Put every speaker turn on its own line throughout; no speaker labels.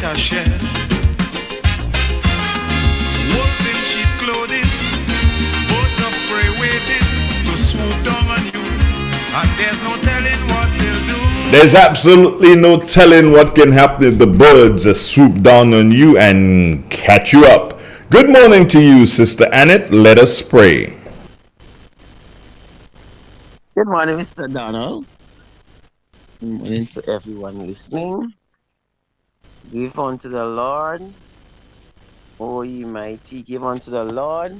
a shed. Wolves in sheep clothing, birds of prey waiting to swoop down on you. And there's no telling what they'll do.
There's absolutely no telling what can happen if the birds swoop down on you and catch you up. Good morning to you, Sister Annette. Let us pray.
Good morning, Mr. Donald. Good morning to everyone listening. Give unto the Lord, O ye mighty, give unto the Lord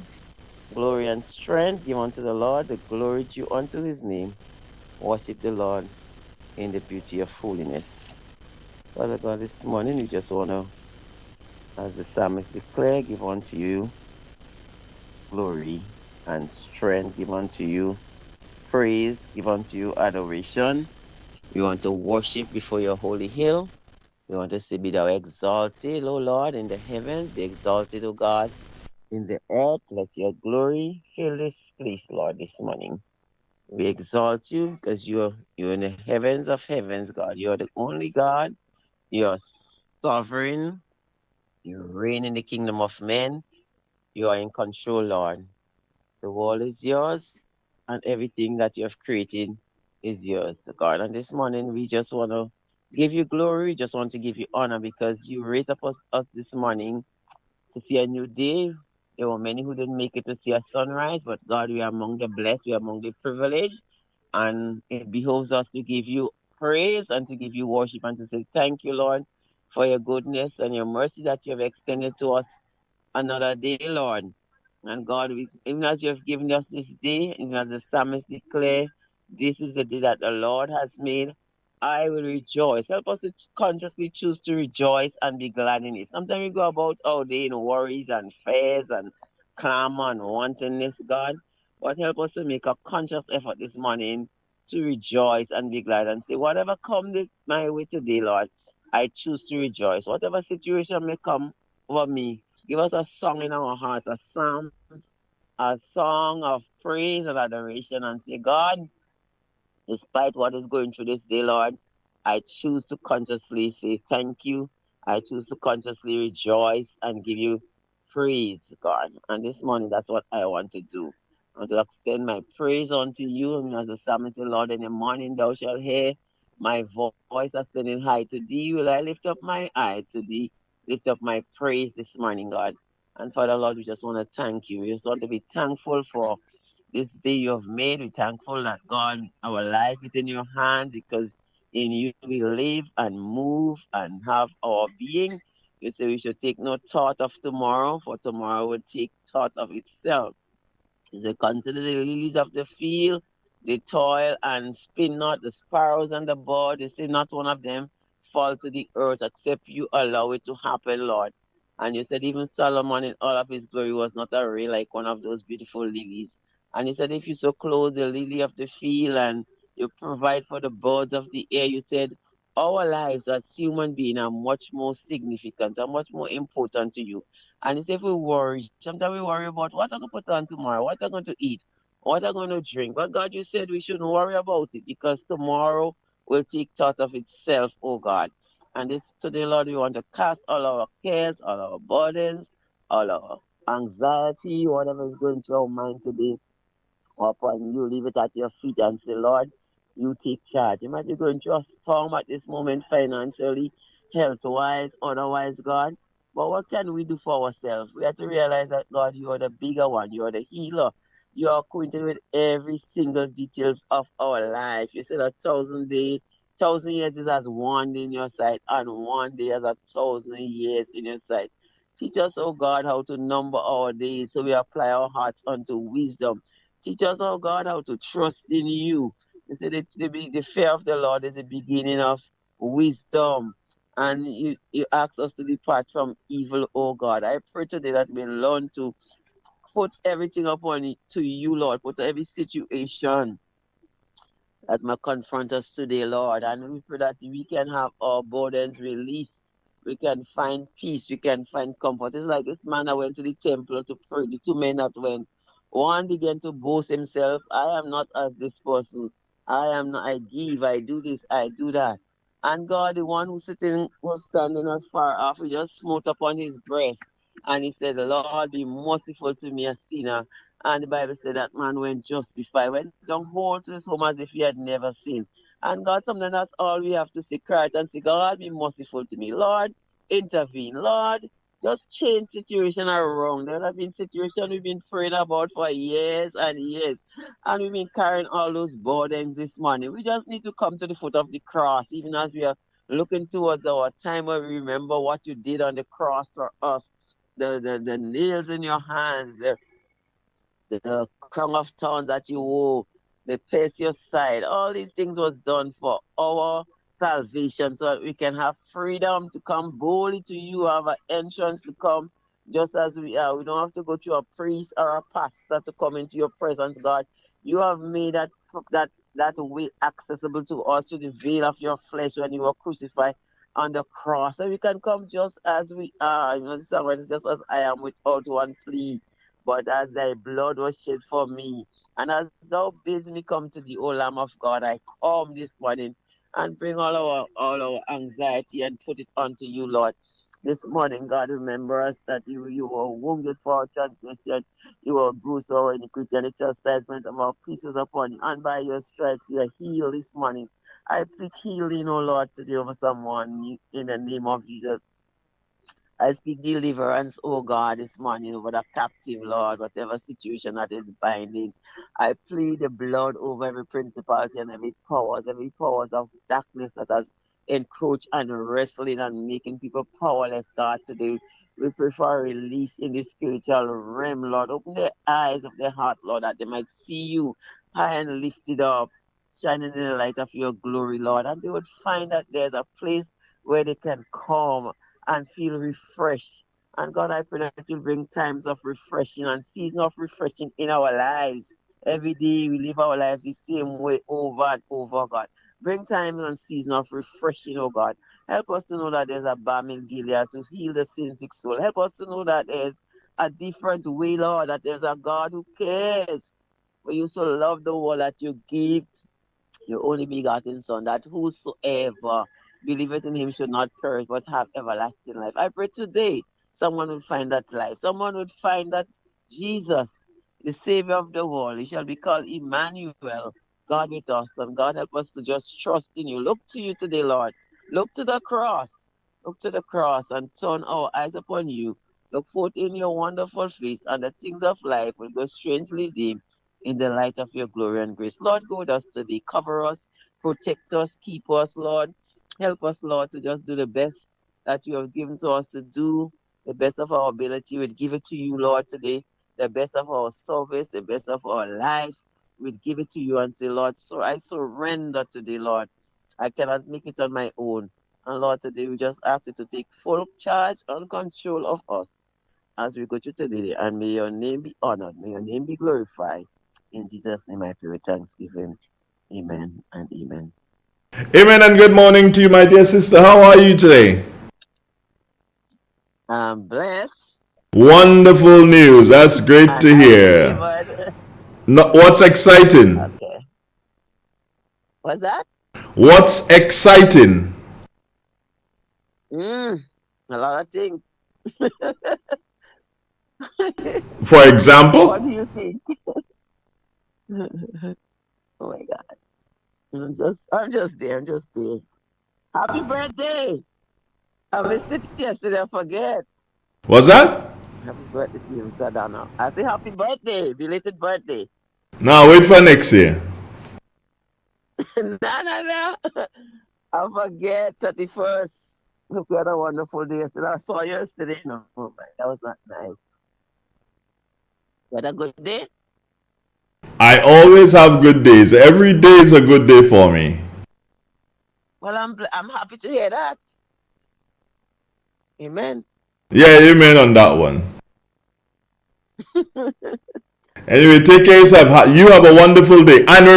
glory and strength. Give unto the Lord the glory due unto his name. Worship the Lord in the beauty of holiness. Father God, this morning we just want to, as the psalmist declared, give unto you glory and strength. Give unto you praise. Give unto you adoration. We want to worship before your holy hill. We want to say, be thou exalted, O Lord, in the heavens. Be exalted, O God, in the earth. Let your glory fill this place, Lord, this morning. We exalt you because you're in the heavens of heavens, God. You're the only God. You're sovereign. You reign in the kingdom of men. You are in control, Lord. The world is yours, and everything that you have created is yours, God. And this morning, we just want to give you glory. We just want to give you honor because you raised up us this morning to see a new day. There were many who didn't make it to see a sunrise, but God, we are among the blessed, we are among the privileged, and it behoves us to give you praise and to give you worship and to say thank you, Lord, for your goodness and your mercy that you have extended to us another day, Lord. And God, even as you have given us this day, even as the psalmist declare, this is the day that the Lord has made. I will rejoice. Help us to consciously choose to rejoice and be glad in it. Sometimes we go about our day in worries and fears and clamor and wantonness, God. But help us to make a conscious effort this morning to rejoice and be glad and say, whatever comes my way today, Lord, I choose to rejoice. Whatever situation may come over me, give us a song in our hearts, a psalm, a song of praise and adoration, and say, God, despite what is going through this day, Lord, I choose to consciously say thank you. I choose to consciously rejoice and give you praise, God. And this morning, that's what I want to do. I want to extend my praise unto you. And as the psalmist said, Lord, in the morning thou shalt hear my voice ascending high to thee. Will I lift up my eyes to thee, lift up my praise this morning, God. And Father, Lord, we just want to thank you. We just want to be thankful for this day you have made. We're thankful that God, our life is in your hands because in you we live and move and have our being. You say we should take no thought of tomorrow, for tomorrow will take thought of itself. You say, consider the lilies of the field, they toil and spin not, the sparrows and the bird, they say not one of them fall to the earth except you allow it to happen, Lord. And you said even Solomon in all of his glory was not arrayed like one of those beautiful lilies. And you said if you so clothe the lily of the field and you provide for the birds of the air, you said our lives as human beings are much more significant and much more important to you. And it's if we worry, sometimes we worry about what I'm going to put on tomorrow, what I'm going to eat, what I'm going to drink. But God, you said we shouldn't worry about it because tomorrow will take thought of itself, oh God. And this today, Lord, we want to cast all our cares, all our burdens, all our anxiety, whatever is going through our mind today, upon you, leave it at your feet and say, Lord, you take charge. You might be going through a storm at this moment financially, health-wise, otherwise, God. But what can we do for ourselves? We have to realize that, God, you are the bigger one. You are the healer. You are acquainted with every single details of our life. You said 1,000 days, 1,000 years is as one day in your sight, and one day as 1,000 years in your sight. Teach us, oh God, how to number our days so we apply our hearts unto wisdom. Teach us, oh God, how to trust in you. You say the fear of the Lord is the beginning of wisdom. And you ask us to depart from evil, oh God. I pray today that we learn to put everything upon it to you, Lord. Put every situation that may confront us today, Lord. And we pray that we can have our burdens released. We can find peace. We can find comfort. It's like this man that went to the temple to pray. The two men that went. One began to boast himself. I am not as this person. I am not, I give, I do this, I do that. And God, the one who sitting was standing as far off, he just smote upon his breast. And he said, Lord, be merciful to me, a sinner. And the Bible said that man went justified, went down whole to his home as if he had never sinned. And God, sometimes that's all we have to say, cry out and say, God, be merciful to me. Lord, intervene. Lord, just change situation around. There have been situations we've been praying about for years and years. And we've been carrying all those burdens this morning. We just need to come to the foot of the cross, even as we are looking towards our time where we remember what you did on the cross for us. The nails in your hands, the crown of thorns that you wore, the pierce your side. All these things was done for our salvation so that we can have freedom to come boldly to you, have an entrance to come just as we are. We don't have to go to a priest or a pastor to come into your presence, God. You have made that way accessible to us, to the veil of your flesh when you were crucified on the cross. So we can come just as we are. You know, the songwriter is just as I am without one plea. But as thy blood was shed for me, and as thou bids me come to the O Lamb of God, I come this morning and bring all our anxiety and put it unto you, Lord. This morning, God, remember us that you were wounded for our transgression, you were bruised for our iniquity, and the chastisement of our peace was upon you. And by your stripes we are healed this morning. I speak healing, O Lord, today over someone in the name of Jesus. I speak deliverance, oh God, this morning over the captive, Lord, whatever situation that is binding. I plead the blood over every principality and every powers of darkness that has encroached and wrestling and making people powerless, God, today. We pray for a release in the spiritual realm, Lord. Open their eyes of their heart, Lord, that they might see you high and lifted up, shining in the light of your glory, Lord. And they would find that there's a place where they can come and feel refreshed. And God, I pray that you bring times of refreshing and season of refreshing in our lives. Every day we live our lives the same way over and over, God. Bring times and season of refreshing, oh God. Help us to know that there's a balm in Gilead to heal the sin sick soul. Help us to know that there's a different way, Lord, that there's a God who cares. For you so love the world that you give your only begotten Son, that whosoever believeth in him should not perish but have everlasting life. I pray today someone would find that life. Someone would find that Jesus, the Savior of the world, he shall be called Emmanuel, God with us. And God, help us to just trust in you. Look to you today, Lord. Look to the cross. Look to the cross and turn our eyes upon you. Look forth in your wonderful face, and the things of life will go strangely dim in the light of your glory and grace. Lord, go with us today. Cover us, protect us, keep us, Lord. Help us, Lord, to just do the best that you have given to us to do, the best of our ability. We'd give it to you, Lord, today. The best of our service, the best of our lives. We'd give it to you and say, Lord, so I surrender today, Lord. I cannot make it on my own. And Lord, today we just ask you to take full charge and control of us as we go through today. And may your name be honored. May your name be glorified. In Jesus' name I pray with thanksgiving. Amen and amen.
Amen and good morning to you, my dear sister. How are you today?
I'm blessed.
Wonderful news. That's great
And
to
highly
hear.
favored.
No, what's exciting?
Okay. What's that?
What's exciting?
A lot of things.
For example?
What do you think? Oh my God. I'm just there. I'm just there. Happy birthday. I missed it yesterday. I forget.
What's that?
Happy birthday to you, Mr. Donna. I say happy birthday. Belated birthday.
Now wait for next year.
No. I forget 31st. Hope you had a wonderful day yesterday. I saw you yesterday. No, oh my, that was not nice. You had a good day?
I always have good days. Every day is a good day for me.
Well, I'm happy to hear that. Amen.
Yeah, amen on that one. Anyway, take care of yourself. You have a wonderful day. And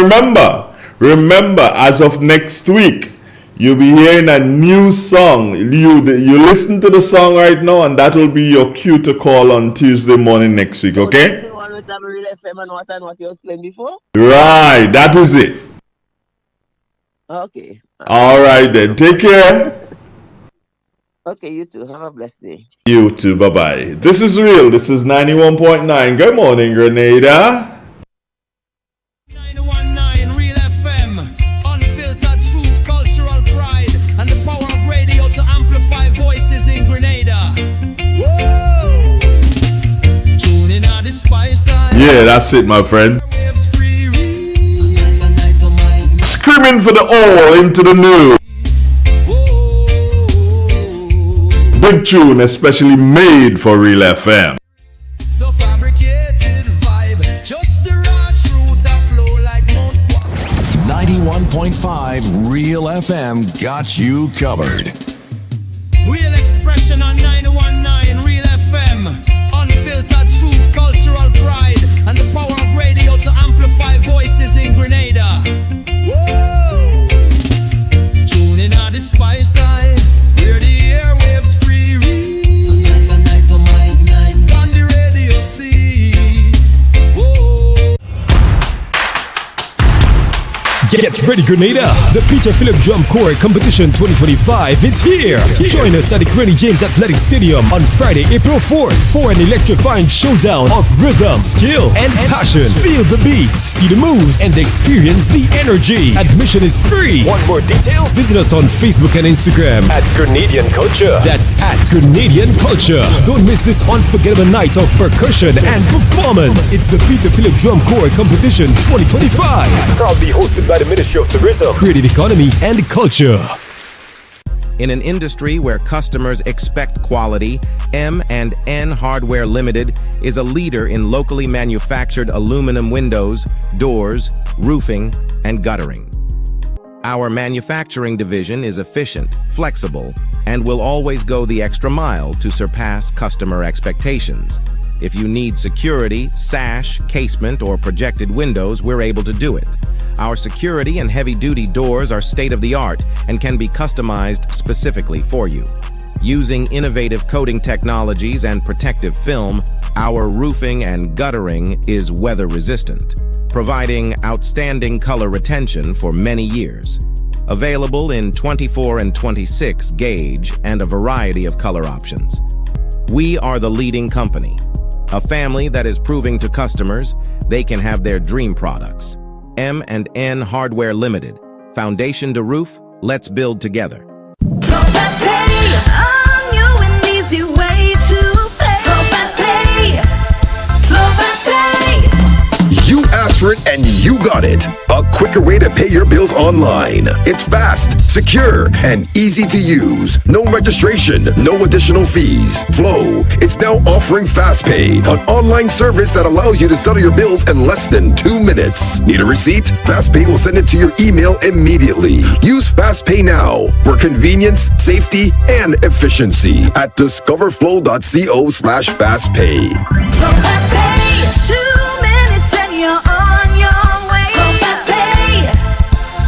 remember, as of next week, you'll be hearing a new song. You listen to the song right now, and that will be your cue to call on Tuesday morning next week,
Oh, that's
okay?
the one with Real FM and what you was playing before?
Right, that is it.
Okay.
All right then. Take care.
Okay, you too. Have a blessed day.
You too. Bye bye. This is real. This is 91.9. Good morning, Grenada.
919 Real FM, unfiltered truth, cultural pride, and the power of radio to amplify voices in Grenada. Whoa! Tuning out the spice.
Yeah, that's it, my friend. Screaming for the all into the new. Big tune, especially made for Real FM.
The fabricated vibe, just the raw truth that flow like Mount
91.5 Real FM got you covered.
Real expression on 919 Real FM, unfiltered truth, cultural pride, and the power of radio to amplify voices in Grenada. Whoa! Tuning out the spice side, where the airwaves free. On the radio see. Whoa!
Get ready, Grenada! The Peter Philip Drum Corps Competition 2025 is here! Join us at the Granny James Athletic Stadium on Friday, April 4th for an electrifying showdown of rhythm, skill, and passion. Feel the beats, see the moves, and experience the energy. Admission is free. Want more details? Visit us on Facebook and Instagram at Grenadian Culture. That's at Grenadian Culture. Don't miss this unforgettable night of percussion and performance. It's the Peter Philip Drum Corps Competition 2025. Proudly hosted by the Ministry of Tourism, Creative Economy, and Culture.
In an industry where customers expect quality, M&N Hardware Limited is a leader in locally manufactured aluminum windows, doors, roofing, and guttering. Our manufacturing division is efficient, flexible, and will always go the extra mile to surpass customer expectations. If you need security, sash, casement, or projected windows, we're able to do it. Our security and heavy-duty doors are state-of-the-art and can be customized specifically for you. Using innovative coating technologies and protective film, our roofing and guttering is weather-resistant, providing outstanding color retention for many years. Available in 24 and 26 gauge and a variety of color options. We are the leading company, a family that is proving to customers they can have their dream products. M&N Hardware Limited. Foundation to roof, let's build together.
So fast pay, a new and easy way to pay. So fast pay, so fast pay.
You asked for it and you got it. A quicker way to pay your bills online. It's fast, secure, and easy to use. No registration, no additional fees. Flow is now offering FastPay, an online service that allows you to settle your bills in less than 2 minutes. Need a receipt? FastPay will send it to your email immediately. Use FastPay now for convenience, safety, and efficiency at discoverflow.co/fastpay.
So fast pay, 2 minutes and you're on your way. So fast pay,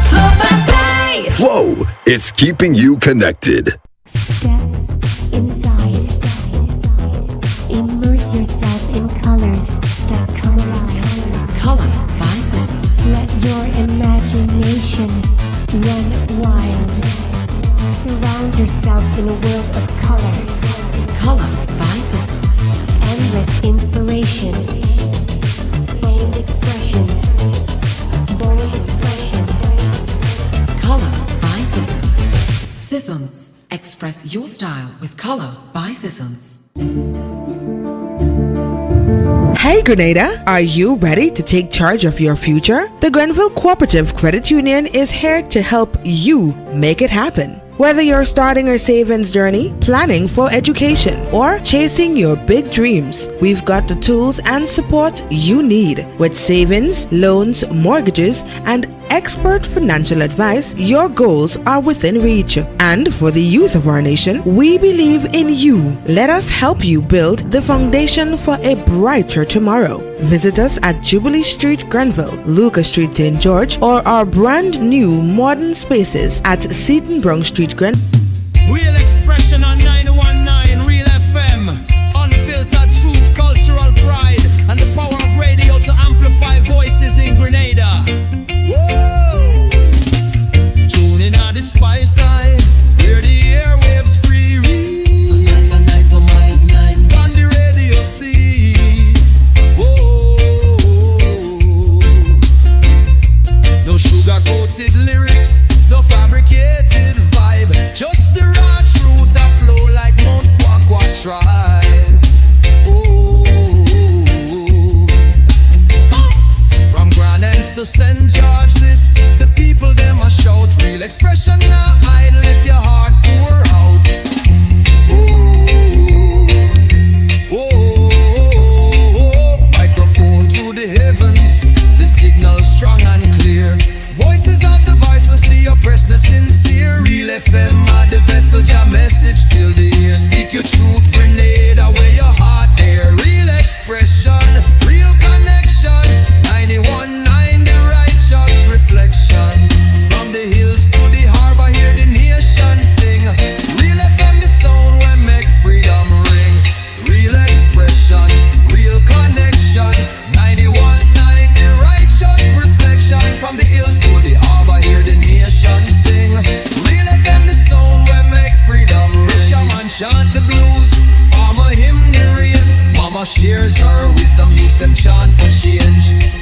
so fast pay.
Flow is keeping you connected.
Step inside. Immerse yourself in colors that come alive.
Color by Seasons.
Let your imagination run wild. Surround yourself in a world of color.
Color by Seasons.
Endless inspiration. Bold expression. Bold expression.
Color by Seasons. Seasons. Express your style with Color by Seasons.
Hey Grenada, are you ready to take charge of your future? The Grenville Cooperative Credit Union is here to help you make it happen. Whether you're starting a savings journey, planning for education, or chasing your big dreams, we've got the tools and support you need. With savings, loans, mortgages, and expert financial advice, your goals are within reach. And for the youth of our nation, we believe in you. Let us help you build the foundation for a brighter tomorrow. Visit us at Jubilee Street, Grenville, Lucas Street, St. George, or our brand new modern spaces at Seton Brong Street, Grenville.
Real expression on 919 Real FM, unfiltered truth, cultural pride, and the power of radio to amplify voices in Grenada. Whoa!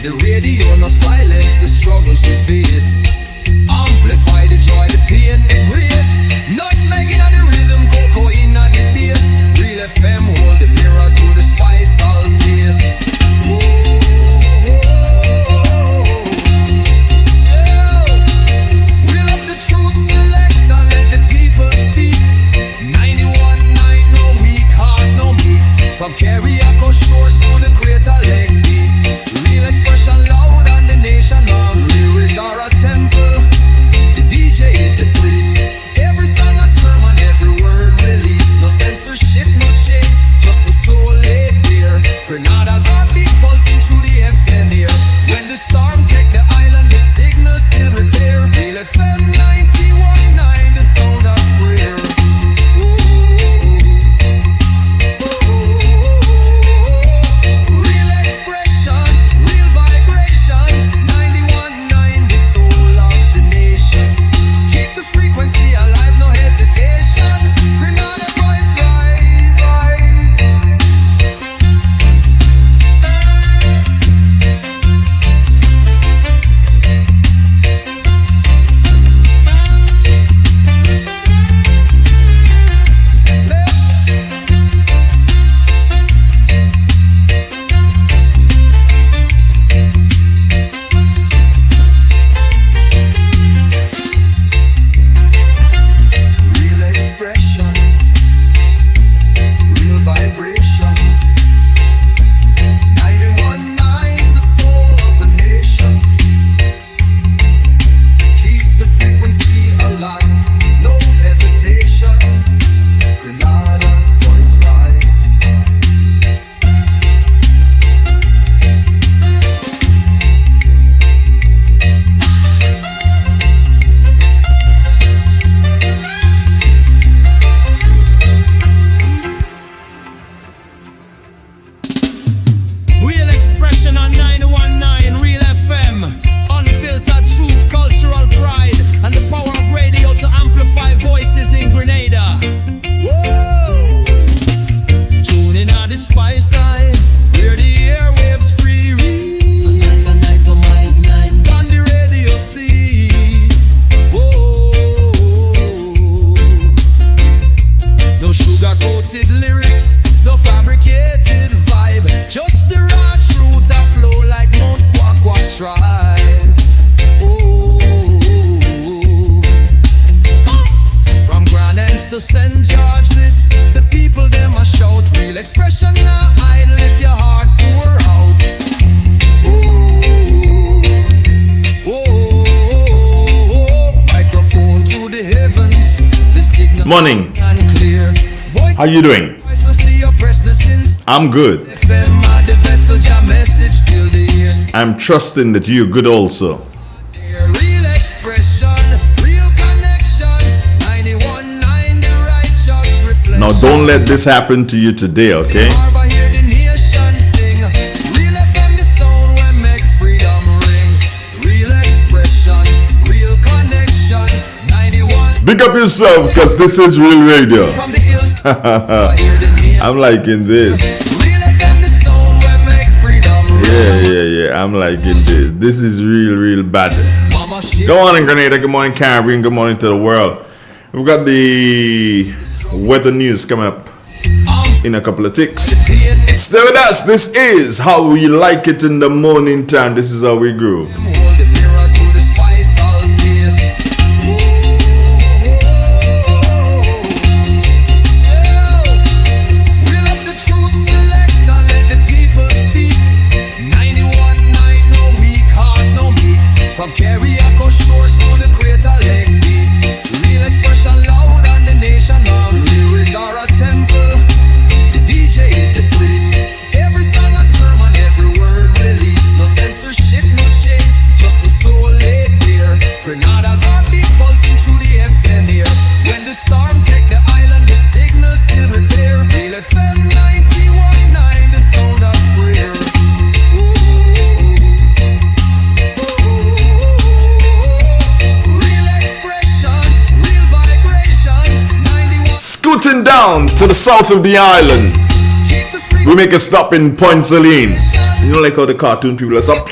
The radio no silence the struggles we face. Amplify the joy, the pain, the grace. Not making the rhythm, cocoa in the bass. Real FM hold the mirror to the spice all face. Reel up the truth select and let the people speak. 91.9 no weak heart, no meek. From Carriaco shores to the Crater Lake beat. Real expression loud and the nation loves. Lyrics are a temple, the DJ is the priest. Every song a sermon, every word released. No censorship, no chains, just the soul laid bare. Grenada's heartbeat pulsing through the FM here. When the storm take the island, the signal still repair. Real FM 91.9, the sound of prayer. Real expression, real vibration. 91.9, the soul of the nation. Keep the frequency alive, no hesitation. Grenada voice rise. Real expression, real vibration. 91.9, the soul of the nation. Keep the frequency alive, no hesitation. Grenada's voice rise. Real expression on 919 Real FM. Unfiltered truth, cultural pride, and the power of radio to amplify voices in Grenada. Whoa! Tune in on the spice side, where the airwaves free read. On the radio see. Whoa! No sugar-coated lyrics, no fabricated vibe. Just the raw truth a flow like Mount Kwakwa tribe. Oh. From Grand Anse to St. George, this the people them a shout. Real expression now, I let your heart pour out. Microphone to the heavens, the signal
Morning.
and clear. Voice
How you doing?
voicelessly oppress the sins.
I'm good.
FM are the vessel, your message fill the air.
I'm trusting that you're good also.
Real expression, real connection. 91.9, the righteous reflection.
Now don't let this happen to you today, okay?
Harbor, hear the nation sing. Real FM, the sound when make freedom ring. Real expression, real connection. 91
Big up yourself, because this is real radio.
from the hills. Hear the nation.
I'm liking this.
Real FM, the sound when make freedom ring.
Yeah. I'm liking this. This is real bad.
Mama shit.
Good morning, Grenada. Good morning, Caribbean. Good morning to the world. We've got the weather news coming up in a couple of ticks. Stay with us. This is how we like it in the morning time. This is how we groove.
Hold the mirror to the spice all face. Reel up the truth select and let the people speak. 91.9 no weak heart, no meek. From Carriaco shores to the Crater Lake beat. Real expression loud and the nation loves. Lyrics are a temple, the DJ is the priest. Every song a sermon, every word released. No censorship, no chains, just the soul laid bare. Grenada's heartbeat pulsing through the FM here. When the storm take the island, the signal still repair. Real FM 91.9, the sound of prayer. Real expression, real vibration. 91.
Scooting down to the south of the island.
Keep the free
We make a stop in Point Saline. You know, like how the cartoon people are up.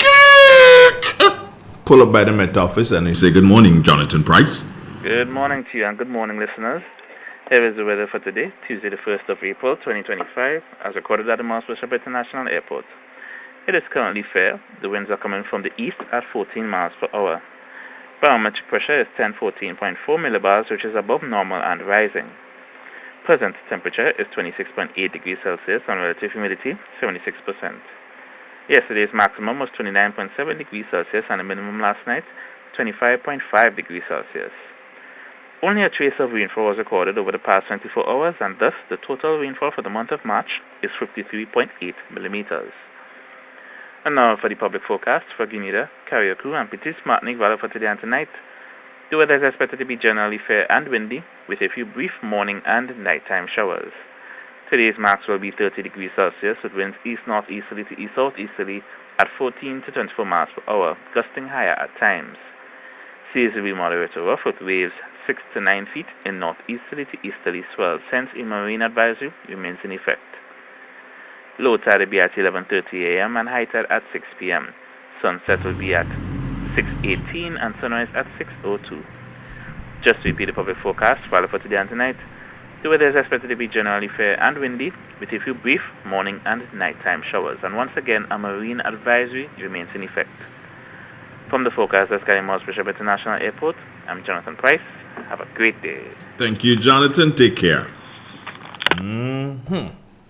pull up by the Met Office and they say, good morning, Jonathan Price.
Good morning to you and good morning, listeners. Here is the weather for today, Tuesday the 1st of April, 2025, as recorded at the Mars Bishop International Airport. It is currently fair. The winds are coming from the east at 14 miles per hour. Barometric pressure is 1014.4 millibars, which is above normal and rising. Present temperature is 26.8 degrees Celsius and relative humidity 76%. Yesterday's maximum was 29.7 degrees Celsius and the minimum last night 25.5 degrees Celsius. Only a trace of rainfall was recorded over the past 24 hours, and thus the total rainfall for the month of March is 53.8 millimeters. And now for the public forecast for Grenada, Carriacou, and Petit Martinique Valley for today and tonight. The weather is expected to be generally fair and windy, with a few brief morning and nighttime showers. Today's max will be 30 degrees Celsius, with winds east-northeasterly to east-southeasterly at 14 to 24 miles per hour, gusting higher at times. Seas will be moderate to rough, with waves 6 to 9 feet in northeasterly to easterly swells, hence a marine advisory remains in effect. Low tide will be at 11:30 a.m. and high tide at 6 p.m. Sunset will be at 6:18 and sunrise at 6:02. Just to repeat the public forecast for today and tonight, the weather is expected to be generally fair and windy, with a few brief morning and nighttime showers. And once again, a marine advisory remains in effect. From the forecast desk at Mars Bishop International Airport, I'm Jonathan Price. Have a great day.
Thank you, Jonathan. Take care.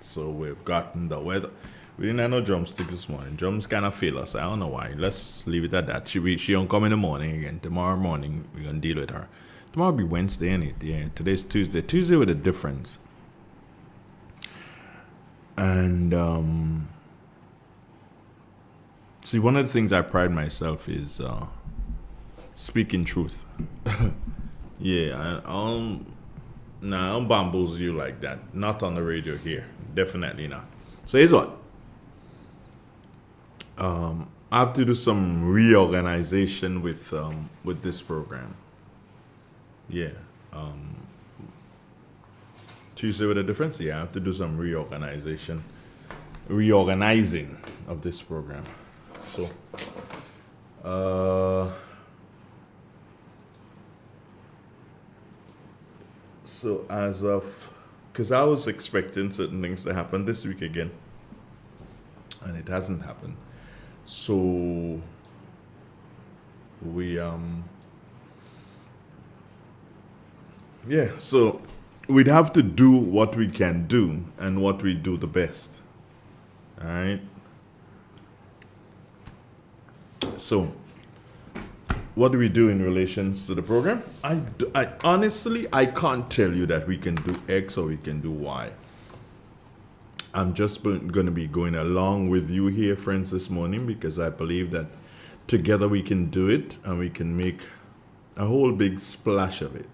So we've gotten the weather. We didn't have no drumstick this morning. Drums kind of fail us. I don't know why. Let's leave it at that. She won't come in the morning again. Tomorrow morning, we're going to deal with her. Tomorrow will be Wednesday, ain't it? Yeah, today's Tuesday. Tuesday with a difference. And, see, one of the things I pride myself is speaking truth. Yeah, I don't bamboozle you like that. Not on the radio here. Definitely not. So here's what. I have to do some reorganization with this program. Yeah. Tuesday with a difference? Yeah, I have to do some reorganizing of this program. So as of, because I was expecting certain things to happen this week again, and it hasn't happened. So so we'd have to do what we can do and what we do the best. All right. So what do we do in relation to the program? I honestly, I can't tell you that we can do X or we can do Y. I'm just going to be going along with you here, friends, this morning, because I believe that together we can do it and we can make a whole big splash of it.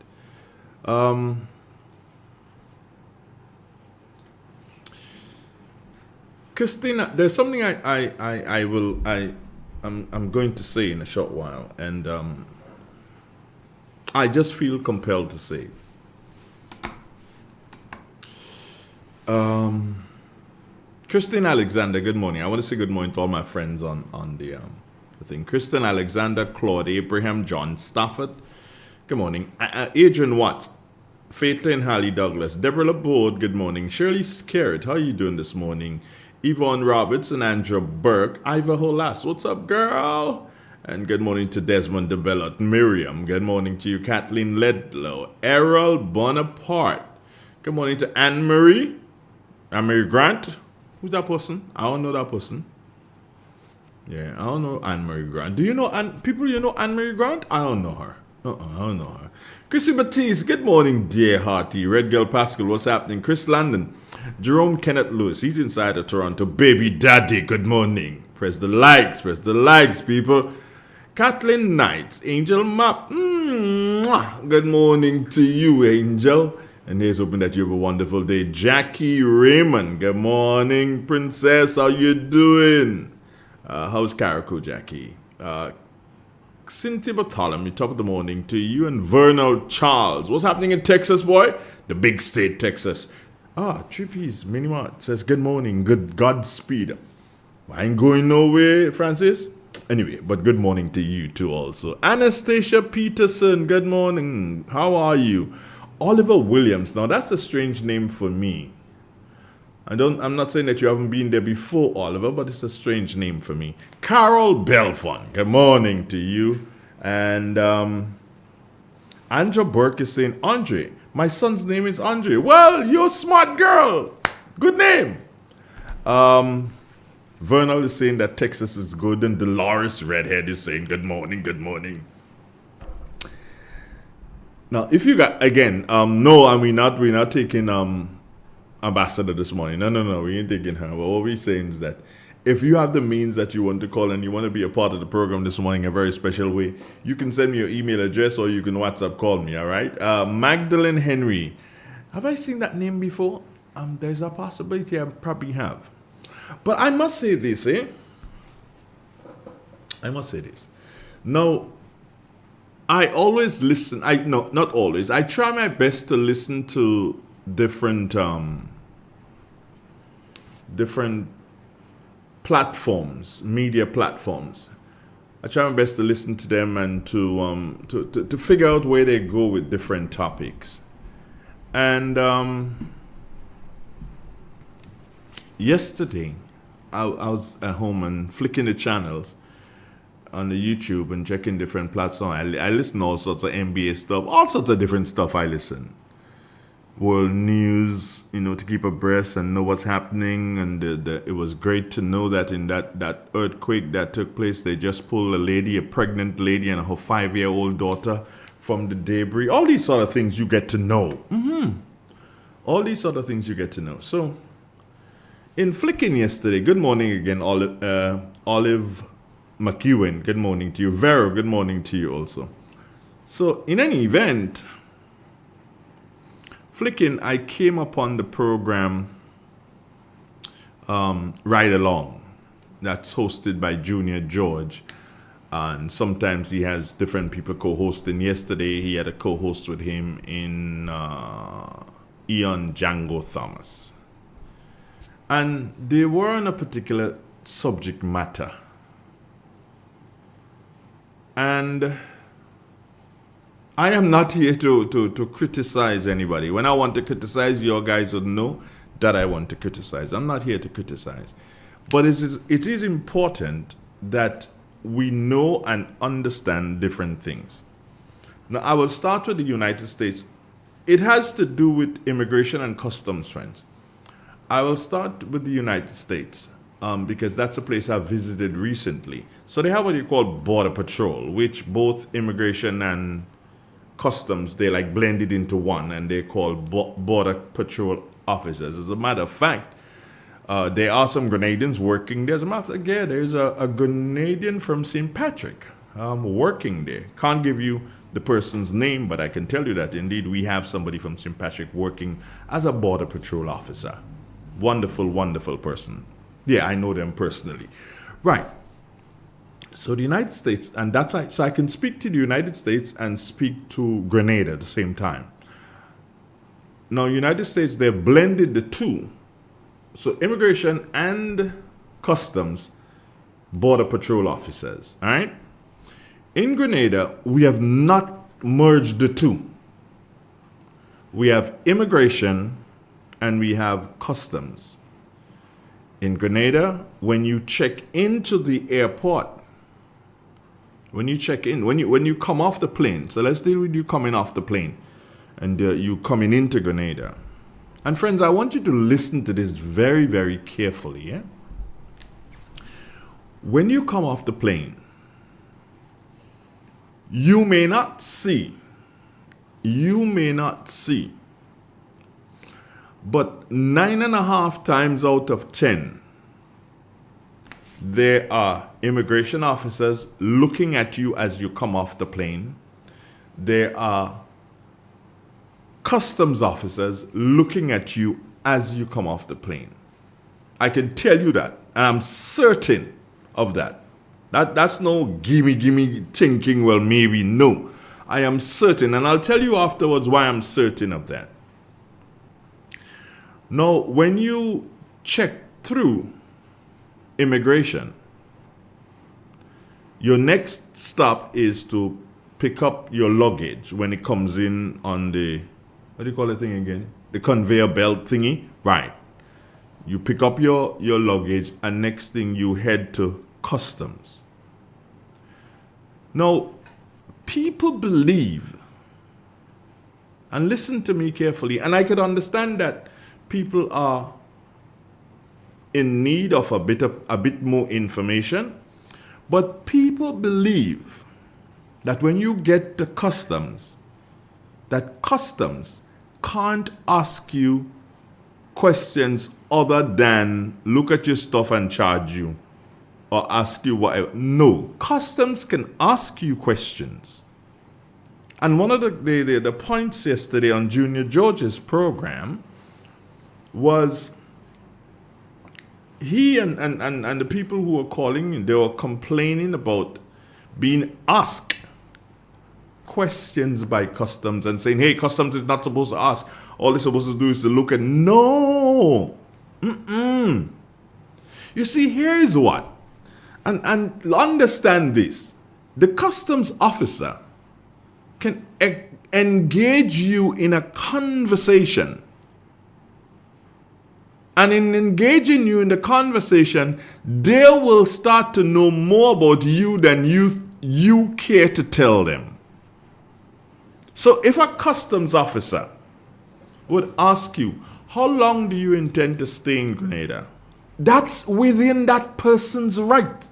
Christina, there's something I'm going to say in a short while, and I just feel compelled to say it. Christine Alexander, good morning. I want to say good morning to all my friends on the thing. Christine Alexander, Claude Abraham, John Stafford, good morning. Adrian Watts, Faithlin Halley Douglas, Deborah LeBoard, good morning. Shirley Scarrett, how are you doing this morning? Yvonne Roberts and Andrew Burke. Iva Holas, what's up, girl? And good morning to Desmond DeBellot. Miriam, good morning to you. Kathleen Ledlow. Errol Bonaparte. Good morning to Anne-Marie. Anne-Marie Grant. Who's that person? I don't know that person. Yeah, I don't know Anne-Marie Grant. Do you know people you know Anne-Marie Grant? I don't know her. I don't know her. Chrissy Batiste, good morning, dear hearty. Red Girl Pascal, what's happening? Chris Landon. Jerome Kenneth Lewis, he's inside of Toronto. Baby Daddy, good morning. Press the likes, people. Kathleen Knights, Angel Map. Good morning to you, Angel. And here's hoping that you have a wonderful day. Jackie Raymond, good morning, princess. How you doing? How's Carriacou, Jackie? Cynthia Bartholomew, top of the morning to you. And Vernal Charles. What's happening in Texas, boy? The big state, Texas. Trippies, Minimart says, good morning, good Godspeed. I ain't going nowhere, Francis. Anyway, but good morning to you too also. Anastasia Peterson, good morning. How are you? Oliver Williams. Now that's a strange name for me. I'm not saying that you haven't been there before, Oliver, but it's a strange name for me. Carol Belfon, good morning to you. And Andra Burke is saying, Andre, my son's name is Andre. Well, you're a smart girl. Good name. Vernal is saying that Texas is good, and Dolores Redhead is saying good morning, good morning. Now, if you got, again, no, we're not taking Ambassador this morning. No, we ain't taking her. But what we're saying is that if you have the means that you want to call and you want to be a part of the program this morning in a very special way, you can send me your email address or you can WhatsApp call me, all right? Magdalene Henry. Have I seen that name before? There's a possibility I probably have. But I must say this, I must say this. Now, I always listen. Not always. I try my best to listen to different platforms, media platforms. I try my best to listen to them and to figure out where they go with different topics. And yesterday, I was at home and flicking the channels on the YouTube and checking different platforms. I listen to all sorts of NBA stuff, all sorts of different stuff I listen. World news, to keep abreast and know what's happening. And it was great to know that in that earthquake that took place, they just pulled a pregnant lady and her 5-year-old daughter from the debris. All these sort of things you get to know. All these sort of things you get to know. So, in flicking yesterday, good morning again, Olive McEwen, good morning to you. Vero, good morning to you also. So, in any event, flicking, I came upon the program Ride Along. That's hosted by Junior George. And sometimes he has different people co-hosting. Yesterday, he had a co-host with him in Ian Django Thomas. And they were on a particular subject matter. And I am not here to criticize anybody. When I want to criticize, your guys would know that I want to criticize. I'm not here to criticize. But it is important that we know and understand different things. Now, I will start with the United States. It has to do with immigration and customs, friends. I will start with the United States because that's a place I've visited recently. So they have what you call Border Patrol, which both immigration and customs, they like blended into one, and they're called Border Patrol officers. As a matter of fact, there are some Grenadians working there. As a matter of fact, yeah, there's a Grenadian from St. Patrick working there. Can't give you the person's name, but I can tell you that indeed we have somebody from St. Patrick working as a Border Patrol officer. Wonderful, wonderful person. Yeah, I know them personally. Right. So the United States, and so I can speak to the United States and speak to Grenada at the same time. Now, United States, they've blended the two. So immigration and customs, Border Patrol officers, all right? In Grenada, we have not merged the two. We have immigration and we have customs. In Grenada, when you check into the airport, when you come off the plane, so let's deal with you coming off the plane and you coming into Grenada. And friends, I want you to listen to this very, very carefully. Yeah? When you come off the plane, you may not see, but 9.5 times out of 10, there are immigration officers looking at you as you come off the plane. There are customs officers looking at you as you come off the plane. I can tell you that. I'm certain of that. That's no gimme thinking, well, maybe no. I am certain, and I'll tell you afterwards why I'm certain of that. Now, when you check through immigration, your next stop is to pick up your luggage when it comes in on the, what do you call the thing again? The conveyor belt thingy. Right. You pick up your luggage, and next thing you head to customs. Now, people believe, and listen to me carefully, and I could understand that people are in need of a bit more information, but people believe that when you get to customs, that customs can't ask you questions other than look at your stuff and charge you or ask you whatever. No, customs can ask you questions. And one of the points yesterday on Junior George's program was he and the people who were calling, they were complaining about being asked questions by customs and saying, hey, customs is not supposed to ask. All they're supposed to do is to look at. No. You see, here is what. And understand this. The customs officer can engage you in a conversation. And in engaging you in the conversation, they will start to know more about you than you care to tell them. So if a customs officer would ask you, how long do you intend to stay in Grenada? That's within that person's right.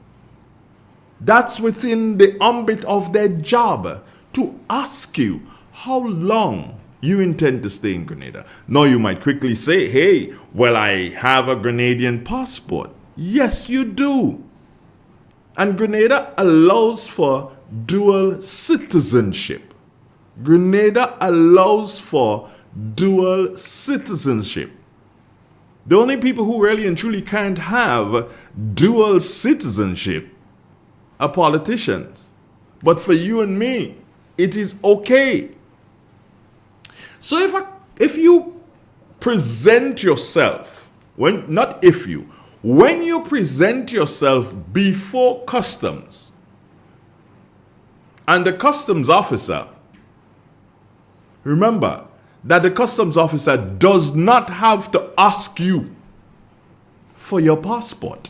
That's within the ambit of their job to ask you how long you intend to stay in Grenada. Now you might quickly say, hey, well, I have a Grenadian passport. Yes, you do. And Grenada allows for dual citizenship. Grenada allows for dual citizenship. The only people who really and truly can't have dual citizenship are politicians. But for you and me, it is okay. So if you present yourself, when you present yourself before customs, and the customs officer, remember that the customs officer does not have to ask you for your passport.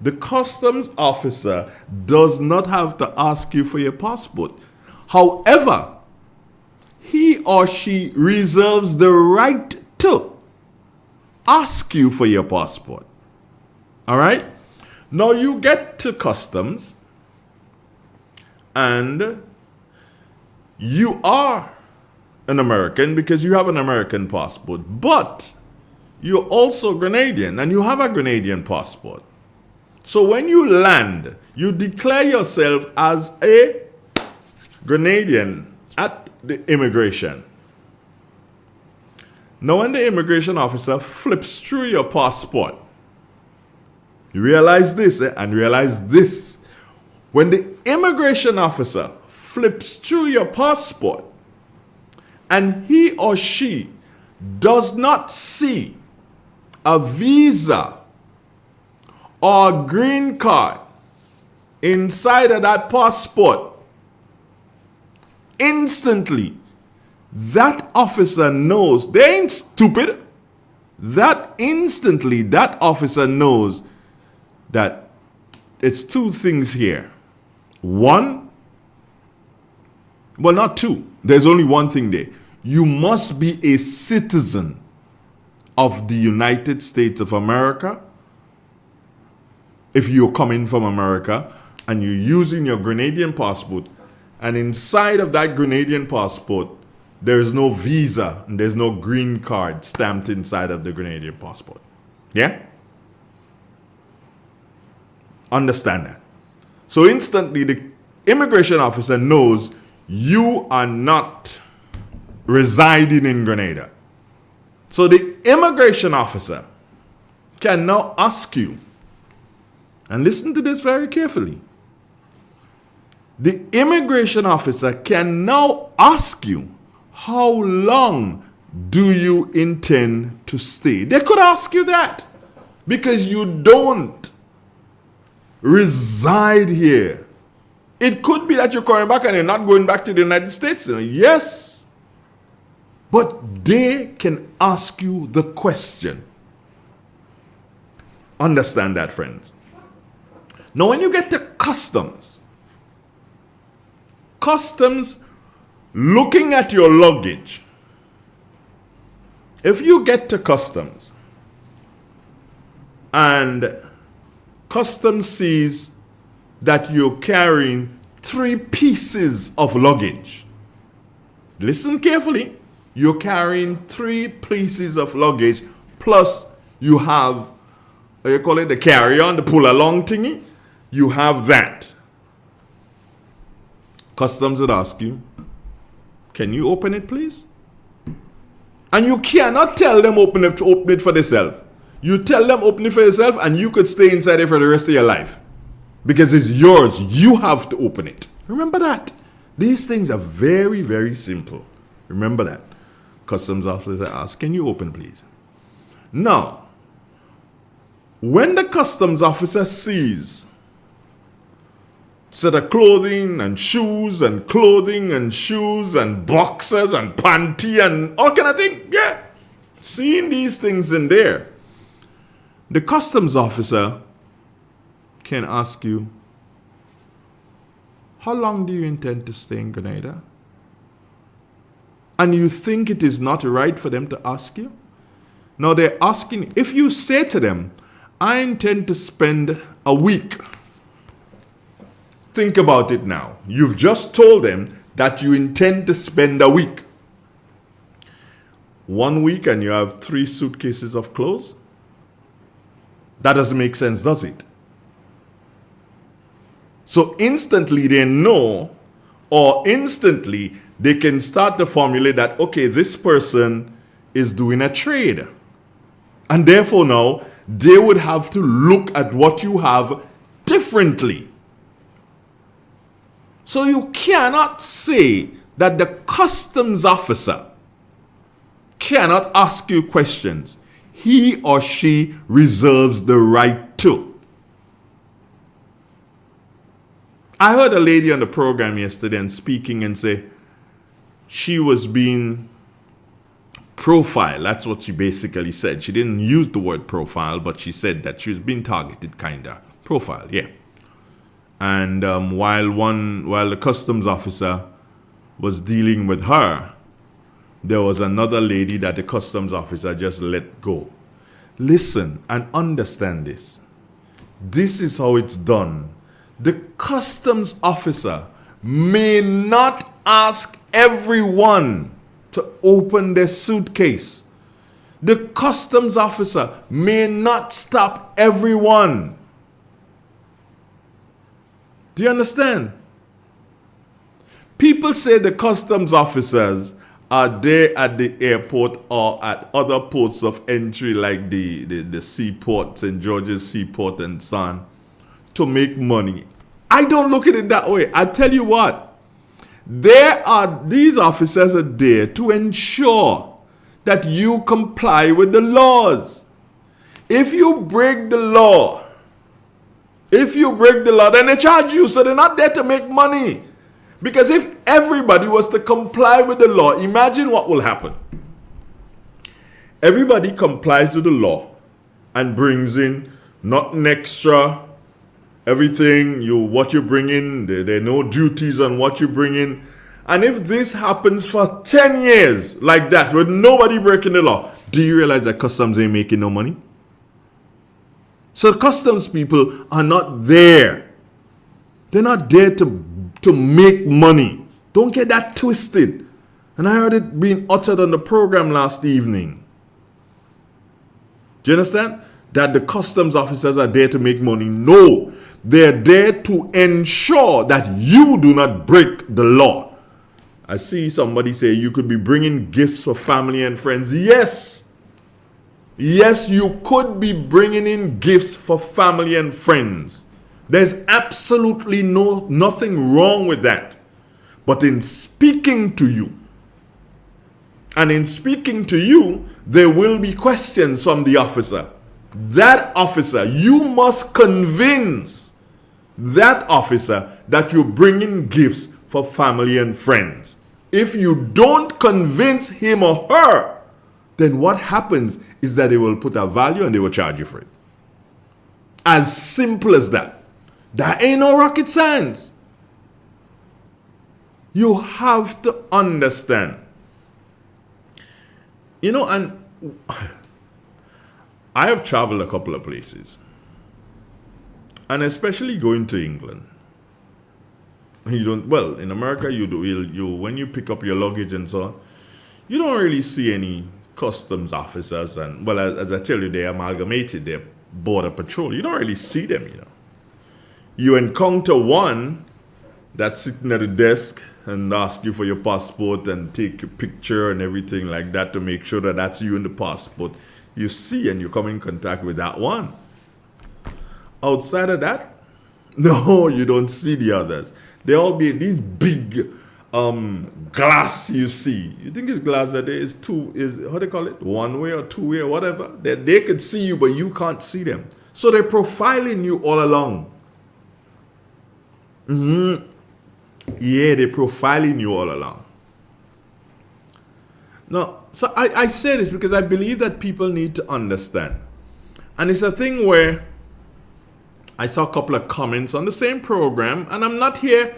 The customs officer does not have to ask you for your passport. However, he or she reserves the right to ask you for your passport. All right? Now you get to customs and you are an American because you have an American passport, but you're also Grenadian and you have a Grenadian passport. So when you land, you declare yourself as a Grenadian at the immigration. Now when the immigration officer flips through your passport, you realize this and realize this. When the immigration officer flips through your passport and he or she does not see a visa or a green card inside of that passport, instantly that officer knows, they ain't stupid, that officer knows that it's two things here. One, well, not two, there's only one thing there. You must be a citizen of the United States of America. If you're coming from America and you're using your Grenadian passport, and inside of that Grenadian passport, there is no visa and there's no green card stamped inside of the Grenadian passport. Yeah? Understand that. So instantly the immigration officer knows you are not residing in Grenada. So the immigration officer can now ask you, and listen to this very carefully. The immigration officer can now ask you, how long do you intend to stay? They could ask you that because you don't reside here. It could be that you're coming back and you're not going back to the United States. Yes. But they can ask you the question. Understand that, friends. Now, when you get to customs looking at your luggage, if you get to customs and customs sees that you're carrying 3 pieces of luggage, listen carefully, you're carrying 3 pieces of luggage, plus you have, you call it the carry-on, the pull-along thingy, you have that. Customs would ask you, can you open it, please? And you cannot tell them open it for themselves. You tell them open it for yourself and you could stay inside it for the rest of your life. Because it's yours. You have to open it. Remember that. These things are very, very simple. Remember that. Customs officer asks, can you open, please? Now, when the customs officer sees set of clothing and shoes and boxers and panty and all kind of things, yeah, seeing these things in there, the customs officer can ask you, how long do you intend to stay in Grenada? And you think it is not right for them to ask you? Now they're asking, if you say to them, I intend to spend a week. Think about it now. You've just told them that you intend to spend a week. 1 week and you have 3 suitcases of clothes? That doesn't make sense, does it? So instantly they know, or instantly they can start to formulate that, okay, this person is doing a trade. And therefore now, they would have to look at what you have differently. So you cannot say that the customs officer cannot ask you questions. He or she reserves the right to. I heard a lady on the program yesterday and speaking and say she was being profiled. That's what she basically said. She didn't use the word profile, but she said that she was being targeted, kinda. Profile, yeah. And while the customs officer was dealing with her, there was another lady that the customs officer just let go. Listen and understand this. This is how it's done. The customs officer may not ask everyone to open their suitcase. The customs officer may not stop everyone. Do you understand? People say the customs officers are there at the airport or at other ports of entry like the seaport, St. George's Seaport and so on, to make money. I don't look at it that way. I tell you what, these officers are there to ensure that you comply with the laws. If you break the law, then they charge you. So they're not there to make money. Because if everybody was to comply with the law, imagine what will happen. Everybody complies with the law and brings in nothing extra, everything, what you bring in, there are no duties on what you bring in. And if this happens for 10 years like that, with nobody breaking the law, do you realize that customs ain't making no money? So customs people are not there. They're not there to make money. Don't get that twisted. And I heard it being uttered on the program last evening. Do you understand? That the customs officers are there to make money. No, they're there to ensure that you do not break the law. I see somebody say you could be bringing gifts for family and friends. Yes. Yes, you could be bringing in gifts for family and friends. There's absolutely nothing wrong with that. But in speaking to you, there will be questions from the officer. That officer, you must convince that officer that you bring in gifts for family and friends. If you don't convince him or her, then what happens is that they will put a value and they will charge you for it. As simple as that. That ain't no rocket science. You have to understand. You know, and I have traveled a couple of places. And especially going to England. You don't, well, in America, you do, you when you pick up your luggage and so on, you don't really see any customs officers. And, well, as I tell you, they amalgamated their border patrol. You don't really see them, you know. You encounter one that's sitting at a desk and ask you for your passport and take your picture and everything like that to make sure that that's you in the passport. You see and you come in contact with that one. Outside of that, no, you don't see the others. They all be these big glass you see. You think it's glass that there is two, is how they call it? One way or two way or whatever. They can see you, but you can't see them. So they're profiling you all along. Yeah, they're profiling you all along. Now, so I say this because I believe that people need to understand. And it's a thing where I saw a couple of comments on the same program, and I'm not here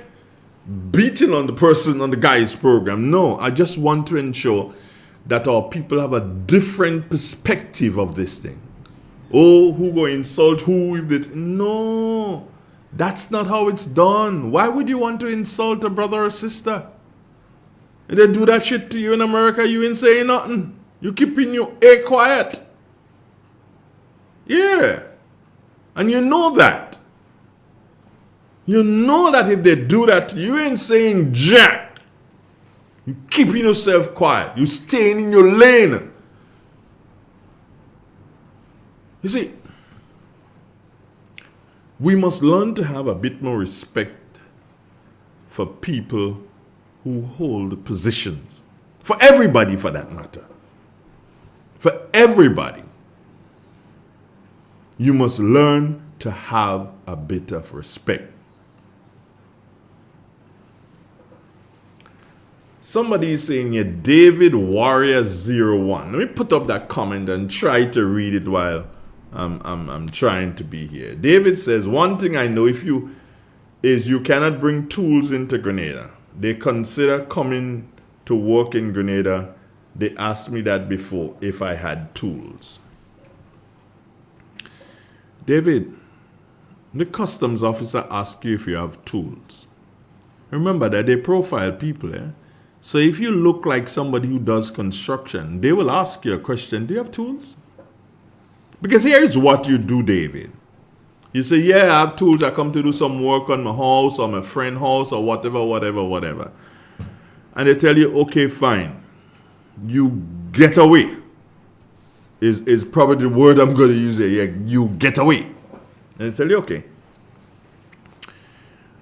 beating on the person on the guy's program. No, I just want to ensure that our people have a different perspective of this thing. Oh, who go insult who if it? No, that's not how it's done. Why would you want to insult a brother or sister? If they do that shit to you in America, you ain't saying nothing. You keeping your ear quiet. Yeah. And you know that. You know that if they do that, you ain't saying jack. You keeping yourself quiet. You staying in your lane. You see, we must learn to have a bit more respect for people who hold positions. For everybody, for that matter. For everybody. You must learn to have a bit of respect. Somebody is saying here, David Warrior 01. Let me put up that comment and try to read it while I'm trying to be here. David says, one thing I know is you cannot bring tools into Grenada. They consider coming to work in Grenada. They asked me that before, if I had tools. David, the customs officer asks you if you have tools. Remember that they profile people, eh? So if you look like somebody who does construction, they will ask you a question, do you have tools? Because here's what you do, David. You say, yeah, I have tools. I come to do some work on my house or my friend's house or whatever. And they tell you, okay, fine. You get away. Is probably the word I'm going to use here. Yeah, you get away. And they tell you, okay.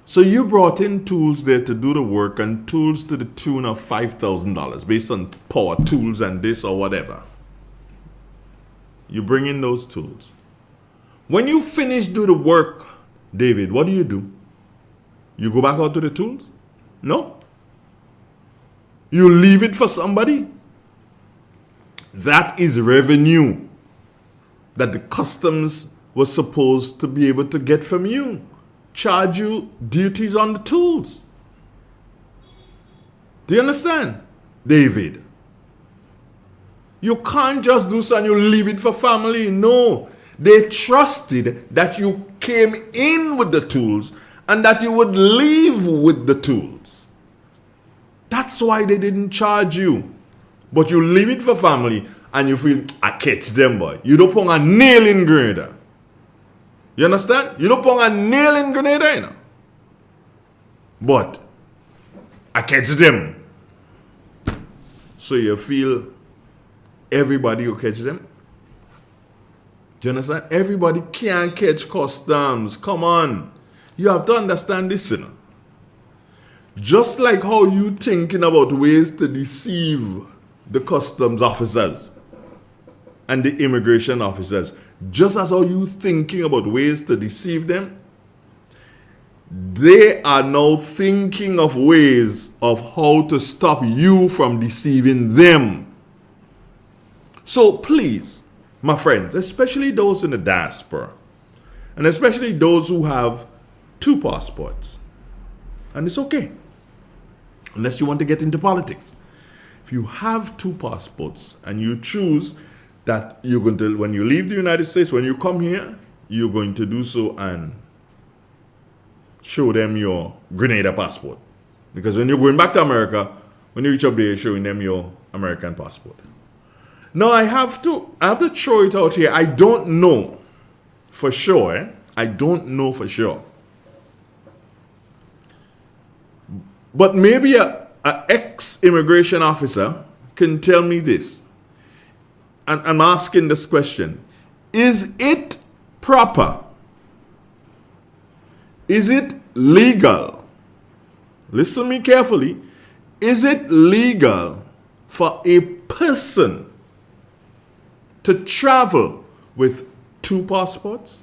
So you brought in tools there to do the work, and tools to the tune of $5,000 based on power tools and this or whatever. You bring in those tools. When you finish do the work, David, what do? You go back out to the tools? No. You leave it for somebody? That is revenue that the customs was supposed to be able to get from you. Charge you duties on the tools. Do you understand, David? You can't just do so and you leave it for family. No. They trusted that you came in with the tools and that you would leave with the tools. That's why they didn't charge you. But you leave it for family and you feel, I catch them, boy. You don't put a nail in Grenada. You understand? You don't put a nail in Grenada, you know. But I catch them. So you feel everybody will catch them? Do you understand? Everybody can't catch customs. Come on. You have to understand this, you know. Just like how you thinking about ways to deceive the customs officers and the immigration officers, just as how you thinking about ways to deceive them, they are now thinking of ways of how to stop you from deceiving them. So please, my friends, especially those in the diaspora, and especially those who have 2 passports, and it's okay, unless you want to get into politics. If you have 2 passports and you choose that you're going to, when you leave the United States, when you come here, you're going to do so and show them your Grenada passport. Because when you're going back to America, when you reach up there, you're showing them your American passport. Now I have to throw it out here. I don't know for sure. I don't know for sure. But maybe a ex-immigration officer can tell me this. And I'm asking this question. Is it proper? Is it legal? Listen to me carefully. Is it legal for a person to travel with 2 passports?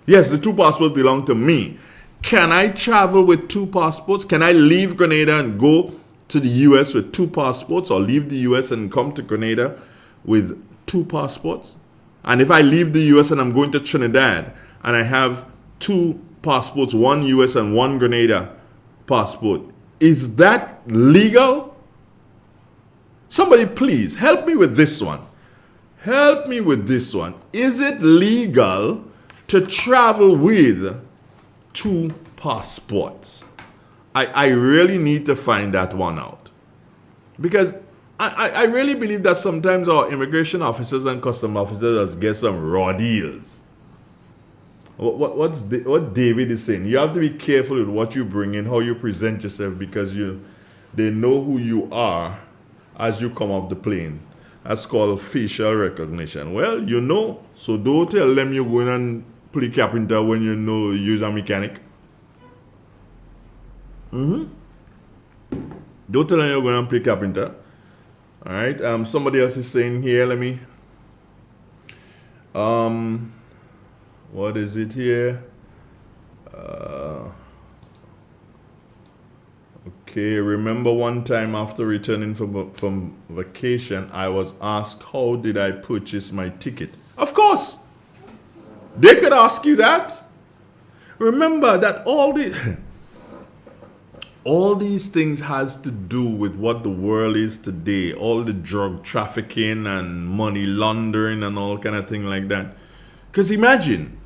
Yes, the 2 passports belong to me. Can I travel with 2 passports? Can I leave Grenada and go to the US with 2 passports, or leave the US and come to Grenada with 2 passports? And if I leave the US and I'm going to Trinidad and I have 2 passports, 1 US and 1 Grenada passport, is that legal? Somebody please help me with this one. Help me with this one. Is it legal to travel with 2 passports? I really need to find that one out. Because I really believe that sometimes our immigration officers and custom officers get some raw deals. What David is saying, you have to be careful with what you bring in, how you present yourself, because they know who you are as you come off the plane. That's called facial recognition. Well, you know, so don't tell them you're going and play carpenter when you know you're a mechanic. Don't tell them you're going to play carpenter. All right. Somebody else is saying here. Let me. What is it here? Okay. Remember one time after returning from vacation, I was asked, "How did I purchase my ticket?" Of course, they could ask you that. Remember that all these things has to do with what the world is today. All the drug trafficking and money laundering and all kind of thing like that. Because imagine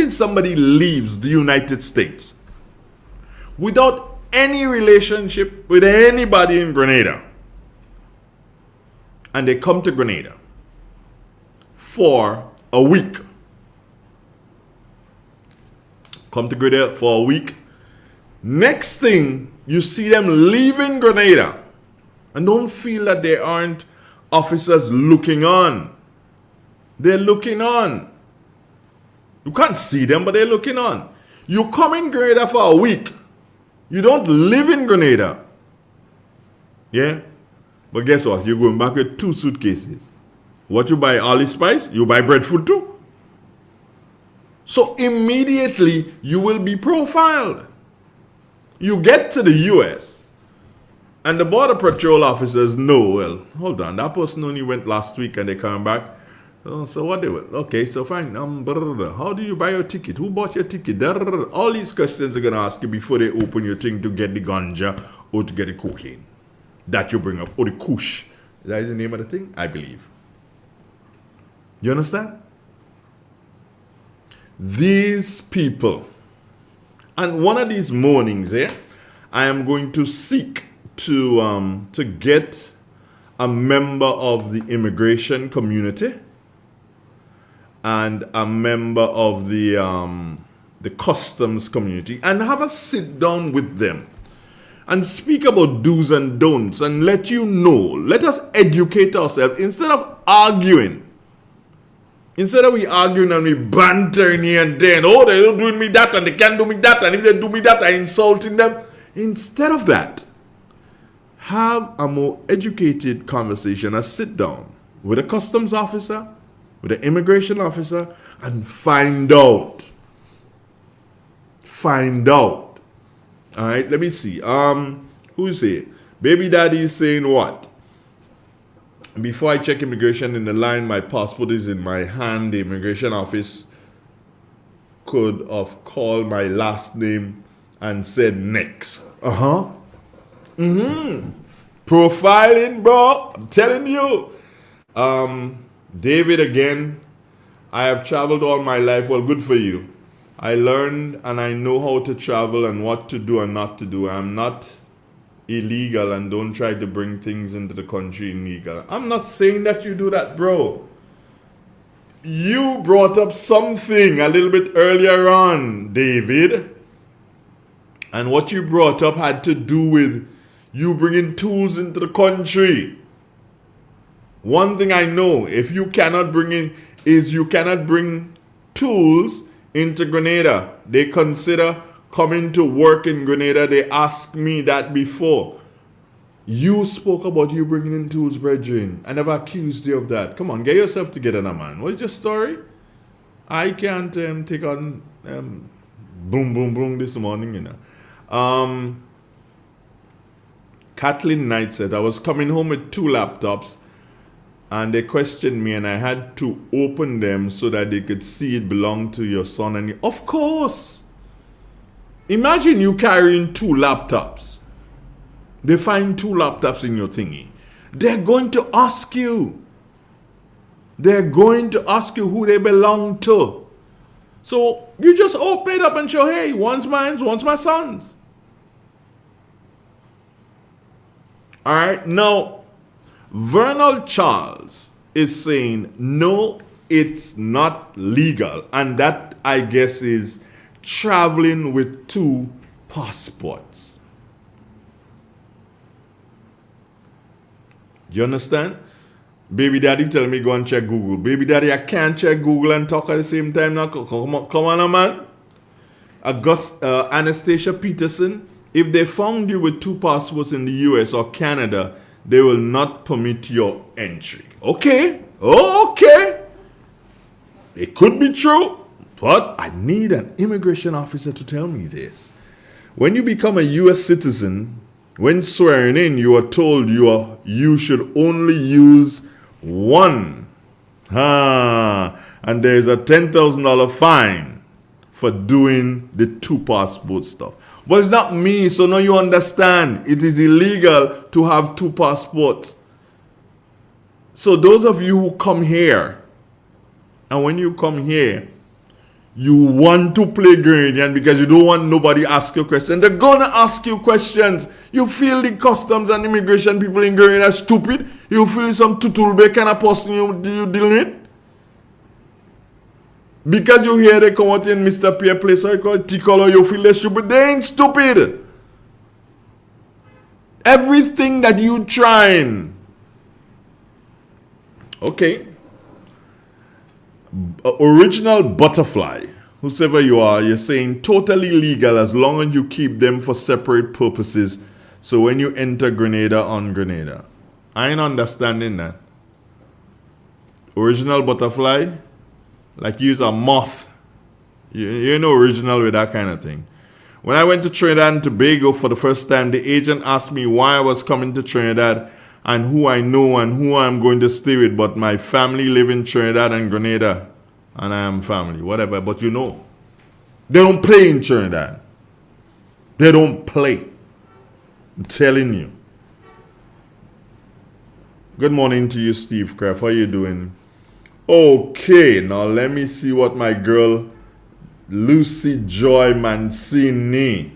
somebody leaves the United States without any relationship with anybody in Grenada. And they come to Grenada for a week. Come to Grenada for a week. Next thing, you see them leaving Grenada, and don't feel that there aren't officers looking on. They're looking on. You can't see them, but they're looking on. You come in Grenada for a week. You don't live in Grenada. Yeah? But guess what? You're going back with 2 suitcases. What you buy, allspice, you buy breadfruit too. So immediately, you will be profiled. You get to the US, and the Border Patrol officers know, well, hold on, that person only went last week and they come back. Oh, so what they went? Okay, so fine. How do you buy your ticket? Who bought your ticket? All these questions are going to ask you before they open your thing to get the ganja or to get the cocaine that you bring up, or the kush. That is the name of the thing, I believe. You understand? These people. And one of these mornings, I am going to seek to get a member of the immigration community and a member of the customs community and have a sit down with them and speak about do's and don'ts and let you know. Let us educate ourselves instead of arguing. Instead of we arguing and we bantering here and there, oh, they're doing me that and they can't do me that, and if they do me that, I'm insulting them. Instead of that, have a more educated conversation, a sit down with a customs officer, with an immigration officer, and find out find out. All right, let me see. Who is it? Baby daddy is saying what? Before I check immigration in the line, my passport is in my hand. The immigration office could have called my last name and said next. Profiling, bro. I'm telling you. David again. I have traveled all my life. Well, good for you. I learned and I know how to travel and what to do and not to do. I'm not illegal and don't try to bring things into the country illegal. I'm not saying that you do that, bro. You brought up something a little bit earlier on, David. And what you brought up had to do with you bringing tools into the country. One thing I know, if you cannot bring in, is you cannot bring tools into Grenada. They consider coming to work in Grenada. They asked me that before. You spoke about you bringing in tools, brethren. I never accused you of that. Come on, get yourself together now, man. What is your story? I can't take on boom, boom, boom this morning, you know. Kathleen Knight said, I was coming home with 2 laptops and they questioned me and I had to open them so that they could see it belonged to your son. And of course, imagine you carrying 2 laptops. They find 2 laptops in your thingy. They're going to ask you. They're going to ask you who they belong to. So you just open it up and show, hey, one's mine, one's my son's. All right, now, Vernal Charles is saying, no, it's not legal. And that, I guess, is traveling with 2 passports. You understand? Baby daddy tell me go and check Google. Baby daddy, I can't check Google and talk at the same time now. Come on, man. Anastasia Peterson, if they found you with 2 passports in the US or Canada, they will not permit your entry. Okay. It could be true, but I need an immigration officer to tell me this. When you become a US citizen, when swearing in, you are told you should only use 1. And there's a $10,000 fine for doing the 2 passport stuff. But it's not me, so now you understand. It is illegal to have 2 passports. So those of you who come here, and when you come here, you want to play Grenadian because you don't want nobody ask you questions. They're going to ask you questions. You feel the customs and immigration people in Grenada are stupid? You feel some tutulbe kind of person you dealing with? Because you hear they come out in Mr. Pierre place, or you call it T-color, you feel they're stupid. They ain't stupid. Everything that you trying. Okay. Original Butterfly, whoever you are, you're saying totally legal as long as you keep them for separate purposes. So when you enter Grenada on Grenada, I ain't understanding that. Original Butterfly, like use a moth. You ain't original with that kind of thing. When I went to Trinidad and Tobago for the first time, the agent asked me why I was coming to Trinidad and who I know and who I'm going to stay with. But my family live in Trinidad and Grenada, and I am family, whatever. But you know, they don't play in Trinidad. They don't play. I'm telling you. Good morning to you, Steve Kraft. How you doing? Okay, now let me see what my girl Lucy Joy Mancini.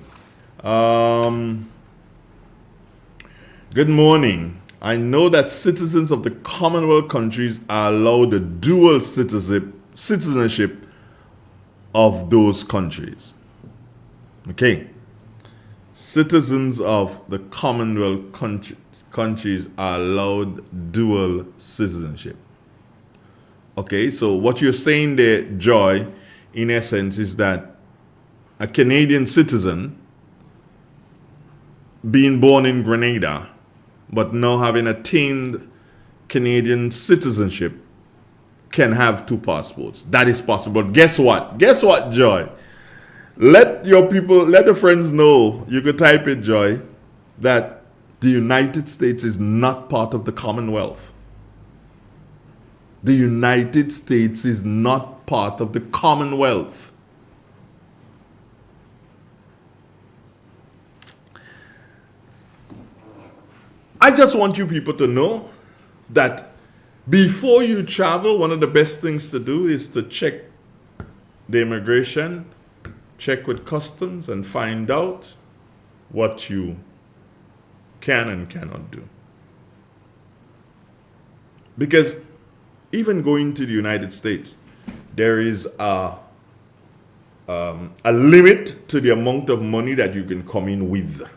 Good morning. I know that citizens of the Commonwealth countries are allowed the dual citizenship of those countries. Okay. Citizens of the Commonwealth countries are allowed dual citizenship. Okay, so what you're saying there, Joy, in essence, is that a Canadian citizen being born in Grenada but now having attained Canadian citizenship can have 2 passports. That is possible. Guess what? Guess what, Joy? let your people, let your friends know, you could type it, Joy, that the United States is not part of the Commonwealth. The United States is not part of the Commonwealth. I just want you people to know that before you travel, one of the best things to do is to check the immigration, check with customs, and find out what you can and cannot do. Because even going to the United States, there is a limit to the amount of money that you can come in with.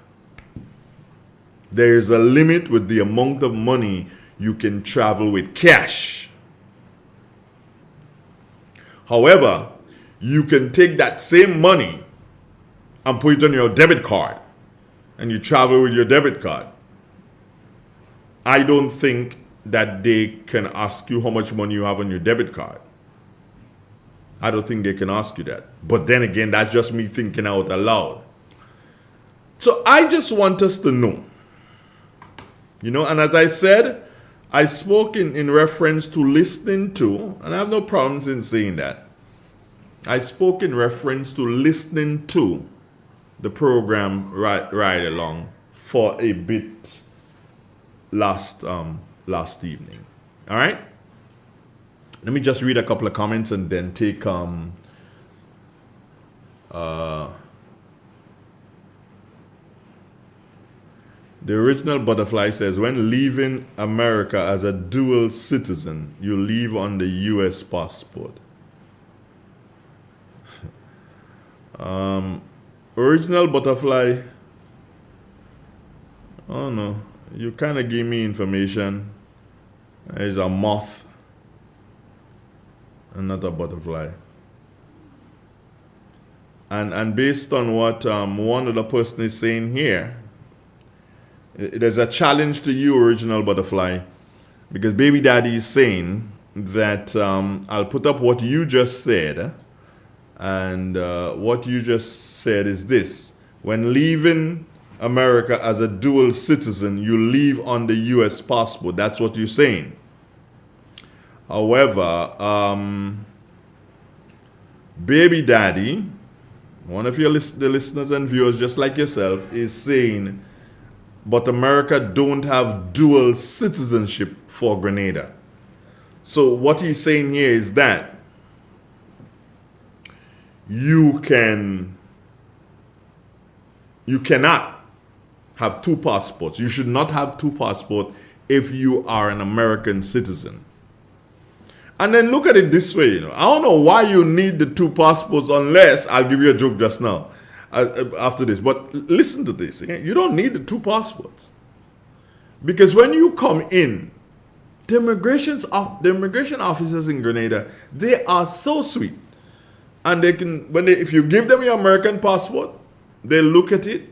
There is a limit with the amount of money you can travel with cash. However, you can take that same money and put it on your debit card, and you travel with your debit card. I don't think that they can ask you how much money you have on your debit card. I don't think they can ask you that. But then again, that's just me thinking out aloud. So I just want us to know, and as I said, I spoke in reference to listening to, and I have no problems in saying that. I spoke in reference to listening to the program Ride Along for a bit last evening. All right? Let me just read a couple of comments and then take the original Butterfly says, when leaving America as a dual citizen, you leave on the U.S. passport. Original Butterfly, oh no, you kind of gave me information. There's a moth and not a butterfly. And based on what one other person is saying here, there's a challenge to you, Original Butterfly, because Baby Daddy is saying that I'll put up what you just said, and what you just said is this: when leaving America as a dual citizen, you leave on the U.S. passport. That's what you're saying. However, Baby Daddy, one of the listeners and viewers just like yourself, is saying, but America don't have dual citizenship for Grenada. So what he's saying here is that you cannot have two passports. You should not have two passports if you are an American citizen. And then look at it this way, I don't know why you need the two passports unless, I'll give you a joke just now, after this, but listen to this. You don't need the two passports. Because when you come in, the immigration officers in Grenada, they are so sweet. And they can, if you give them your American passport, they look at it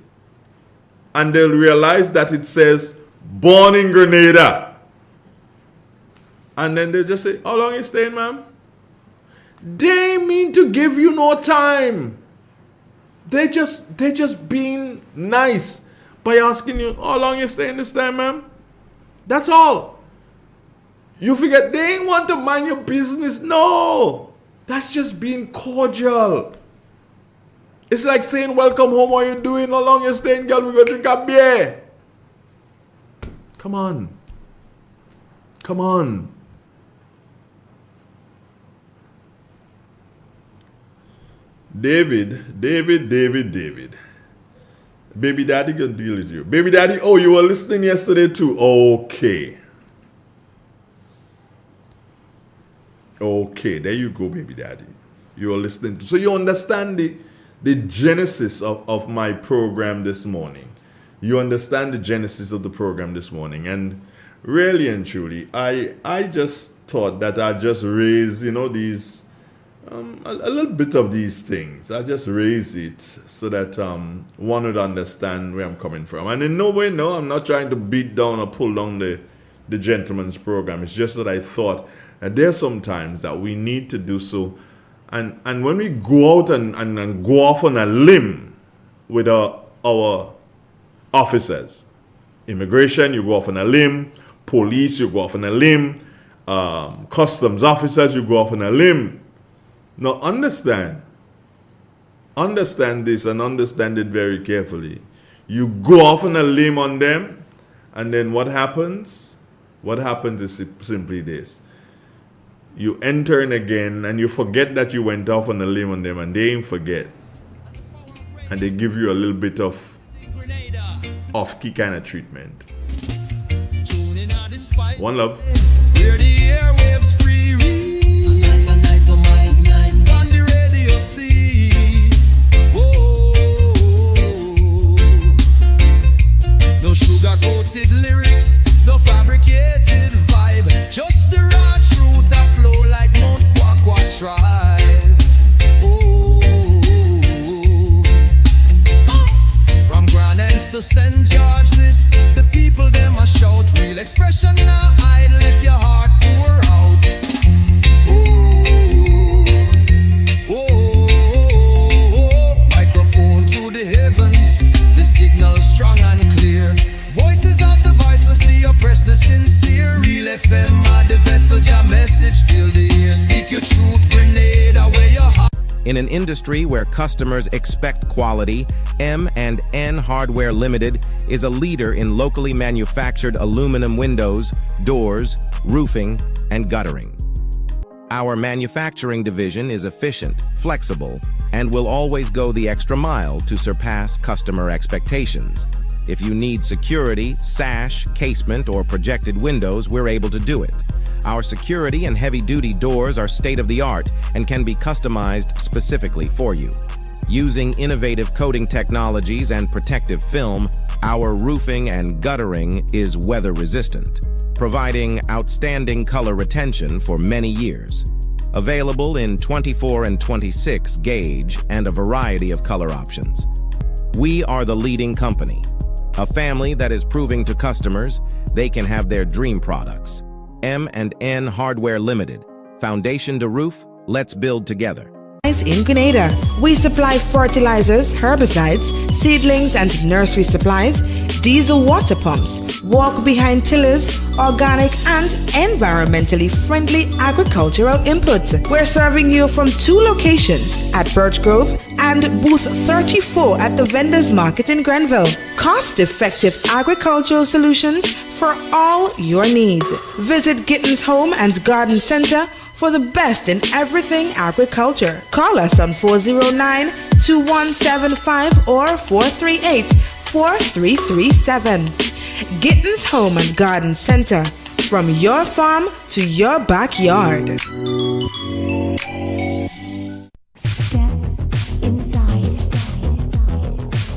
and they'll realize that it says born in Grenada. And then they just say, how long are you staying, ma'am? They mean to give you no time. They just being nice by asking you, how long you staying this time, ma'am? That's all. You forget they ain't want to mind your business. No. That's just being cordial. It's like saying, welcome home, what you doing? How long you staying, girl? We go drink a beer. Come on. Come on. David. Baby Daddy can deal with you. Baby Daddy, oh, you were listening yesterday too. Okay. Okay, there you go, Baby Daddy. You are listening to. So you understand the genesis of my program this morning. You understand the genesis of the program this morning. And really and truly, I just thought that I'd just raise, these, a little bit of these things. I just raise it so that one would understand where I'm coming from. And in no way, no, I'm not trying to beat down or pull down the gentleman's program. It's just that I thought that there's some times that we need to do so And when we go out and go off on a limb with our officers, immigration, you go off on a limb, police, you go off on a limb, customs officers, you go off on a limb. Now understand this and understand it very carefully. You go off on a limb on them, and then what happens? What happens is simply this. You enter in again, and you forget that you went off on a limb on them, and they ain't forget. And they give you a little bit of off-key kind of treatment. One love.
Hear the airwaves free on the radio see. No sugar-coated lyrics, no fabricated vibe, just the raw truth a flow like Mount Kwakwa tribe. From Grand Anse to St. George, this the people them a shout. Real expression now hide, let your heart pour out. Microphone to the heavens, the signal strong and clear. Voices of the voiceless, the oppressed, the sincere. Real FM are the vessel, your message fill the air. Speak your truth, Grenada, where your heart.
In an industry where customers expect quality, M&N Hardware Limited is a leader in locally manufactured aluminum windows, doors, roofing, and guttering. Our manufacturing division is efficient, flexible, and will always go the extra mile to surpass customer expectations. If you need security, sash, casement, or projected windows, we're able to do it. Our security and heavy-duty doors are state-of-the-art and can be customized specifically for you. Using innovative coating technologies and protective film, our roofing and guttering is weather-resistant, providing outstanding color retention for many years. Available in 24 and 26 gauge and a variety of color options. We are the leading company, a family that is proving to customers they can have their dream products. M&N Hardware Limited. Foundation to roof, let's build together.
In Grenada, we supply fertilizers, herbicides, seedlings and nursery supplies, diesel water pumps, walk-behind tillers, organic and environmentally friendly agricultural inputs. We're serving you from 2 locations at Birch Grove and booth 34 at the Vendors Market in Grenville. Cost-effective agricultural solutions for all your needs. Visit Gittins Home and Garden Center for the best in everything agriculture. Call us on 409-2175 or 438-4337. Gittins Home and Garden Center, from your farm to your backyard.
Step inside.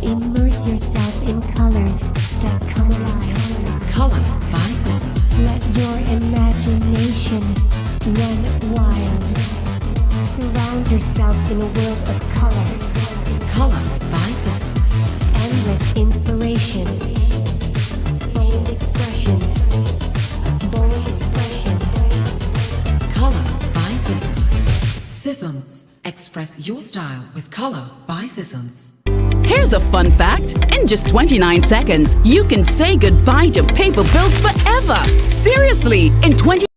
Immerse yourself in colors that come alive.
Color by Sissons.
Let your imagination run wild. Surround yourself in a world of color.
Color by Sissons.
Endless inspiration. Bold expression. Bold expression.
Color by Sissons. Sissons. Express your style with Color by Sissons.
Here's a fun fact. In just 29 seconds, you can say goodbye to paper bills forever. Seriously, in 20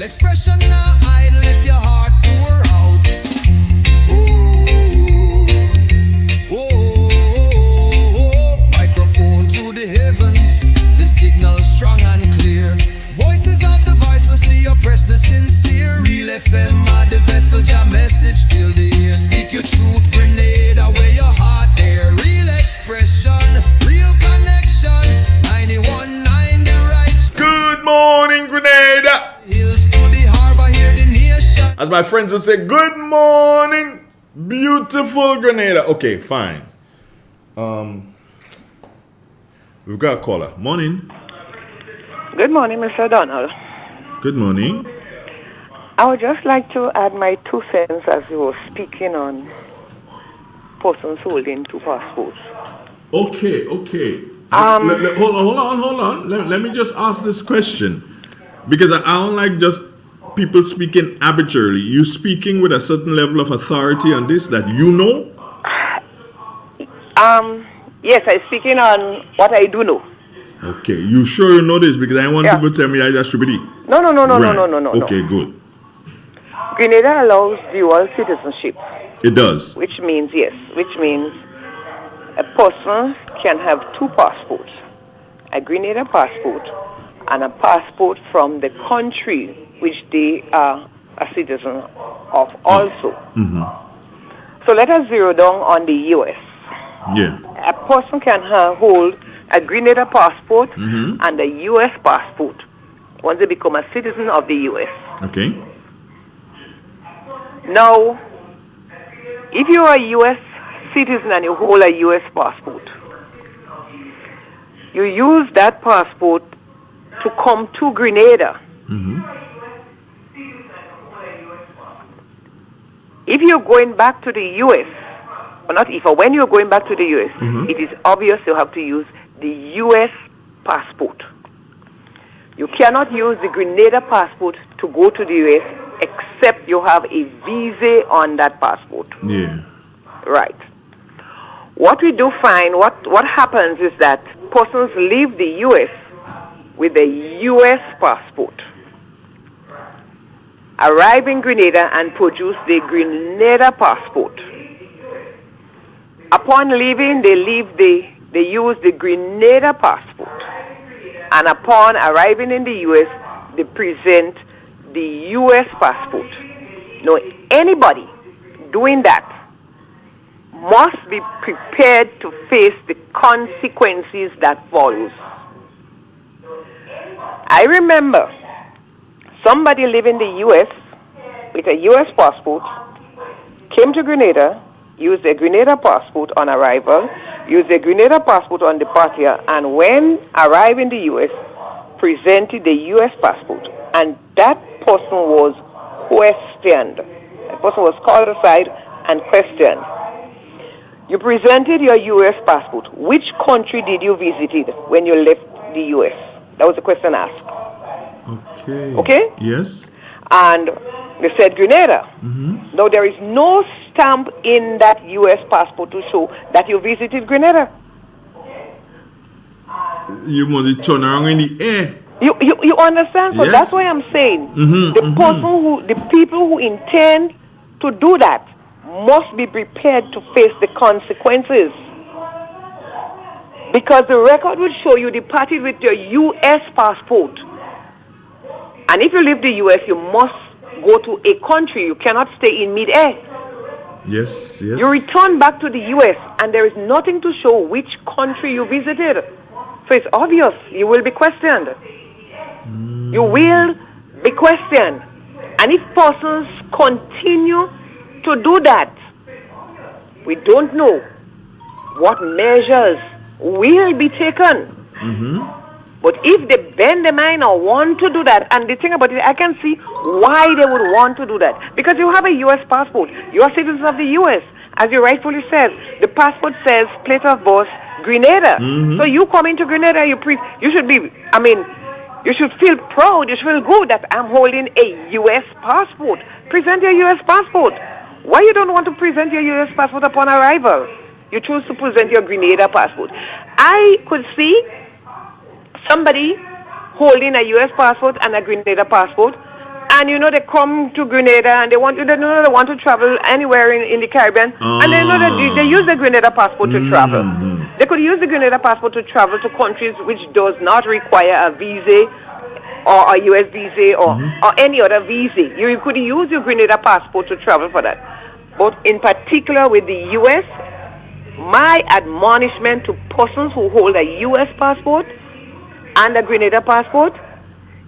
expression now, I let your heart pour out. Ooh, oh, microphone to the heavens, the signal strong and clear. Voices of the voiceless, the oppressed, the sincere. Real FM, the vessel, your message fill the ear. Speak your truth, Grenada, where your heart there. Real expression, real connection. 91.9 the right.
Good morning, Grenada.
Hills to the harbor, here the nation.
As my friends would say, good morning, beautiful Grenada. Okay, fine. We've got a caller. Morning.
Good morning, Mr. Donald.
Good morning.
I would just like to add my 2 cents as you were speaking on persons holding 2 passports.
Okay. Hold on. Let me just ask this question. Because I don't like just people speaking arbitrarily. You speaking with a certain level of authority on this that you know?
Yes, I'm speaking on what I do know.
Okay, you sure you know this? Because I want people to tell me I just should be.
No.
Right. Okay, good.
Grenada allows dual citizenship.
It does.
Which means a person can have 2 passports. A Grenada passport and a passport from the country which they are a citizen of also.
Mm-hmm.
So let us zero down on the U.S.
Yeah.
A person can hold a Grenada passport and a U.S. passport once they become a citizen of the U.S.
Okay.
Now, if you are a U.S. citizen and you hold a U.S. passport, you use that passport to come to Grenada. If you're going back to the U.S., or not if, or when you're going back to the U.S., it is obvious you have to use the U.S. passport. You cannot use the Grenada passport to go to the U.S. except you have a visa on that passport.
Yeah.
Right. What we do find, what happens is that persons leave the U.S. with a U.S. passport, arrive in Grenada and produce the Grenada passport. Upon leaving, they use the Grenada passport. And upon arriving in the U.S., they present the U.S. passport. Now, anybody doing that must be prepared to face the consequences that follows. I remember somebody living in the U.S. with a U.S. passport, came to Grenada, used a Grenada passport on arrival, used a Grenada passport on departure, and when arrived in the U.S., presented the U.S. passport. And that person was questioned. The person was called aside and questioned. You presented your U.S. passport. Which country did you visit when you left the U.S.? That was the question asked. Okay?
Yes.
And they said Grenada. Now, there is no stamp in that U.S. passport to show that you visited Grenada.
You must turn around in the air.
You understand? So
yes.
That's why I'm saying the people who intend to do that must be prepared to face the consequences. Because the record would show you departed with your U.S. passport. And if you leave the U.S., you must go to a country. You cannot stay in mid-air.
Yes.
You return back to the U.S., and there is nothing to show which country you visited. So it's obvious you will be questioned. You will be questioned. And if persons continue to do that, we don't know what measures will be taken. But if they bend their mind or want to do that, and the thing about it, I can see why they would want to do that. Because you have a U.S. passport. You are citizens of the U.S. As you rightfully said, the passport says place of birth, Grenada. So you come into Grenada, you should be, you should feel proud, you should feel good that I'm holding a U.S. passport. Present your U.S. passport. Why you don't want to present your U.S. passport upon arrival? You choose to present your Grenada passport. I could see somebody holding a U.S. passport and a Grenada passport, And they come to Grenada and they want to travel anywhere in the Caribbean, and they know that they use the Grenada passport to travel. They could use the Grenada passport to travel to countries which does not require a visa or a US visa or any other visa. You could use your Grenada passport to travel for that. But in particular with the US, my admonishment to persons who hold a US passport and a Grenada passport,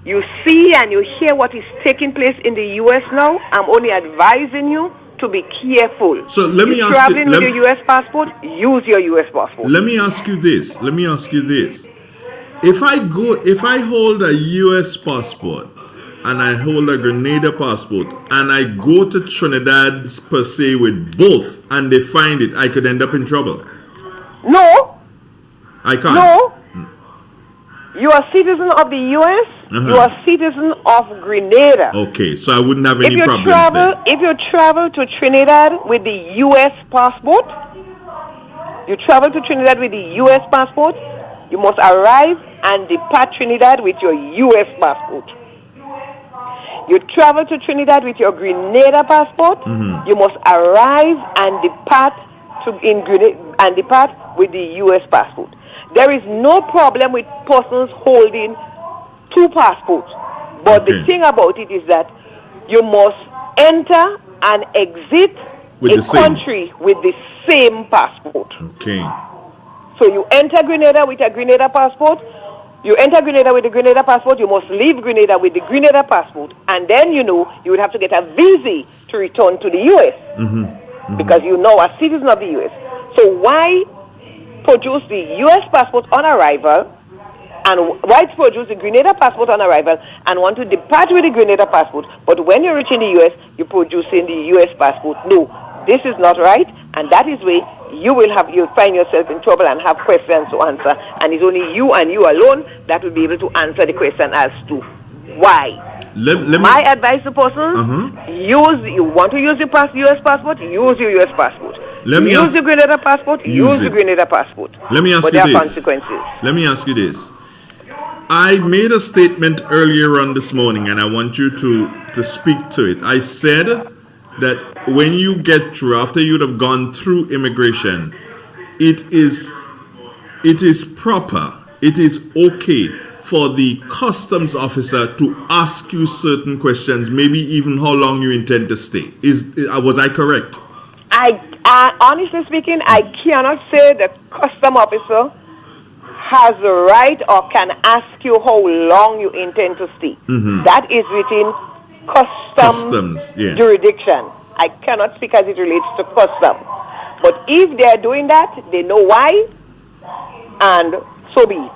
you see and you hear what is taking place in the US now. I'm only advising you to be careful.
So let me ask
traveling with your US passport, use your US passport.
Let me ask you this. If I hold a US passport and I hold a Grenada passport and I go to Trinidad per se with both and they find it, I could end up in trouble.
No.
I can't.
No. You are a citizen of the US. You are a citizen of Grenada.
Okay, so I wouldn't have any problems there.
If you travel to Trinidad with the US passport, you must arrive and depart Trinidad with your US passport. You travel to Trinidad with your Grenada passport, you must arrive and depart with the US passport. There is no problem with persons holding two passports. But the thing about it is that you must enter and exit a country with the same passport.
Okay.
So you enter Grenada with a Grenada passport. You enter Grenada with the Grenada passport. You must leave Grenada with the Grenada passport. And then, you would have to get a visa to return to the U.S. Because you are a citizen of the U.S. So why produce the U.S. passport on arrival and why produce the Grenada passport on arrival and want to depart with the Grenada passport, but when you reach in the U.S., you're producing the U.S. passport? No, this is not right, and that is where you'll find yourself in trouble and have questions to answer, and it's only you and you alone that will be able to answer the question as to why. My advice to persons, you want to use your U.S. passport, use your U.S. passport. Use the Grenada passport, use the Grenada passport.
Let me ask you
there
this.
Are consequences.
Let me ask you this. I made a statement earlier on this morning, and I want you to speak to it. I said that when you get through, after you'd have gone through immigration, it is proper, it is okay for the customs officer to ask you certain questions, maybe even how long you intend to stay. Was I correct?
Honestly speaking, I cannot say the custom officer has the right or can ask you how long you intend to stay. That is within customs jurisdiction. I cannot speak as it relates to custom. But if they are doing that, they know why, and so be it.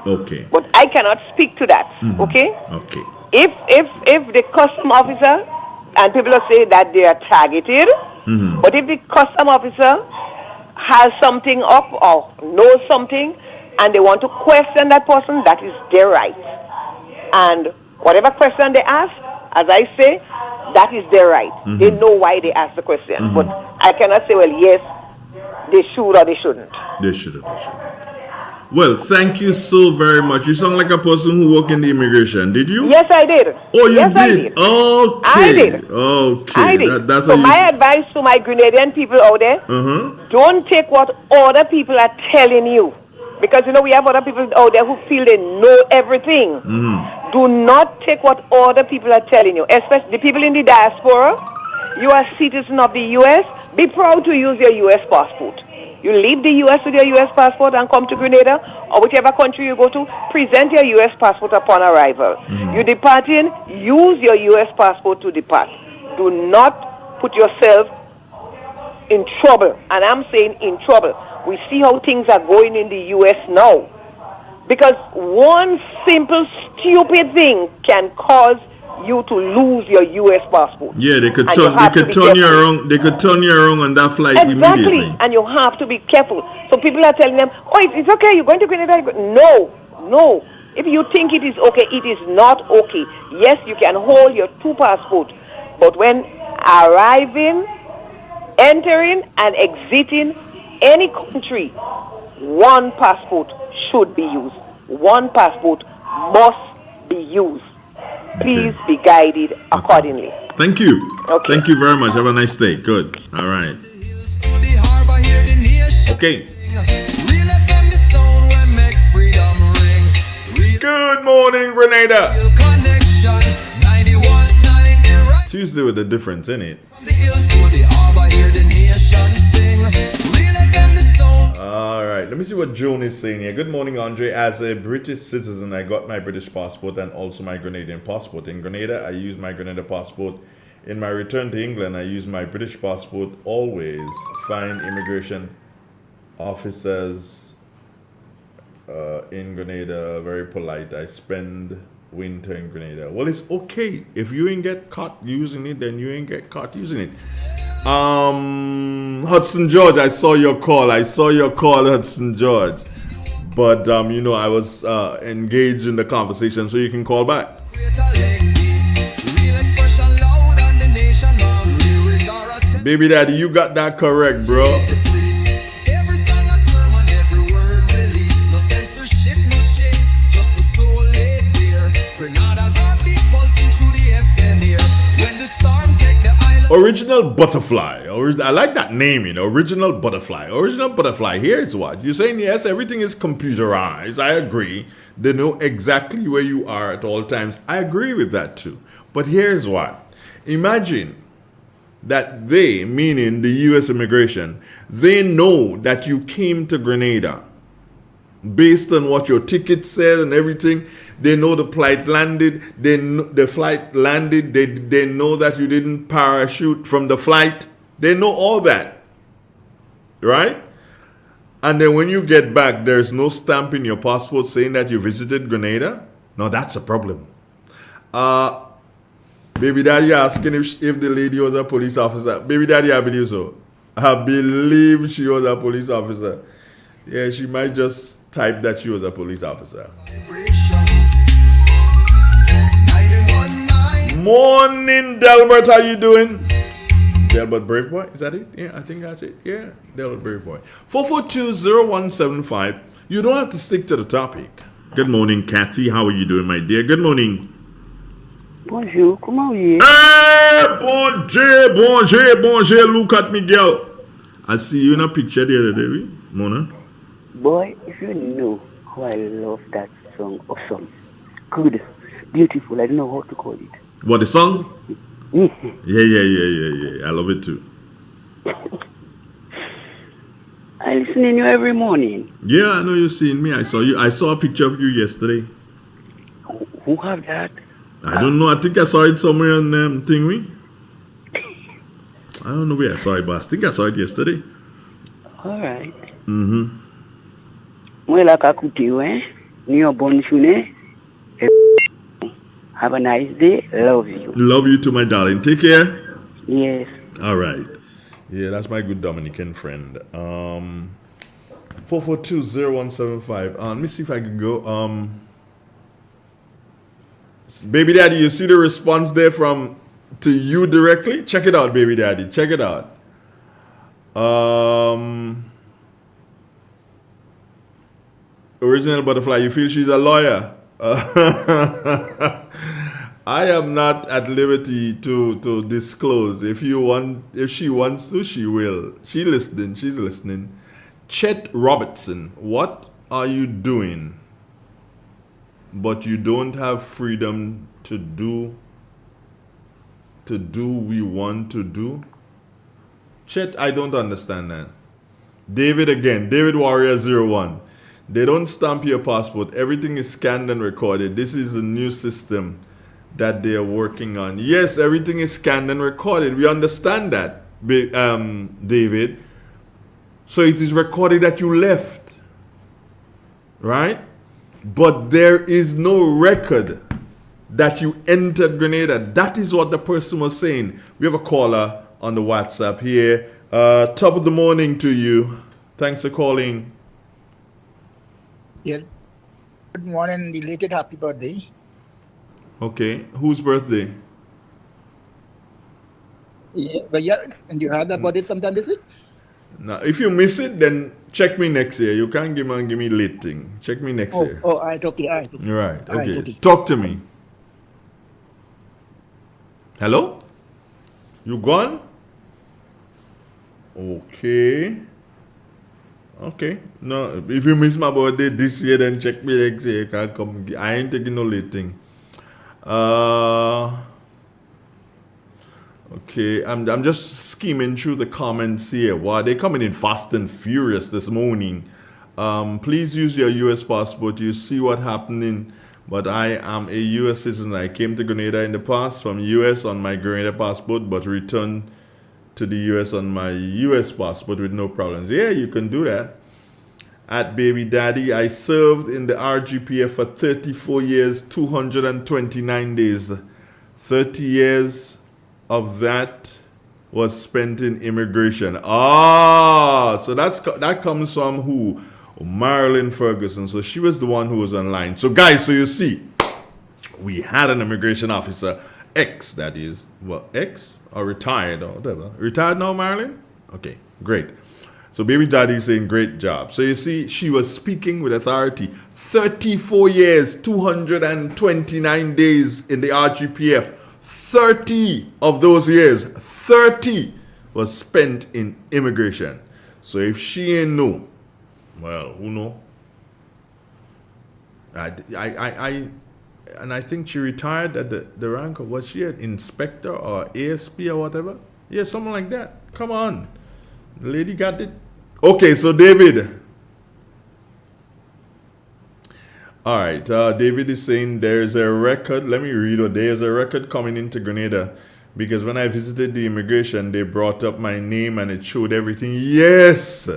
Okay.
But I cannot speak to that. Okay?
Okay.
If the custom officer, and people say that they are targeted, but if the custom officer has something up or knows something and they want to question that person, that is their right. And whatever question they ask, as I say, that is their right. They know why they ask the question. But I cannot say, well, yes, they should or they shouldn't.
They should or they shouldn't. Well, thank you so very much. You sound like a person who worked in the immigration. Did you?
Yes, I did.
Oh, you
did?
Okay.
I did.
Okay.
I did.
That's
so my advice to my Grenadian people out there, don't take what other people are telling you. Because, we have other people out there who feel they know everything. Do not take what other people are telling you, especially the people in the diaspora. You are a citizen of the U.S. Be proud to use your U.S. passport. You leave the U.S. with your U.S. passport and come to Grenada, or whichever country you go to, present your U.S. passport upon arrival. You depart in, use your U.S. passport to depart. Do not put yourself in trouble. And I'm saying in trouble. We see how things are going in the U.S. now. Because one simple, stupid thing can cause you to lose your U.S. passport.
Yeah, they could turn you around. They could turn you around on that flight immediately.
And you have to be careful. So people are telling them, "Oh, it's okay. You're going to Grenada." No. If you think it is okay, it is not okay. Yes, you can hold your two passports, but when arriving, entering, and exiting any country, one passport should be used. One passport must be used. Please be guided accordingly.
Thank you.
Okay.
Thank you very much. Have a nice day. Good. All right. Okay. Good morning, Grenada. Tuesday with a difference, in it? All right, let me see what Joan is saying here. Good morning, Andre. As a British citizen, I got my British passport and also my Grenadian passport. In Grenada, I use my Grenada passport. In my return to England, I use my British passport. Always find immigration officers in Grenada very polite. I spend winter in Grenada. Well, it's okay. If you ain't get caught using it, then you ain't get caught using it. Hudson George, I saw your call, Hudson George. But, I was engaged in the conversation, so you can call back. Baby daddy, you got that correct, bro. Original Butterfly. I like that naming. Original Butterfly. Original Butterfly. Here's what. You're saying, yes, everything is computerized. I agree. They know exactly where you are at all times. I agree with that too. But here's what. Imagine that they, meaning the U.S. immigration, they know that you came to Grenada based on what your ticket said and everything. They know the flight landed. They know They know that you didn't parachute from the flight. They know all that, right? And then when you get back, there's no stamp in your passport saying that you visited Grenada. No, that's a problem. Baby daddy asking if the lady was a police officer. Baby daddy, I believe so. I believe she was a police officer. Yeah, she might just type that she was a police officer. Morning, Delbert. How you doing? Delbert Brave Boy. Is that it? Yeah, I think that's it. Yeah, Delbert Brave Boy. 442-0175. You don't have to stick to the topic. Good morning, Kathy. How are you doing, my dear? Good morning.
Bonjour. Comment are you?
Hey, bonjour. Look at me, girl. I see you in a picture the other day, Mona.
Boy, if you know how I love that song, awesome, good, beautiful. I don't know how to call it.
What, the song? Yeah. I love it too.
I listen to you every morning.
Yeah, I know you're seeing me. I saw you. I saw a picture of you yesterday.
Who have that?
I don't know. I think I saw it somewhere on Thingy. I don't know where I saw it, but I think I saw it yesterday.
All right.
Mm-hmm.
Well, I can't you, eh? New born soon. Have a nice day. Love you.
Love you too, my darling. Take care.
Yes.
All right. Yeah, that's my good Dominican friend. 442-0175. Let me see if I can go. Baby daddy, you see the response there to you directly? Check it out, baby daddy. Check it out. Original Butterfly, you feel she's a lawyer? I am not at liberty to disclose. If she wants to, she will. She's listening. Chet Robertson, what are you doing? But you don't have freedom to do we want to do? Chet, I don't understand that. David Warrior 01. They don't stamp your passport. Everything is scanned and recorded. This is a new system that they are working on. Yes, everything is scanned and recorded. We understand that, David. So it is recorded that you left, right? But there is no record that you entered Grenada. That is what the person was saying. We have a caller on the WhatsApp here. Top of the morning to you. Thanks for calling.
Yes. Good morning, belated happy birthday.
Okay. Whose birthday?
Yeah, but and you had a birthday sometime this week?
Now, if you miss it, then check me next year. You can't give me late thing. Check me next year.
Oh, all right, okay, all right.
Okay. Right, okay. Talk to me. Hello? You gone? Okay. Okay. No, if you miss my birthday this year, then check me next year. You can come. I ain't taking no late thing. Okay, I'm just skimming through the comments here. Wow, they're coming in fast and furious this morning. Please use your U.S. passport. You see what happening. But I am a U.S. citizen. I came to Grenada in the past from U.S. on my Grenada passport, but returned to the U.S. on my U.S. passport with no problems. Yeah, you can do that. At Baby Daddy, I served in the RGPF for 34 years, 229 days. 30 years of that was spent in immigration. So that comes from who? Marilyn Ferguson. So she was the one who was online. So guys, so you see, we had an immigration officer, X that is, well, X or retired or whatever. Retired now, Marilyn? Okay, great. So Baby Daddy is saying great job. So you see, she was speaking with authority. 34 years, 229 days in the RGPF. 30 of those years, 30 was spent in immigration. So if she ain't know, well, who know? And I think she retired at the rank of, was she an inspector or ASP or whatever? Yeah, something like that. Come on. The lady got it. Okay, so David. All right, David is saying there's a record. Let me read it. There's a record coming into Grenada because when I visited the immigration, they brought up my name and it showed everything. Yes.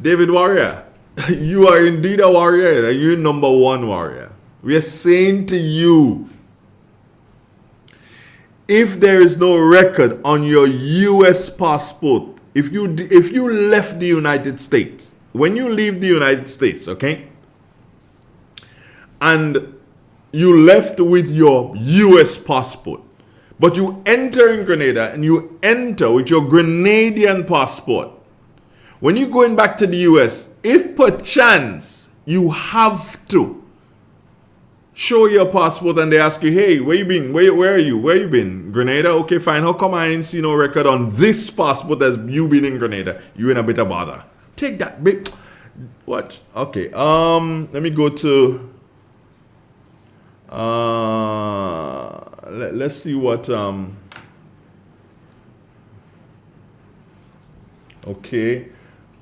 David Warrior, you are indeed a warrior. You're number one warrior. We are saying to you, if there is no record on your U.S. passport, if you left the United States, when you leave the United States, okay, and you left with your U.S. passport, but you enter in Grenada and you enter with your Grenadian passport, when you're going back to the U.S., if perchance you have to show your passport and they ask you, hey, where you been? Where are you? Where you been? Grenada? Okay, fine. How come I ain't see no record on this passport as you been in Grenada? You in a bit of bother. Take that bit. What? Okay. Let me go to let's see what okay.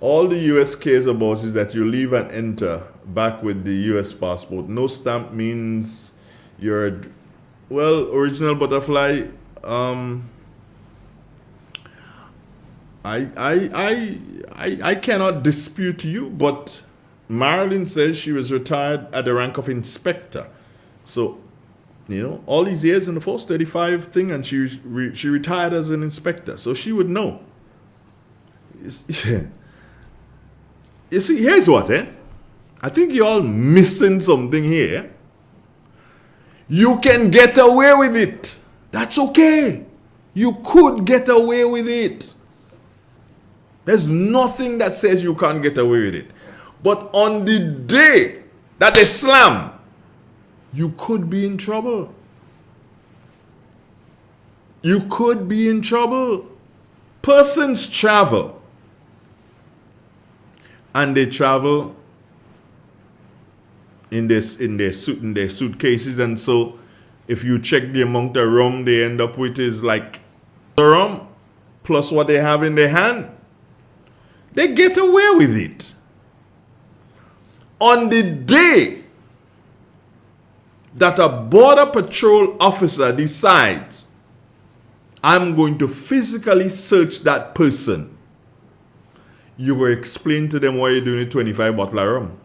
All the US cares about is that you leave and enter back with the US passport. No stamp means you're, well, original butterfly. I cannot dispute you, but Marilyn says she was retired at the rank of inspector. So, you know, all these years in the Force 35 thing, and she retired as an inspector, so she would know. You see, here's what, I think you're all missing something here. You can get away with it. That's okay. You could get away with it. There's nothing that says you can't get away with it. But on the day that they slam, you could be in trouble. You could be in trouble. Persons travel. And they travel in their suitcases, and so if you check the amount of rum they end up with is like the rum plus what they have in their hand. They get away with it. On the day that a border patrol officer decides, I'm going to physically search that person, you will explain to them why you're doing a 25 bottle of rum.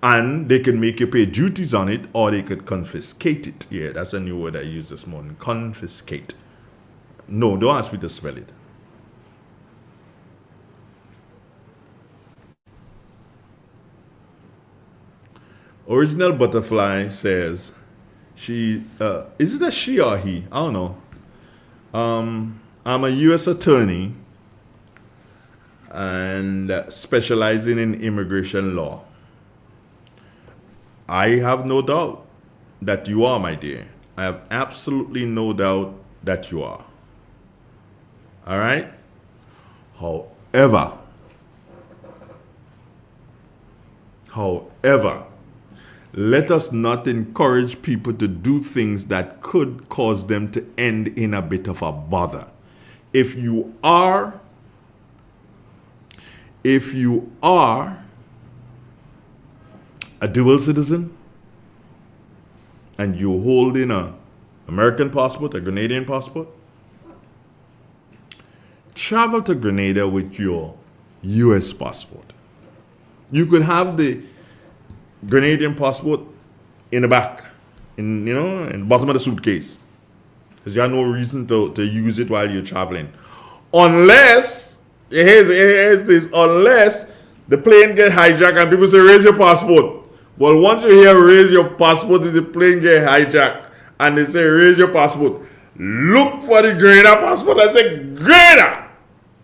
And they can make you pay duties on it, or they could confiscate it. Yeah, that's a new word I used this morning. Confiscate. No, don't ask me to spell it. Original Butterfly says, is it a she or he? I don't know. I'm a U.S. attorney and specializing in immigration law. I have no doubt that you are, my dear. I have absolutely no doubt that you are. All right? However, let us not encourage people to do things that could cause them to end in a bit of a bother. If you are a dual citizen and you hold in an American passport, a Grenadian passport, travel to Grenada with your US passport. You could have the Grenadian passport in the back, in the bottom of the suitcase, because you have no reason to use it while you're traveling, unless unless the plane get hijacked and people say raise your passport. Well, once you hear raise your passport, if the plane get hijacked and they say raise your passport, look for the Grenada passport and say Grenada.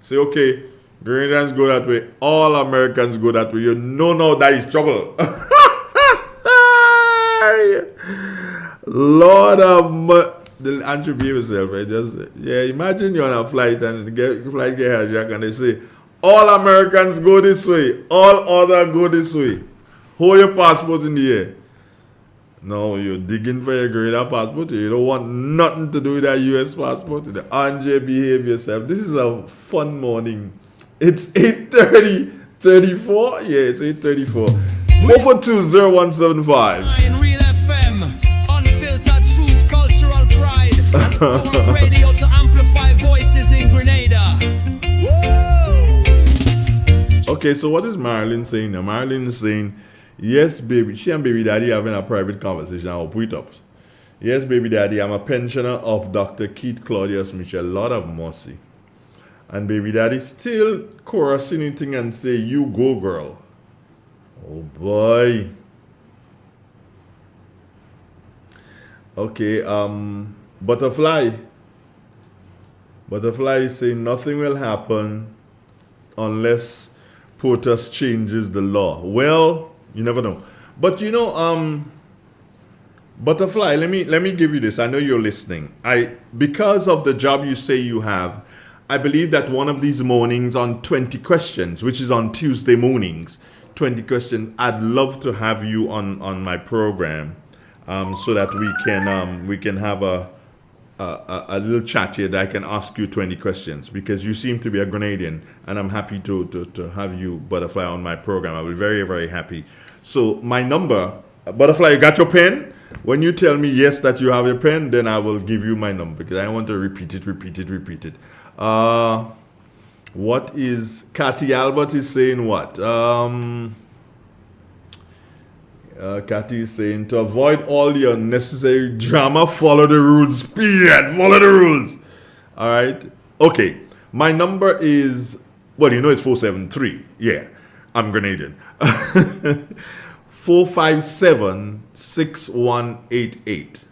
Say okay, Grenadians go that way, all Americans go that way. You know now that is trouble. Lord of the Andrew behave yourself, right? Imagine you're on a flight and the flight get hijacked and they say all Americans go this way, all other go this way. Hold your passport in the air. No, you're digging for your Grenada passport. You don't want nothing to do with that US passport. The Andre, behave yourself. This is a fun morning. It's 8:34. Yeah, it's 8:34. 442-0175.
Real FM, unfiltered truth, cultural pride, and power of radio to amplify voices in Grenada. Whoa!
Okay, so what is Marilyn saying now? Marilyn is saying, yes, baby. She and baby daddy having a private conversation. I'll put it up. Yes, baby daddy, I'm a pensioner of Dr. Keith Claudius Mitchell. Lord of mercy. And baby daddy still chorusing anything and say, you go, girl. Oh, boy. Okay, Butterfly. Butterfly is saying nothing will happen unless POTUS changes the law. Well, you never know. But Butterfly, let me give you this. I know you're listening. Because of the job you say you have, I believe that one of these mornings on 20 questions, which is on Tuesday mornings, 20 questions, I'd love to have you on my program, so that we can have a little chat here that I can ask you 20 questions, because you seem to be a Grenadian and I'm happy to have you, Butterfly, on my program. I'll be very, very happy. So my number, Butterfly, you got your pen? When you tell me yes that you have your pen, then I will give you my number, because I want to repeat it. What is Cathy Albert is saying? What? Cathy is saying, to avoid all the unnecessary drama, follow the rules. Period. Follow the rules. All right. Okay. My number is, well, it's 473. Yeah, I'm Grenadian. 457-6188.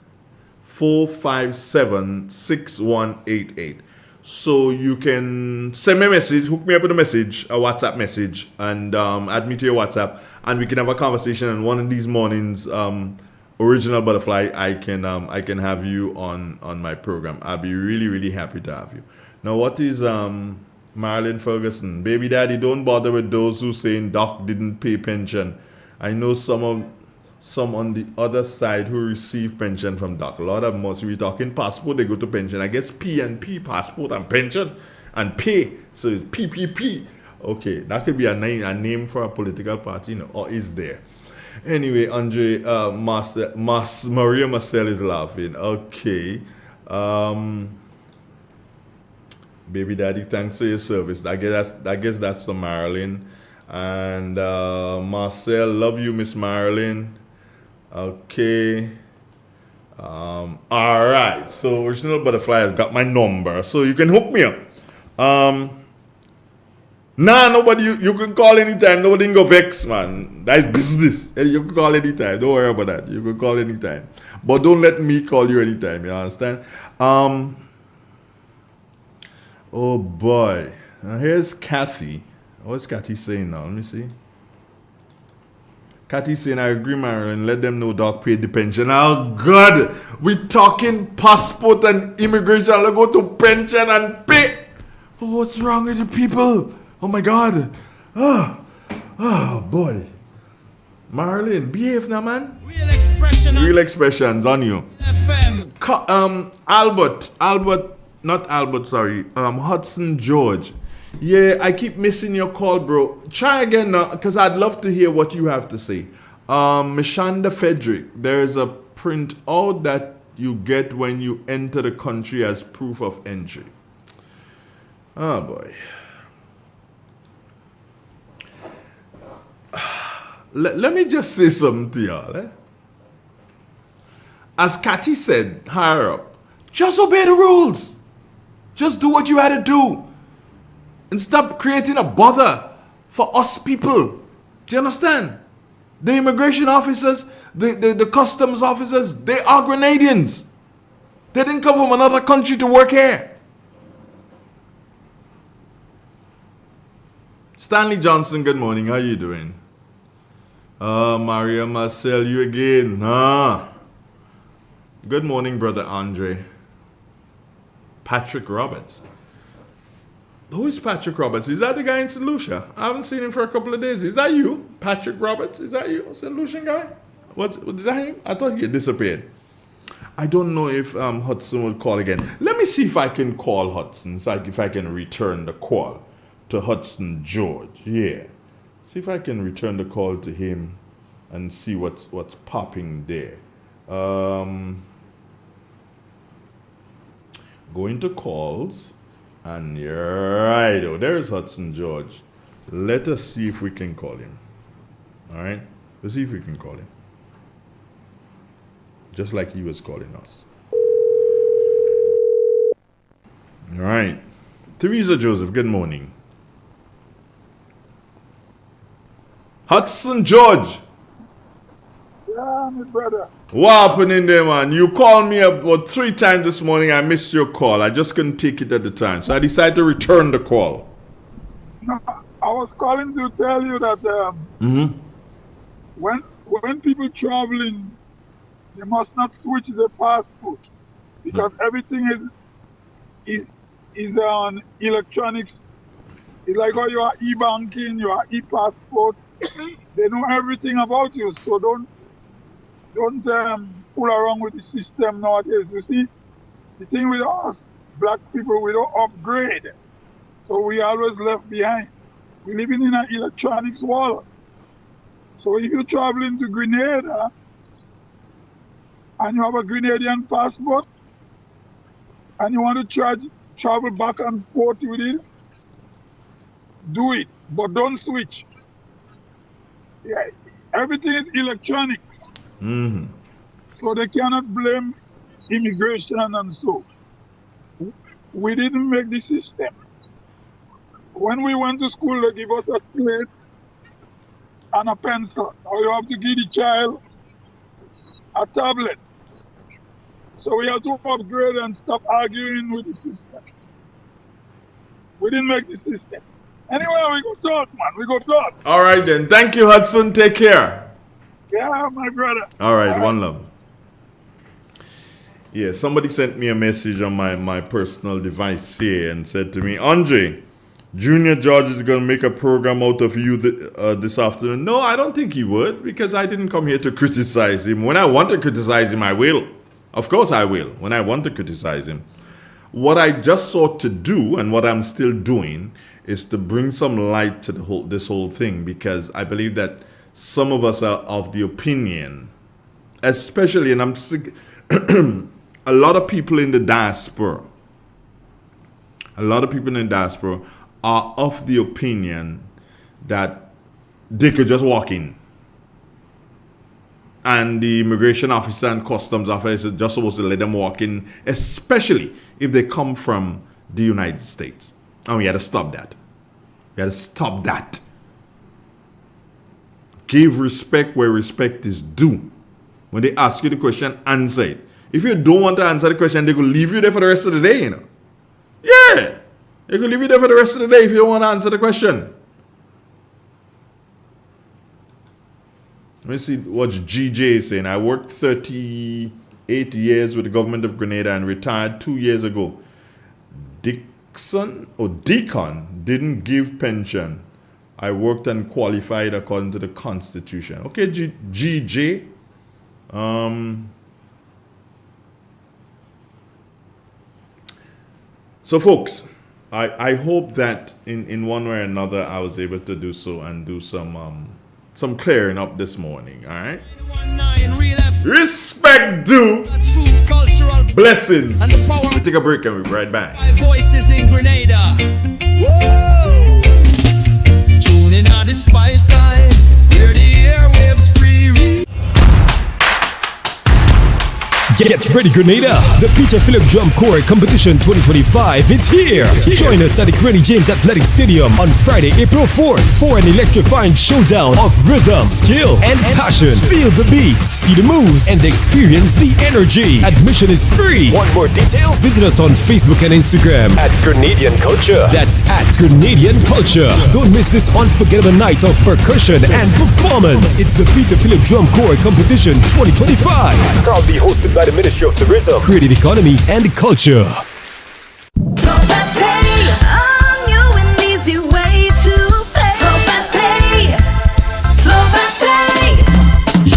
457-6188. So you can send me a message, hook me up with a message, a WhatsApp message, and add me to your WhatsApp, and we can have a conversation. And one of these mornings, Original Butterfly, I can have you on my program. I'll be really, really happy to have you. Now, what is Marilyn Ferguson? Baby daddy, don't bother with those who saying Doc didn't pay pension. I know some on the other side who receive pension from Doc. A lot of most we talking passport, they go to pension. I guess P and P, passport and pension and pay. So it's PPP. Okay, that could be a name for a political party, or is there? Anyway, Andre, Maria Marcel is laughing. Okay. Baby daddy, thanks for your service. I guess that's for Marilyn. And Marcel, love you, Miss Marilyn. Okay. All right. So Original Butterfly has got my number, so you can hook me up. Nobody. You can call anytime. Nobody can go vex, man. That's business. You can call anytime. Don't worry about that. You can call anytime, but don't let me call you anytime. You understand? Oh boy. Now here's Kathy. What's Kathy saying now? Let me see. Cathy saying, I agree, Marilyn. Let them know Doc paid the pension. Oh, God. We talking passport and immigration. I'll go to pension and pay. Oh, what's wrong with the people? Oh, my God. Oh, boy. Marilyn, behave now, man. Real expressions on you. Hudson George. Yeah, I keep missing your call, bro. Try again now, because I'd love to hear what you have to say. Mishanda Frederick, there is a printout that you get when you enter the country as proof of entry. Oh, boy. Let me just say something to y'all. As Cathy said, higher up, just obey the rules. Just do what you had to do. And stop creating a bother for us people. Do you understand? The immigration officers, the customs officers, they are Grenadians. They didn't come from another country to work here. Stanley Johnson, good morning. How you doing? Maria Marcel, you again. Good morning, Brother Andre. Patrick Roberts. Who is Patrick Roberts? Is that the guy in St. Lucia? I haven't seen him for a couple of days. Is that you? Patrick Roberts? Is that you? St. Lucian guy? What is that him? I thought he had disappeared. I don't know if Hudson will call again. Let me see if I can call Hudson. So if I can return the call to Hudson George. Yeah. See if I can return the call to him and see what's popping there. Go into calls. And right, there's Hudson George. Let us see if we can call him. All right? Let's see if we can call him. Just like he was calling us. All right. Teresa Joseph, good morning. Hudson George.
Yeah, my brother.
What happened in there, man? You called me about 3 times this morning. I missed your call. I just couldn't take it at the time. So I decided to return the call.
No, I was calling to tell you that when people traveling, they must not switch their passport because everything is on electronics. It's like how you are e-banking, you are e-passport. They know everything about you, so don't fool around with the system nowadays. You see, the thing with us, black people, we don't upgrade. So we always left behind. We're living in an electronics world. So if you're traveling to Grenada and you have a Grenadian passport and you want to travel back and forth with it, do it, but don't switch. Yeah, everything is electronics.
Mm-hmm.
So they cannot blame immigration and so. We didn't make the system. When we went to school, they give us a slate and a pencil. Or you have to give the child a tablet. So we have to upgrade and stop arguing with the system. We didn't make the system. Anyway, we go talk, man. We go talk.
All right, then. Thank you, Hudson. Take care.
Yeah, my brother.
All right, one love. Yeah, somebody sent me a message on my personal device here and said to me, Andre, Junior George is going to make a program out of you this afternoon. No, I don't think he would, because I didn't come here to criticize him. When I want to criticize him, I will. Of course I will, when I want to criticize him. What I just sought to do, and what I'm still doing, is to bring some light to this whole thing, because I believe that some of us are of the opinion, especially, and I'm sick, a lot of people in the diaspora are of the opinion that they could just walk in. And the immigration officer and customs officer is just supposed to let them walk in, especially if they come from the United States. And we had to stop that. We had to stop that. Give respect where respect is due. When they ask you the question, answer it. If you don't want to answer the question, they could leave you there for the rest of the day, you know. Yeah. They could leave you there for the rest of the day if you don't want to answer the question. Let me see what GJ is saying. I worked 38 years with the government of Grenada and retired 2 years ago. Deacon didn't give pension. I worked and qualified according to the Constitution. Okay, GJ. So folks, I hope that in one way or another I was able to do so and do some clearing up this morning. All right. Respect due. Blessings. We take a break and we'll be right back.
Voices in Grenada. Woo! Tuning on the spice line. Hear the airwaves free.
Get ready, Grenada! The Peter Philip Drum Corps Competition 2025 is here! Join us at the Granny James Athletic Stadium on Friday, April 4th for an electrifying showdown of rhythm, skill, and passion. Feel the beats, see the moves, and experience the energy. Admission is free. Want more details? Visit us on Facebook and Instagram at Grenadian Culture. That's at Grenadian Culture. Don't miss this unforgettable night of percussion and performance. It's the Peter Philip Drum Corps Competition 2025. Proudly hosted by the Ministry of Tourism, Creative Economy and Culture.
So fast pay, a new and easy way to pay. So fast pay, so fast pay.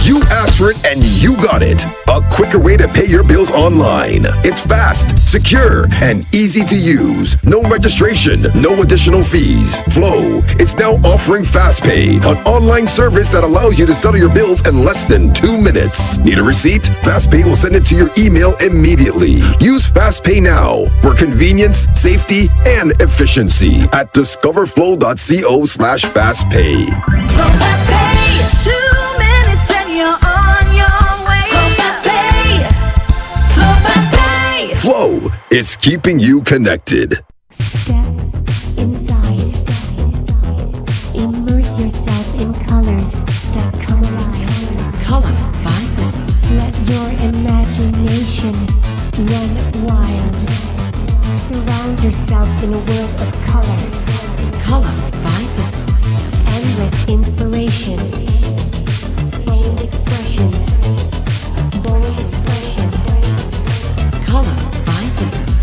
You asked for it and you got it. A quicker way to pay your bills online. It's fast, secure, and easy to use. No registration, no additional fees. Flow is now offering FastPay, an online service that allows you to settle your bills in less than 2 minutes. Need a receipt? FastPay will send it to your email immediately. Use FastPay now for convenience, safety, and efficiency at discoverflow.co/fastpay.
So fast pay, 2 minutes and you're on your way. So fast pay, so fast pay.
Flow is keeping you connected.
Step inside. Immerse yourself in colors that come alive.
Color by Scissors.
Let your imagination run wild. Surround yourself in a world of color.
Color by Scissors.
Endless inspiration. Bold expression. Bold expression.
Color by Scissors.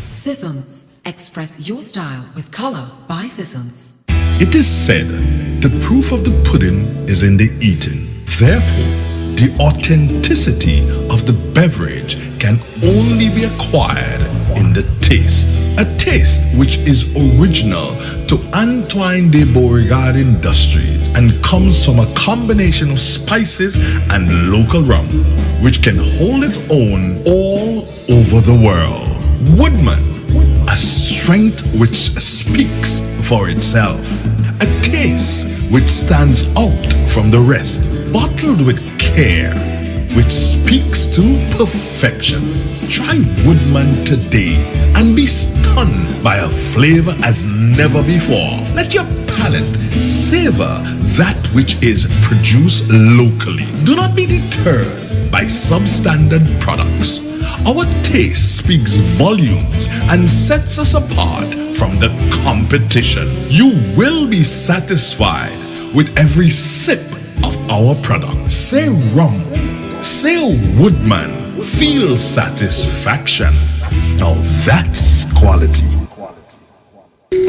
Scissors. Express your style with Color by Scissors.
It is said, the proof of the pudding is in the eating. Therefore, the authenticity of the beverage can only be acquired in the taste. A taste which is original to Antoine de Beauregard Industries and comes from a combination of spices and local rum, which can hold its own all over the world. Woodman, a strength which speaks for itself. A taste which stands out from the rest, bottled with care, which speaks to perfection. Try Woodman today and be stunned by a flavor as never before. Let your palate savor that which is produced locally. Do not be deterred by substandard products. Our taste speaks volumes and sets us apart from the competition. You will be satisfied with every sip of our product. Say rum, say Woodman, feel satisfaction. Now that's quality.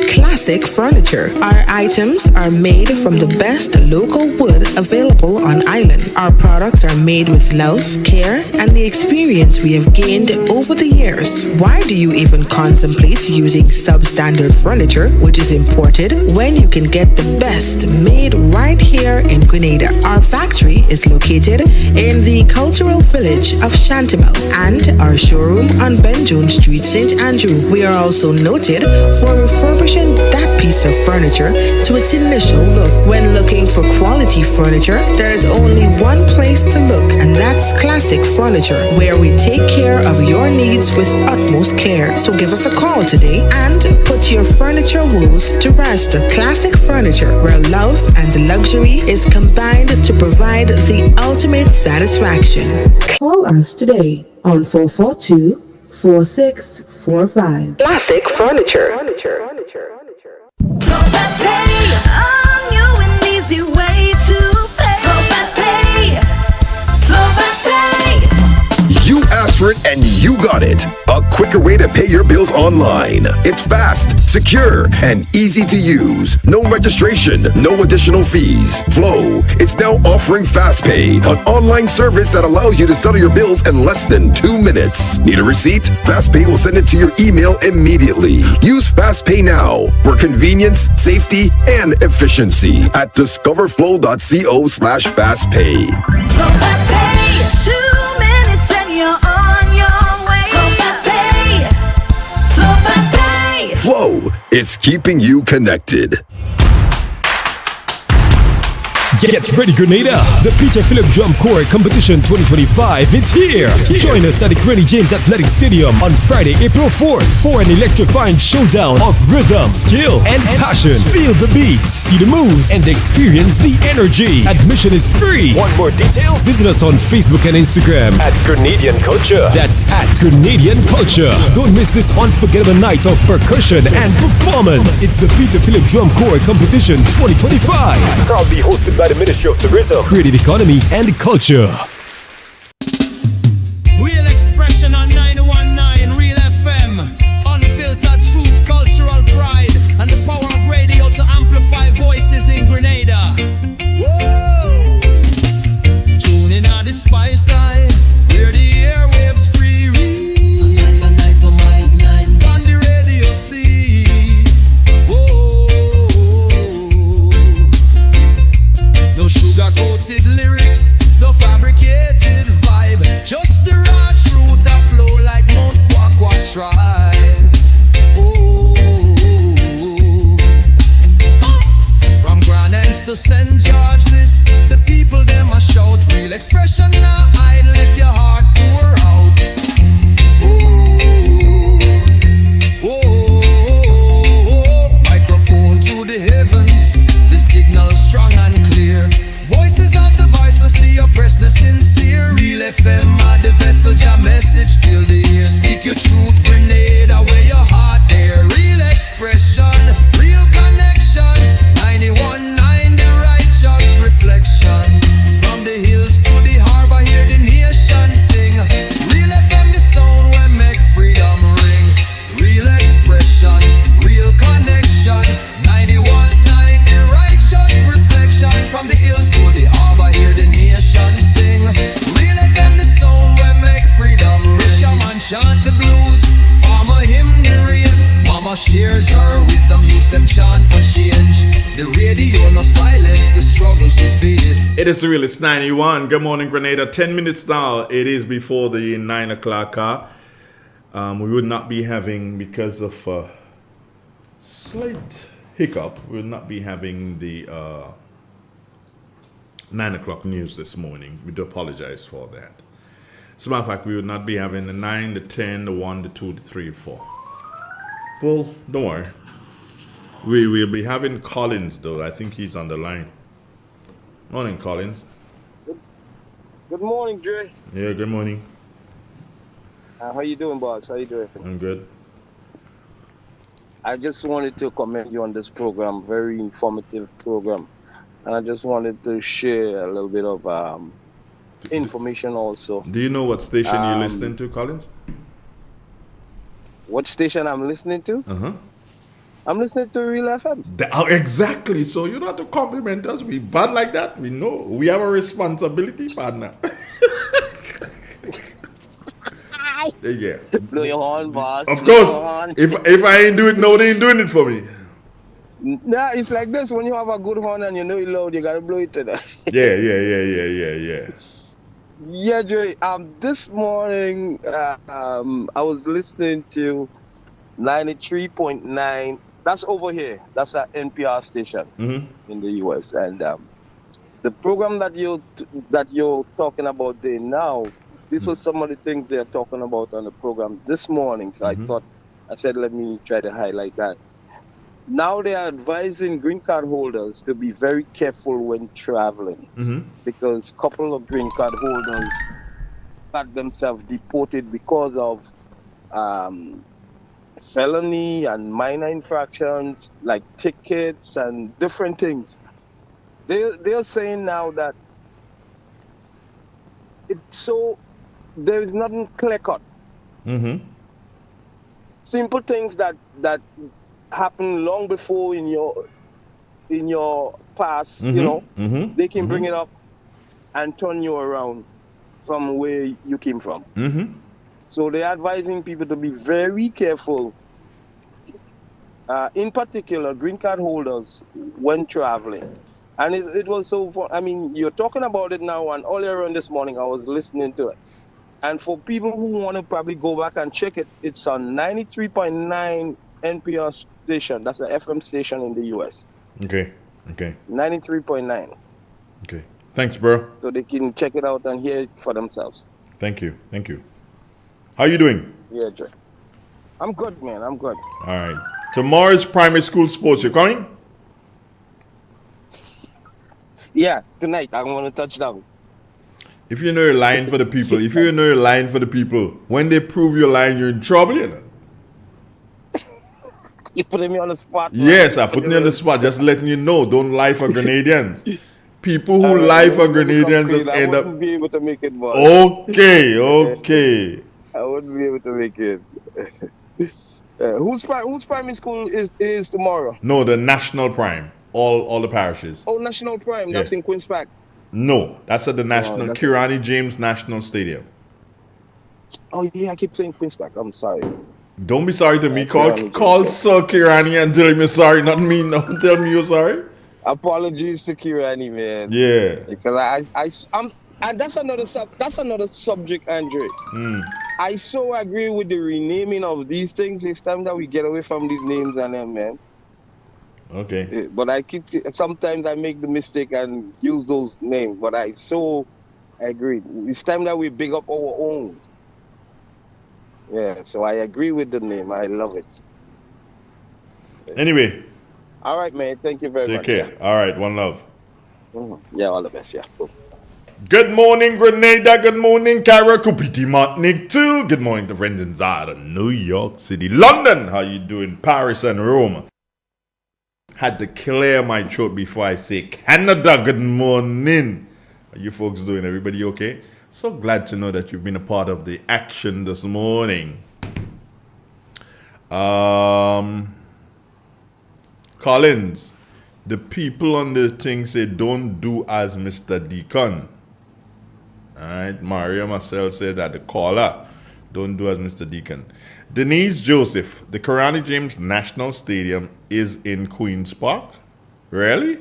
Classic Furniture. Our items are made from the best local wood available on island. Our products are made with love, care, and the experience we have gained over the years. Why do you even contemplate using substandard furniture, which is imported, when you can get the best made right here in Grenada? Our factory is located in the cultural village of Chantimel and our showroom on Ben Jones Street, St. Andrew. We are also noted for refurbishing that piece of furniture to its initial look. When looking for quality furniture, there is only one place to look, and that's Classic Furniture, where we take care of your needs with utmost care. So give us a call today and put your furniture woes to rest. Classic Furniture, where love and luxury is combined to provide the ultimate satisfaction. Call us today on 442-4645. Classic Furniture.
So fast pay, a new and easy way to pay. So fast pay,
got it. A quicker way to pay your bills online. It's fast, secure, and easy to use. No registration, no additional fees. Flow is now offering FastPay, an online service that allows you to settle your bills in less than 2 minutes. Need a receipt? FastPay will send it to your email immediately. Use FastPay now for convenience, safety, and efficiency at discoverflow.co/fastpay.
So fast pay, 2 minutes and you're on your way. So fast pay, so fast pay.
Flow is keeping you connected.
Get ready, Grenada! The Peter Philip Drum Corps Competition 2025 is here! Join us at the Granny James Athletic Stadium on Friday, April 4th for an electrifying showdown of rhythm, skill, and passion. Feel the beats, see the moves, and experience the energy. Admission is free. Want more details? Visit us on Facebook and Instagram at Grenadian Culture. That's at Grenadian Culture. Don't miss this unforgettable night of percussion and performance. It's the Peter Philip Drum Corps Competition 2025. Proudly hosted by the Ministry of Tourism, Creative Economy and Culture.
Real expression on 919 Real FM. Unfiltered truth, cultural pride, and the power of radio to amplify voices in Grenada. Whoa! Tune in on the spice side, where the airwaves free read. On the radio see. Whoa! No sugar-coated lyrics, no fabricated vibe. Just the raw truth a flow like Mount Kwakwa tribe. Ooh. From Grand Anse to St. George, this the people them a shout. Real expression now hide, let your heart pour out. Ooh. Oh. Microphone to the heavens, the signal strong and clear. Voices of the voiceless, the oppressed, the sincere. Real FM are the vessel, your message fill the air. Speak your truth, Grenada, where your heart there. Real expression, real connection. 91.9 the righteous reflection. From the hills to the harbor, hear the nation sing. Real FM, the sound where make freedom ring. Real expression, real connection. 91.9 the righteous reflection. From the hills to the harbor, hear the nation sing. Real FM, the sound where make freedom ring. Fisherman chant the blues, farmer hymn the rain. Mama shares her wisdom, youths them chant for change. The radio no silence the struggles we face.
It is the realist 91. Good morning, Grenada. 10 minutes now. It is before the 9 o'clock hour. We would not be having, because of slight hiccup, we will not be having the 9 o'clock news this morning. We do apologize for that. As a matter of fact, we would not be having the 9, the 10, the 1, the 2, the 3, the 4. Well, don't worry. We will be having Collins, though. I think he's on the line. Morning, Collins.
Good morning, Dre.
Yeah, good morning.
How you doing, boss? How you doing?
I'm good.
I just wanted to commend you on this program. Very informative program. And I just wanted to share a little bit of information also.
Do you know what station you're listening to, Collins?
What station I'm listening to?
Uh-huh.
I'm listening to Real FM.
Exactly. So you don't have to compliment us. We bad like that. We know. We have a responsibility, partner. Yeah.
Blow your horn, boss.
Of course. If I ain't doing it, nobody ain't doing it for me.
Nah, it's like this. When you have a good horn and you know it's loud, you gotta blow it to that.
Yeah.
Yeah, Dre. This morning, I was listening to 93.9. That's over here. That's an NPR station in the US. And the program that you're talking about there now, this was some of the things they're talking about on the program this morning. So I said, let me try to highlight that. Now they are advising green card holders to be very careful when traveling because a couple of green card holders got themselves deported because of felony and minor infractions like tickets and different things. They're saying now that there is nothing clear cut
Mm-hmm.
Simple things that happen long before in your past, they can bring it up and turn you around from where you came from.
Mm-hmm.
So they're advising people to be very careful, in particular, green card holders when traveling. And it was so fun. I mean, you're talking about it now, and earlier on this morning, I was listening to it. And for people who want to probably go back and check it, it's on 93.9 NPR station. That's an FM station in the US.
Okay.
93.9.
Okay. Thanks, bro.
So they can check it out and hear it for themselves.
Thank you. How you doing?
Yeah, Dre. I'm good, man. I'm good.
All right. Tomorrow's primary school sports. You coming?
Yeah, tonight I want to touch down.
If you know you're lying for the people, when they prove you're lying, you're in trouble, you know.
You putting me on the spot.
Yes, I put you on the spot. Just letting you know, don't lie for Grenadians. People who lie for Grenadians just end up.
I wouldn't be able to make it, boy.
Okay.
I wouldn't be able to make it. Whose primary school is tomorrow?
No, the national prime. All the parishes.
Oh, national prime. That's in Queen's Park.
No, that's at the national Kirani James National Stadium.
Oh yeah, I keep saying Queen's Park. I'm sorry.
Don't be sorry to me. Call Sir Kirani and tell him you're sorry, not me. No, tell me you're sorry.
Apologies to Kirani, man.
Yeah.
Because I'm and that's another subject, Andre. I so agree with the renaming of these things. It's time that we get away from these names and them, man.
Okay.
But sometimes I make the mistake and use those names, but I so agree. It's time that we big up our own. Yeah, so I agree with the name. I love it.
Anyway.
All right, man. Thank you very much.
Take care. Yeah. All right. One love.
Yeah, all the best. Yeah. Boom.
Good morning, Grenada. Good morning, Cara Kupiti Martinique too. Good morning to friends inside New York City, London. How you doing? Paris and Rome. Had to clear my throat before I say Canada. Good morning. How you folks doing? Everybody okay? So glad to know that you've been a part of the action this morning. Collins, the people on the thing say don't do as Mr. Deacon. Alright, Maria Marcel said that the caller don't do as Mr. Deacon. Denise Joseph, the Karani James National Stadium is in Queen's Park. Really?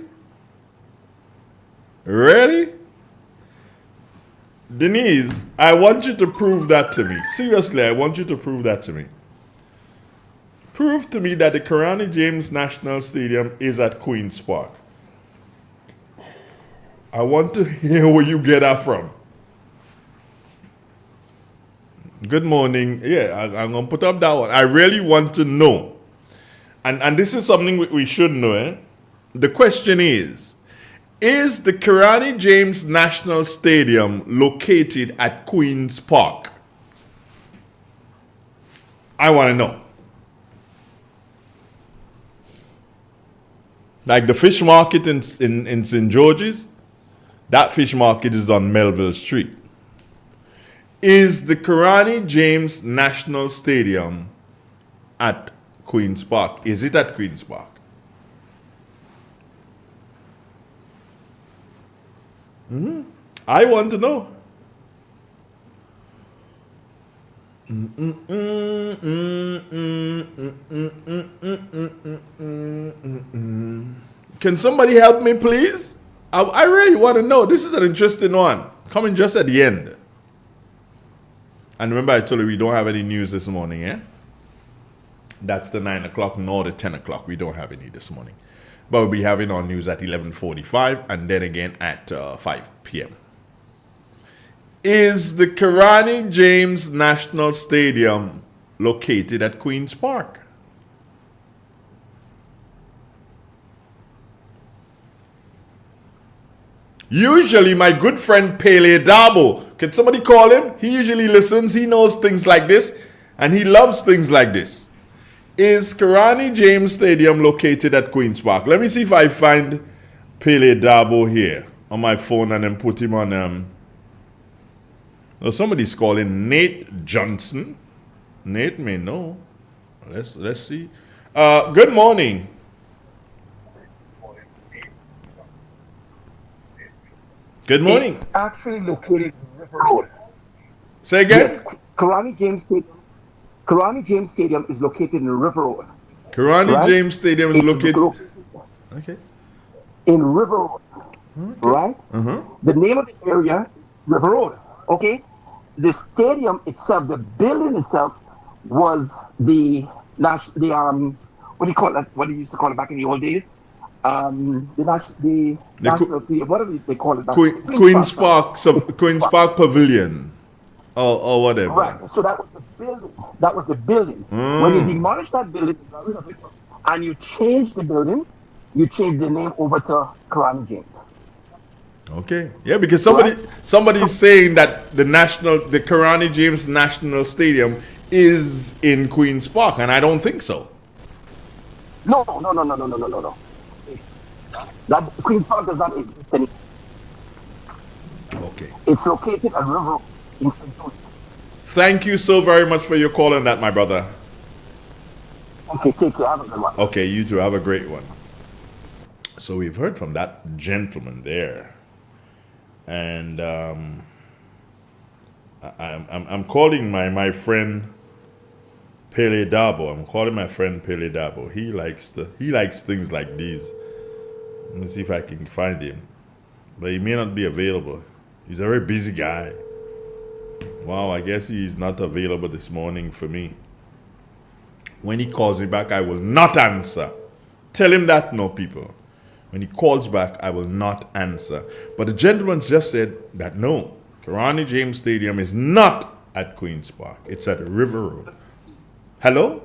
Denise, I want you to prove that to me. Seriously, I want you to prove that to me. Prove to me that the Karani James National Stadium is at Queen's Park. I want to hear where you get that from. Good morning. Yeah, I'm going to put up that one. I really want to know. And this is something we should know. Eh? The question is the Karani James National Stadium located at Queen's Park? I want to know. Like the fish market in St. George's, that fish market is on Melville Street. Is the Karani James National Stadium at Queen's Park? Is it at Queen's Park? I want to know. Can somebody help me, please? I really want to know. This is an interesting one. Coming just at the end. And remember I told you we don't have any news this morning, eh? That's the 9 o'clock nor the 10 o'clock. We don't have any this morning. But we'll be having our news at 11:45 and then again at 5 p.m. Is the Karani James National Stadium located at Queen's Park? Usually my good friend Pele Dabo, can somebody call him? He usually listens, he knows things like this, and he loves things like this. Is Karani James Stadium located at Queen's Park? Let me see if I find Pele Dabo here on my phone and then put him on. Somebody's calling Nate Johnson. Nate may know. Let's see. Good morning. Good morning.
It's actually located in River Road.
Say again?
Yes, Karani James Stadium is located in River Road.
Karani
right?
James Stadium is located. Okay.
In River Road, right? The name of the area, River Road. Okay. The stadium itself, the building itself, was the what do you call that? What do you used to call it back in the old days? The national stadium. What do they call it?
Queen's Park Pavilion, or whatever.
Right. So that was the building. That was the building. When you demolish that building, you got rid of it, and you change the building, you change the name over to Karani James.
Okay. Yeah, because somebody is saying that the Karani James National Stadium is in Queen's Park, and I don't think so.
No. That Queen's Park does not exist anymore.
Okay.
It's located at River in St. Louis.
Thank you so very much for your call on that, my brother.
Okay, take care. Have a good one.
Okay, you too. Have a great one. So we've heard from that gentleman there, and I'm calling my friend Pele Dabo. I'm calling my friend Pele Dabo. He likes things like these. Let me see if I can find him, but he may not be available. He's a very busy guy. Wow, I guess he's not available this morning for me. When he calls me back, I will not answer. Tell him that, no, people. When he calls back, I will not answer. But the gentleman just said that no, Karani James Stadium is not at Queen's Park. It's at River Road. Hello?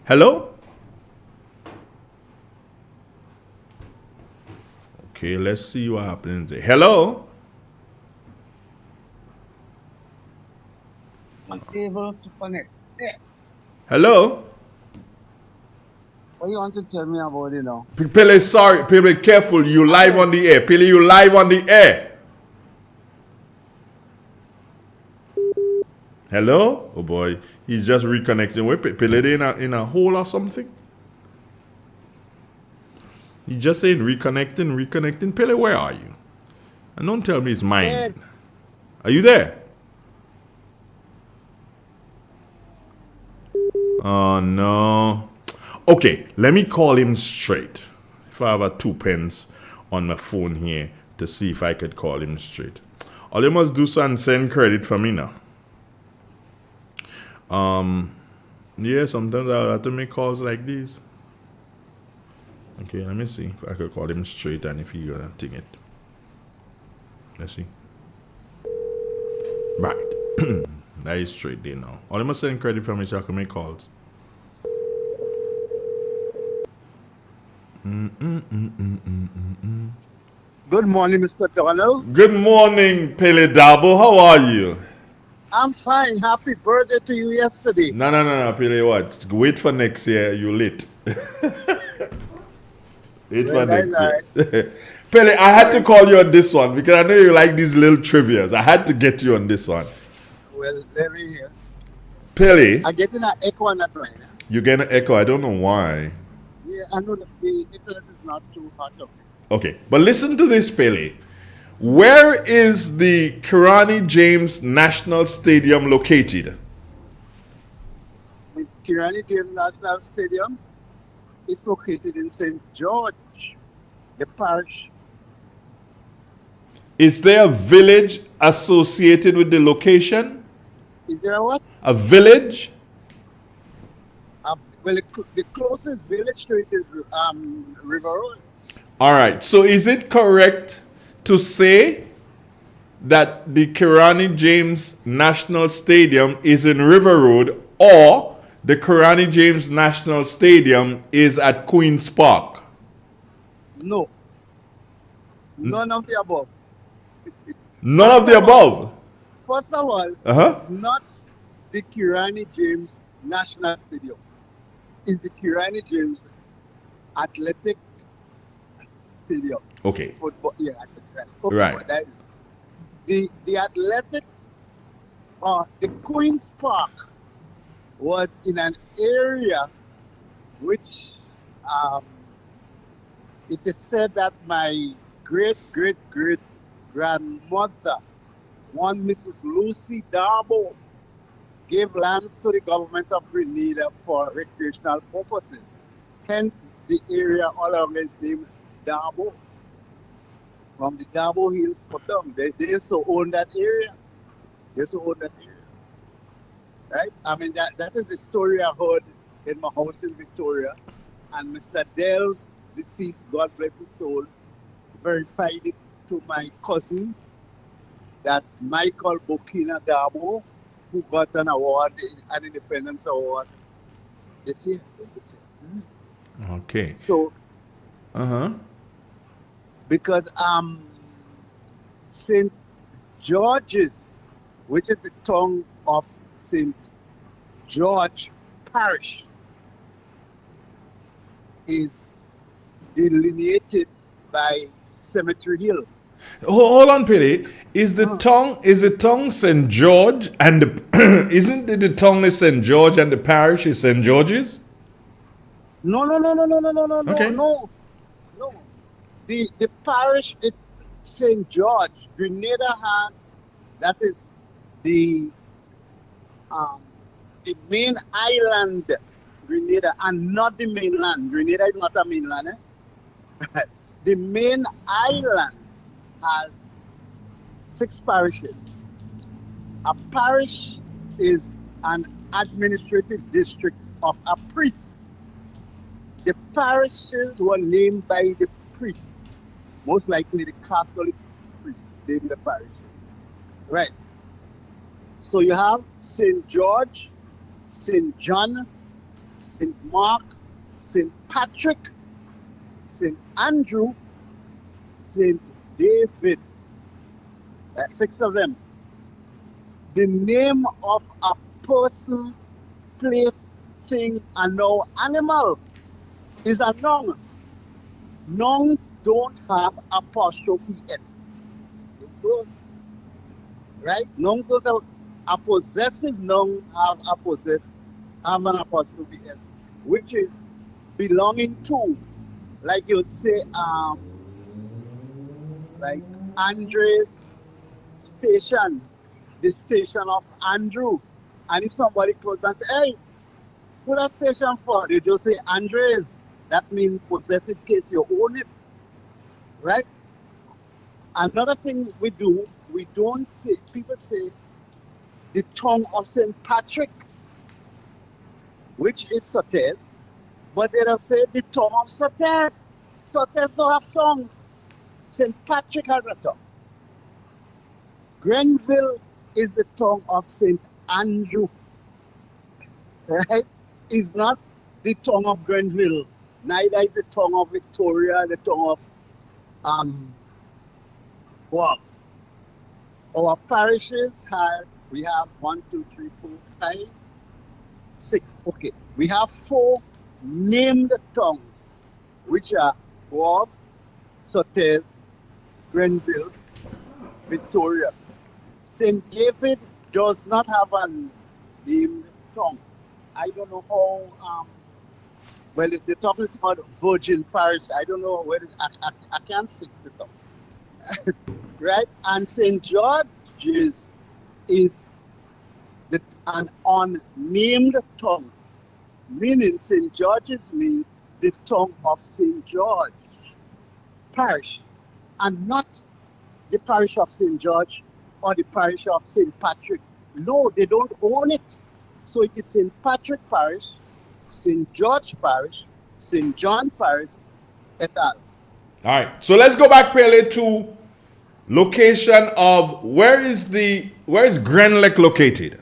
Hello? Okay, let's see what happens there. Hello?
Unable to connect. Yeah.
Hello?
What you want to tell me about it now?
Pele, sorry. Pele, careful. You live on the air. Pele, you live on the air. Hello? Oh boy. He's just reconnecting. Wait, Pele, in a hole or something? He's just saying reconnecting. Pele, where are you? And don't tell me it's mine. Are you there? Oh, no. Okay, let me call him straight. If I have a 2 pence on my phone here to see if I could call him straight. All you must do is send credit for me now. Yeah, sometimes I have to make calls like these. Okay, let me see if I could call him straight and if he's gonna think it. Let's see. Right. That is straight there now. All you must send credit for me so I can make calls.
Good morning, Mr. Donald.
Good morning, Pele Dabo. How are you?
I'm fine. Happy birthday to you yesterday.
No, Pele, what? Wait for next year. You late. Wait for next year. Pele, I had to call you on this one because I know you like these little trivias. I had to get you on this one.
Well, let me hear.
Pele.
I'm getting an echo on that line.
You get an echo. I don't know why.
Yeah, I know the internet is not too hot up.
Okay, but listen to this, Pele. Where is the Karani James National Stadium located?
The Kirani James National Stadium is located in St. George, the parish.
Is there a village associated with the location?
Is there a what?
A village?
Well, the closest village to it is River Road.
All right. So is it correct to say that the Karani James National Stadium is in River Road, or the Karani James National Stadium is at Queen's Park?
No. None of the above.
None of the above?
First of all, it's not the Kirani James National Stadium. It's the Kirani James Athletic Stadium.
Okay.
Football, yeah, that's right.
Right.
The athletic The Queen's Park was in an area which it is said that my great great great grandmother, one Mrs. Lucy Darbo, gave lands to the government of Grenada for recreational purposes. Hence, the area all around is named Darbo. From the Darbo Hills for them, they used to own that area. They used to own that area, right? I mean, that is the story I heard in my house in Victoria. And Mr. Dell's deceased, God bless his soul, verified it to my cousin, that's Michael Bokina Darbo, who got an award, an Independence Award this year.
Okay.
So, because St. George's, which is the tongue of St. George Parish, is delineated by Cemetery Hill.
Hold on, Pele. Is the tongue St. George and the, isn't it the tongue is St. George and the parish is St. George's?
No.
Okay.
No. The parish is St. George. Grenada has, that is the main island, Grenada, and not the mainland. Grenada is not a mainland. The main island has 6 parishes. A parish is an administrative district of a priest. The parishes were named by the priests, most likely the Catholic priests named the parishes. Right. So you have St. George, St. John, St. Mark, St. Patrick, St. Andrew, St. David. That's 6 of them. The name of a person, place, thing, and no animal is a noun. Nouns don't have apostrophe S. It's good. Right? Nouns don't have a possessive noun have an apostrophe S, which is belonging to. Like you would say, like Andre's station, the station of Andrew. And if somebody comes and says, hey, who that station for? They just say Andres. That means possessive case, you own it. Right? Another thing we do, we don't say, people say the tongue of St. Patrick, which is Sotes, but they don't say the tongue of Sotes. Sotes don't have tongue. St. Patrick has a tongue. Grenville is the tongue of St. Andrew. Right? It's not the tongue of Grenville. Neither is the tongue of Victoria, the tongue of well, our parishes we have 1, 2, 3, 4, 5, 6. Okay. We have 4 named tongues, which are Bob, Sotes, Grenville, Victoria. St. David does not have a named tongue. I don't know how, well, if the talk is about Virgin Parish, I don't know where I can't fix the talk. Right? And St. George's is an unnamed tongue, meaning St. George's means the tongue of St. George Parish, and not the parish of St. George or the parish of St. Patrick. No, they don't own it. So it is St. Patrick Parish, St. George Parish, St. John Parish, et al.
All right. So let's go back, Pele, to location of where is Grenlec located?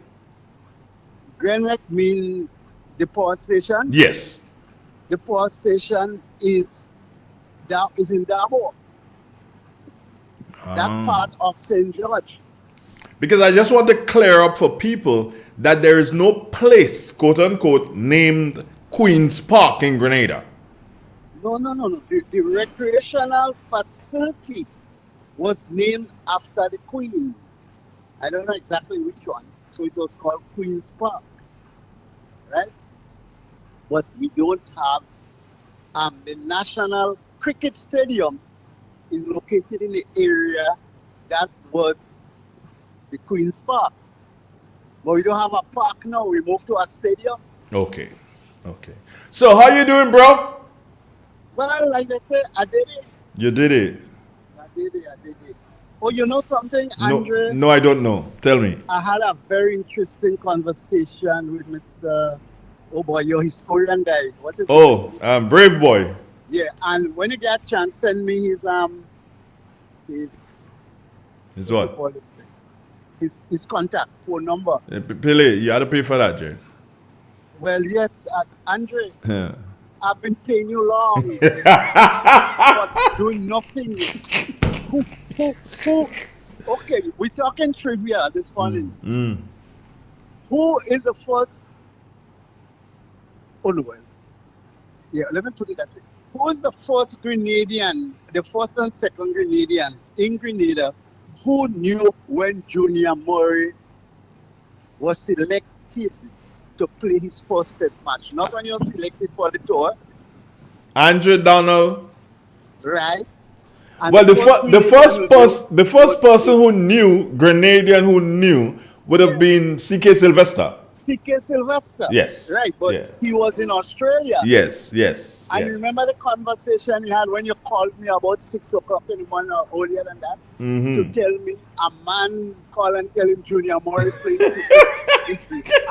Grenlec means the power station?
Yes.
The power station is in Darbo. That part of St. George.
Because I just want to clear up for people that there is no place, quote unquote, named Queen's Park in Grenada.
No. The recreational facility was named after the Queen. I don't know exactly which one. So it was called Queen's Park, right? But we don't have the National Cricket Stadium is located in the area that was the Queen's Park. But we don't have a park now. We moved to a stadium.
Okay. So how you doing, bro?
Well, like I said, I did it.
You did it.
I did it. Oh, you know something,
No,
Andre?
no, I don't know. Tell me.
I had a very interesting conversation with Mr. Oh boy, your historian guy. What is his
Brave Boy.
Yeah, and when you get a chance, send me his
Is what?
call this thing? His contact phone number.
Pele, you had to pay for that, Jay.
Well, yes, Andre,
Yeah.
I've been paying you long, but doing nothing. Who? Okay, we're talking trivia this morning. Who is the first? Oh no, well, yeah. Let me put it that way. Who is the first Grenadian, the first and second Grenadians in Grenada, who knew when Junior Murray was selected to play his first test match? Not when he was selected for the tour,
Andrew Donald.
right? And
Well, the first person who knew, Grenadian who knew, would have been C.K. Sylvester.
C.K. Sylvester.
Yes.
Right, but he was in Australia.
Yes.
I remember the conversation we had when you called me about 6 o'clock in the morning or earlier than that to tell me a man call and tell him Junior Murray played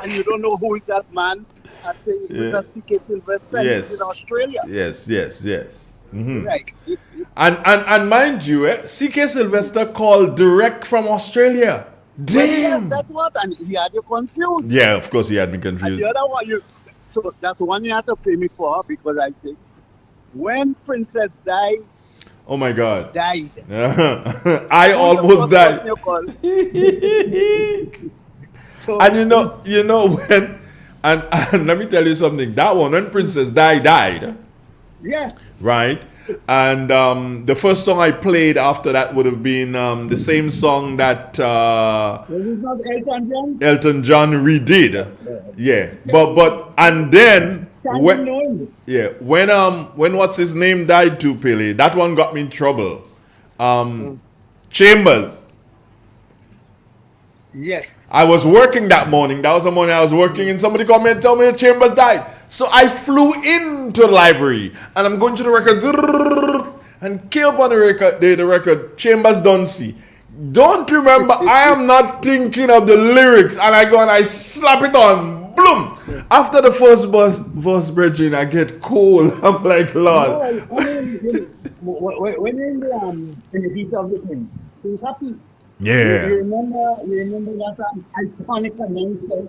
and you don't know who is that man. I say it was C.K. Sylvester.
Yes.
He's in Australia.
Yes.
Right.
And mind you, C.K. Sylvester called direct from Australia. Damn.
Well, that's what, and he had you confused.
Yeah, of course he had me
And
confused.
the other one, so that's one you have to pay me for because I think when Princess died,
Oh my God.
died.
I almost died.
So,
And you know when, and let me tell you something. That one, when Princess died,
yeah.
right? And the first song I played after that would have been the same song that
Was it not Elton John?
Elton John redid. Yeah. But and then when what's his name died too, Pele, that one got me in trouble. Chambers.
Yes.
I was working that morning. That was the morning I was working, and somebody called me and told me that Chambers died. So I flew into the library, and I'm going to the record, and came up on the record, Chambers don't see. Don't remember, I am not thinking of the lyrics, and I go and I slap it on, boom. After the first verse, brethren, I get cold. I'm like, Lord.
When you're in the heat of the thing, he's happy.
Yeah.
You remember that iconic announcer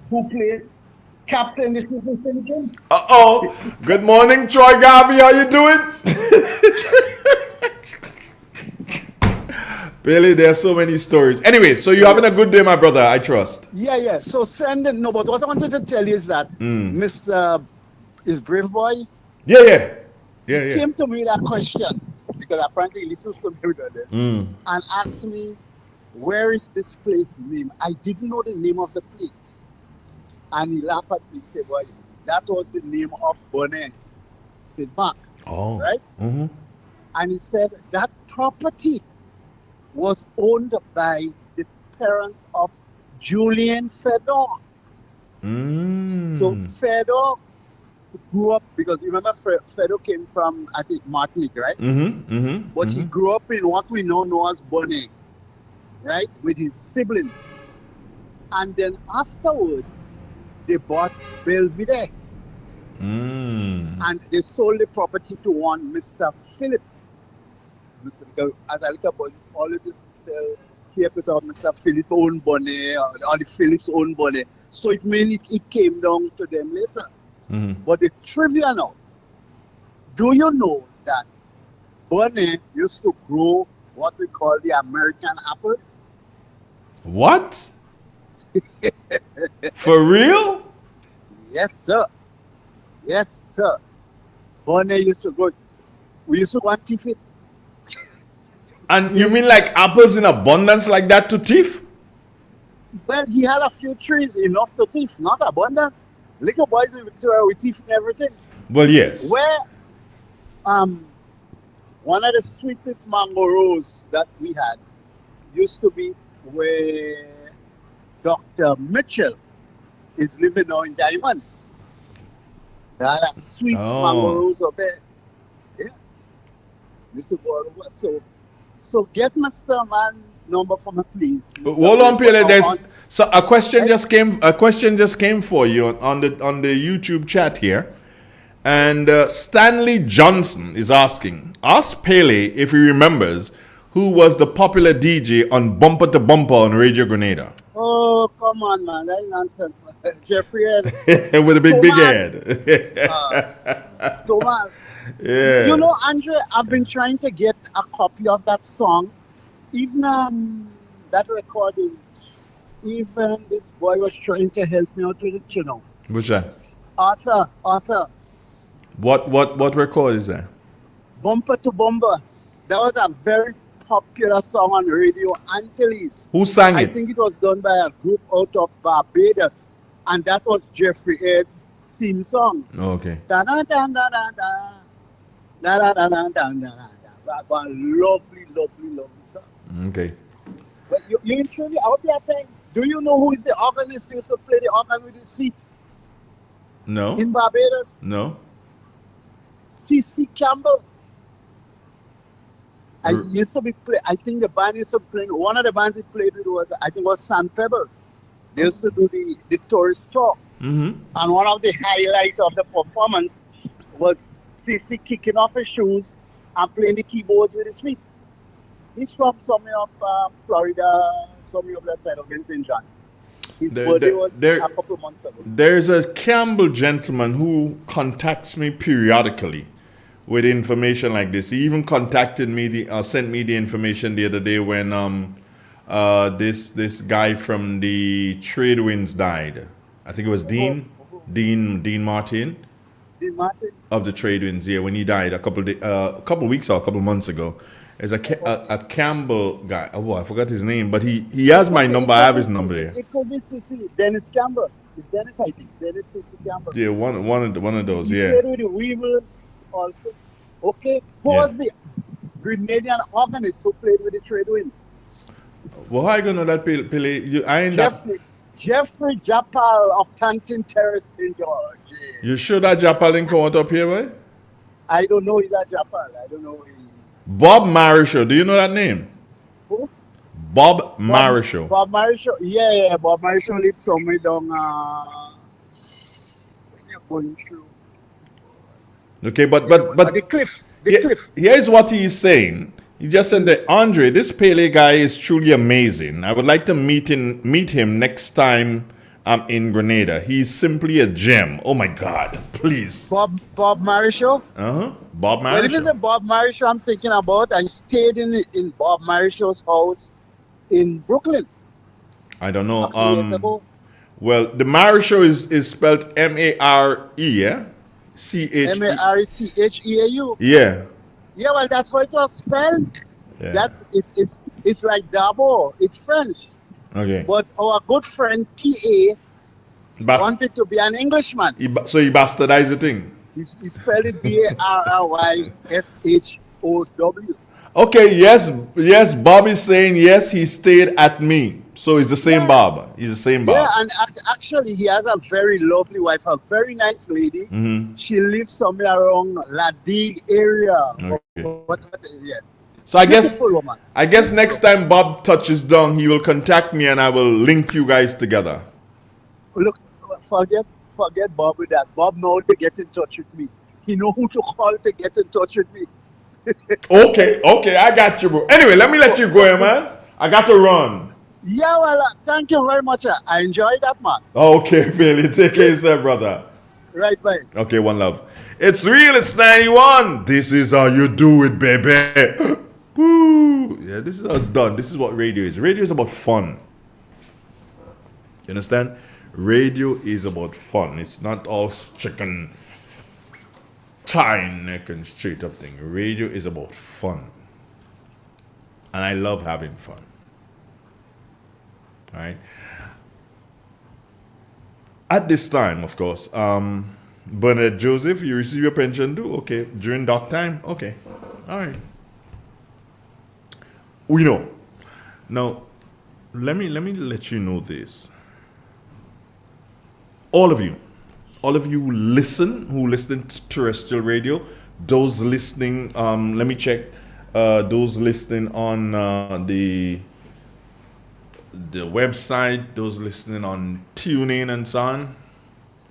who played Captain the Citizenship?
Good morning, Troy Garvey. How you doing? Billy, there are so many stories. Anyway, so you're having a good day, my brother, I trust.
Yeah. So send it. No, but what I wanted to tell you is that Mr. is Brave Boy.
Yeah.
He came to me with that question because apparently he listens to me with that and asked me, where is this place name? I didn't know the name of the place. And he laughed at me and said, well, that was the name of Bonnet, St. Mark.
Oh.
Right?
Mm-hmm.
And he said that property was owned by the parents of Julian Fedor. So Fedor grew up, because you remember Fedor came from, I think, Martinique, right? But he grew up in what we now know as Bonnet, right? With his siblings. And then afterwards, they bought Belvedere. And they sold the property to one Mr. Philip. As I look about all of this, here put out Mr. Philip own Bonnet, or the Phillips own Bonnet. So it means it came down to them later. But the trivia now, do you know that Bonnet used to grow what we call the American apples?
What? For real?
Yes, sir. Bonnet used to grow. We used to go and thief it.
And you mean like apples in abundance like that to thief?
Well, he had a few trees enough to thief, not abundant. Little boys in Victoria we thief everything.
Well, yes.
Where one of the sweetest mango rows that we had used to be where Dr. Mitchell is living now in Diamond. They had a sweet mango rose up there. Yeah. Mr. Borova. So get Mr. Man number for me, please.
Hold on, Pele. So a question just came for you on the YouTube chat here, and Stanley Johnson is asking, ask Pele if he remembers who was the popular DJ on Bumper to Bumper on Radio Grenada.
Oh, come on, man. That's nonsense, man. Jeffrey Ed.
With a big head.
Thomas.
Yeah.
You know, Andre, I've been trying to get a copy of that song. Even that recording. Even this boy was trying to help me out with it, you know.
Which one?
Arthur.
What record is that?
Bumper to Bumper. That was a very popular song on Radio Antilles.
Who sang
I
it?
think it was done by a group out of Barbados, and that was Jeffrey Ed's theme song.
Okay.
Da da da da da da da da da da da. Lovely song.
Okay.
But you introduced out there thing. Do you know who is the organist who used to play the organ with his feet
No.
in Barbados?
No.
C.C. Campbell. I used to be play. I think the band used to play. One of the bands he played with was Sand Pebbles. They used to do the tourist tour, and one of the highlights of the performance was CC kicking off his shoes and playing the keyboards with his feet. He's from somewhere up Florida, somewhere up that side of St. John. His birthday was a couple of months ago.
There's a Campbell gentleman who contacts me periodically with information like this. He even contacted me, sent me the information the other day when this guy from the Trade Winds died. I think it was Dean Martin.
Dean Martin
of the Trade Winds. Yeah, when he died a couple weeks or a couple months ago. There's a Campbell guy. Oh, I forgot his name, but he has my number. I have his number there.
It could be CC Dennis Campbell. It's Dennis, I think. Dennis CC Campbell.
Yeah, one of those.
He
Yeah.
played with the Weavers also. Okay, who was the Grenadian organist who played with the Trade Winds?
Well, how you gonna know that, Pele? I ain't
Jeffrey Japal of Tanton Terrace, St. George.
You sure that Japal didn't come out up here, boy?
I don't know. Is that Japal? I don't know.
Bob Marischal. Do you know that name?
Who?
Bob Marischal.
Bob Marischal. Yeah. Bob Marischal lives somewhere down. When you're going through.
Okay, but
the cliff. The cliff.
Here's what he's saying. He just said that Andre, this Pele guy is truly amazing. I would like to meet him next time I'm in Grenada. He's simply a gem. Oh my God, please.
Bob Marischal.
Bob Marischal.
Well, if it's a Bob Marischal I'm thinking about, I stayed in Bob Marischal's house in Brooklyn.
I don't know. Well, the Marischal is spelled M-A-R-E, yeah? C-H-E.
Maricheau.
Yeah.
Yeah, well, that's what it was spelled.
Yeah.
It's like Dabo. It's French.
Okay.
But our good friend T.A. wanted to be an Englishman.
So he bastardized the thing.
He spelled it B-A-R-R-Y-S-H-O-W.
Okay, yes, Bob is saying yes, he stayed at me. So it's the same Bob. He's the same Bob.
Yeah, and actually he has a very lovely wife, a very nice lady. She lives somewhere around La Digue area.
Okay. So I guess next time Bob touches down, he will contact me and I will link you guys together.
Look, forget Bob with that. Bob knows to get in touch with me. He knows who to call to get in touch with me.
Okay, I got you, bro. Anyway, let me let you go, man. I got to run.
Yeah, well, thank you very much. I enjoyed that, man.
Okay, Billy. Take care of yourself, brother.
Right, bye.
Okay, one love. It's real. It's 91. This is how you do it, baby. Woo. Yeah, this is how it's done. This is what radio is. Radio is about fun. You understand? Radio is about fun. It's not all chicken, tie, neck, and straight up thing. Radio is about fun. And I love having fun. All right. At this time, of course, Bernard Joseph, you receive your pension too? Okay. During dock time? Okay. All right. We know. Now, let me let you know this. All of you who listen to terrestrial radio, those listening, let me check, those listening on the website, those listening on TuneIn and so on,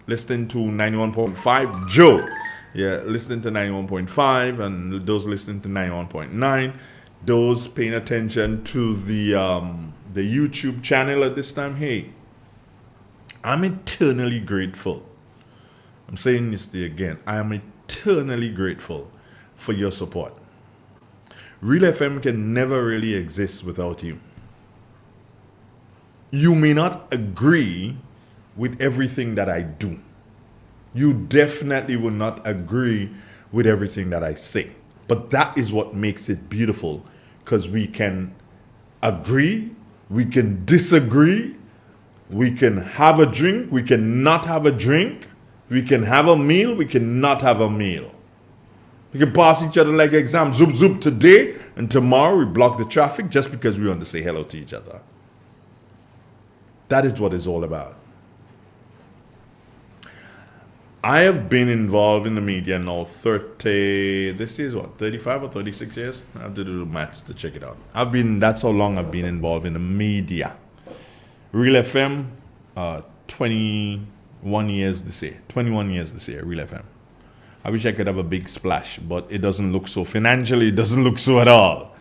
listening to 91.5, Joe, yeah, listening to 91.5, and those listening to 91.9, those paying attention to the YouTube channel at this time, hey, I'm eternally grateful. I'm saying this to you again. I am eternally grateful for your support. Real FM can never really exist without you. You may not agree with everything that I do. You definitely will not agree with everything that I say. But that is what makes it beautiful, because we can agree, we can disagree, we can have a drink, we can not have a drink, we can have a meal, we can not have a meal. We can pass each other like exam, zoop zoop today, and tomorrow we block the traffic just because we want to say hello to each other. That is what it's all about. I have been involved in the media now 35 or 36 years? I have to do the maths to check it out. That's how long I've been involved in the media. Real FM, 21 years this year. 21 years this year, Real FM. I wish I could have a big splash, but it doesn't look so. Financially, it doesn't look so at all.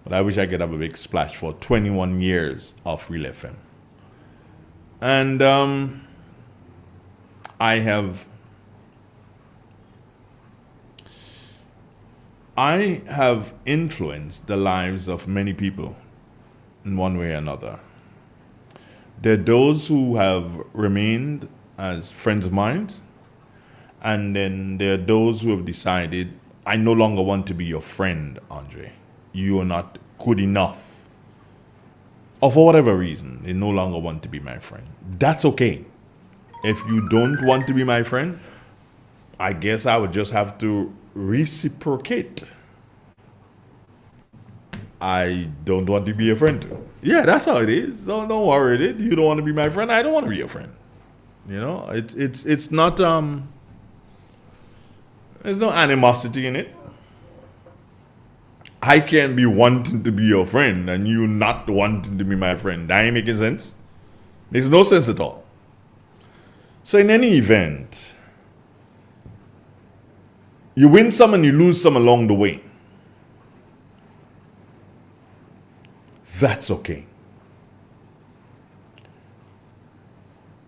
But I wish I could have a big splash for 21 years of Real FM. And I have influenced the lives of many people in one way or another. There are those who have remained as friends of mine, and then there are those who have decided, I no longer want to be your friend, Andre. You are not good enough. Or for whatever reason, they no longer want to be my friend. That's okay. If you don't want to be my friend, I guess I would just have to reciprocate. I don't want to be your friend too. Yeah, that's how it is. Don't worry with it. You don't want to be my friend. I don't want to be your friend. You know, it's not there's no animosity in it. I can't be wanting to be your friend and you not wanting to be my friend. That ain't making sense. Makes no sense at all. So in any event, you win some and you lose some along the way. That's okay.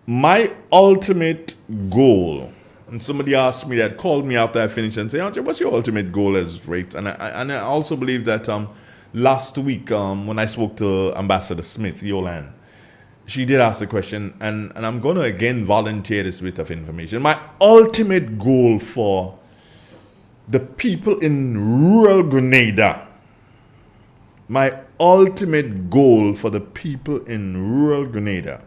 My ultimate goal, and somebody asked me that, called me after I finished and said, Andre, what's your ultimate goal as rate? And I also believe that last week when I spoke to Ambassador Smith, Yolan, she did ask a question, and I'm going to again volunteer this bit of information. My ultimate goal for the people in rural Grenada, my ultimate goal for the people in rural Grenada,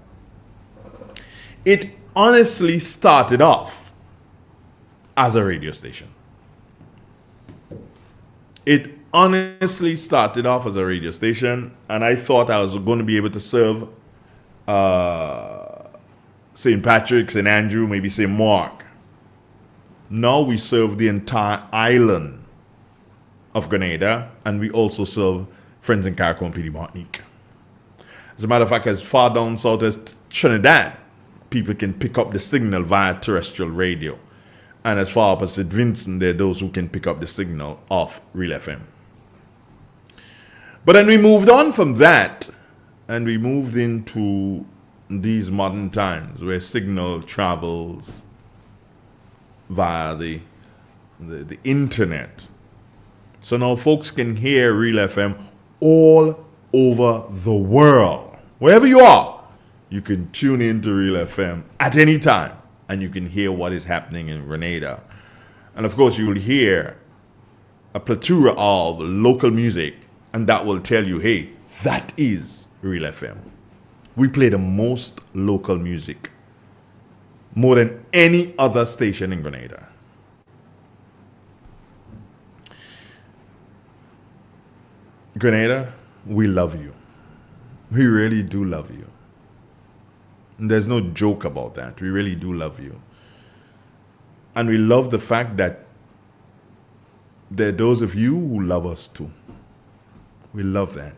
it honestly started off as a radio station. It honestly started off as a radio station, and I thought I was going to be able to serve St. Patrick, St. Andrew, maybe St. Mark. Now we serve the entire island of Grenada, and we also serve Friends in Caricom, PD Martinique. As a matter of fact, as far down south as Trinidad, people can pick up the signal via terrestrial radio. And as far up as St. Vincent, there are those who can pick up the signal of Real FM. But then we moved on from that, and we moved into these modern times where signal travels via the internet. So now folks can hear Real FM all over the world. Wherever you are, you can tune in to Real FM at any time, and you can hear what is happening in Grenada. And of course, you will hear a plethora of local music, and that will tell you, hey, that is Real FM. We play the most local music, more than any other station in Grenada. Grenada, we love you. We really do love you. And there's no joke about that. We really do love you. And we love the fact that there are those of you who love us too. We love that.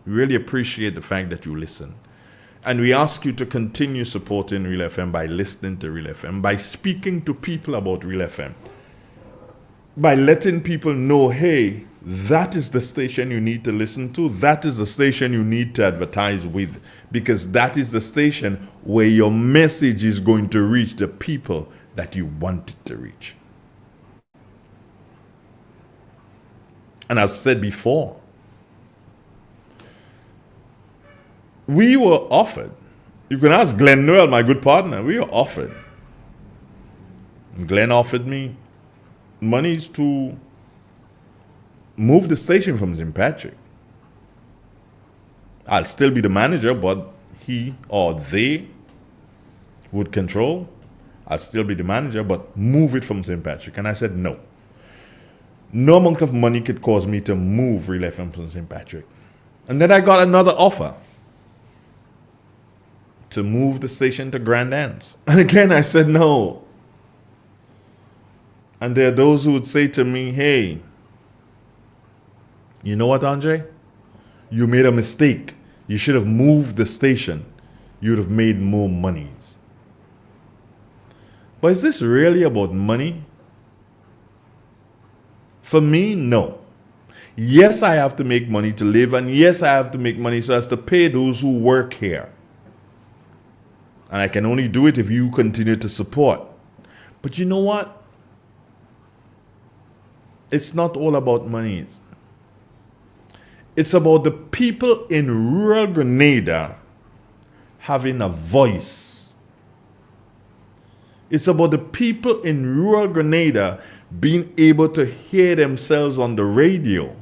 We really appreciate the fact that you listen. And we ask you to continue supporting Real FM by listening to Real FM, by speaking to people about Real FM, by letting people know, hey, that is the station you need to listen to. That is the station you need to advertise with, because that is the station where your message is going to reach the people that you want it to reach. And I've said before, we were offered. You can ask Glenn Noel, my good partner. We were offered. Glenn offered me monies to move the station from St. Patrick. I'll still be the manager, but he or they would control. I'll still be the manager, but move it from St. Patrick. And I said no. No amount of money could cause me to move Real FM from St. Patrick. And then I got another offer to move the station to Grand Anse. And again, I said no. And there are those who would say to me, hey, you know what, Andre? You made a mistake. You should have moved the station. You would have made more monies. But is this really about money? For me, no. Yes, I have to make money to live, and yes, I have to make money so as to pay those who work here. And I can only do it if you continue to support. But you know what? It's not all about money. It's about the people in rural Grenada having a voice. It's about the people in rural Grenada being able to hear themselves on the radio,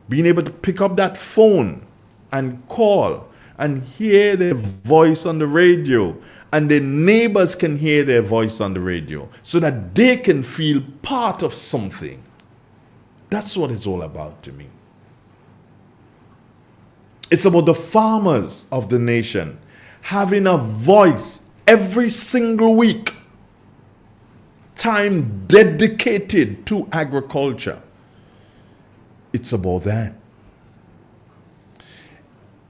being able to pick up that phone and call and hear their voice on the radio, and their neighbors can hear their voice on the radio so that they can feel part of something. That's what it's all about to me. It's about the farmers of the nation having a voice every single week. Time dedicated to agriculture. It's about that.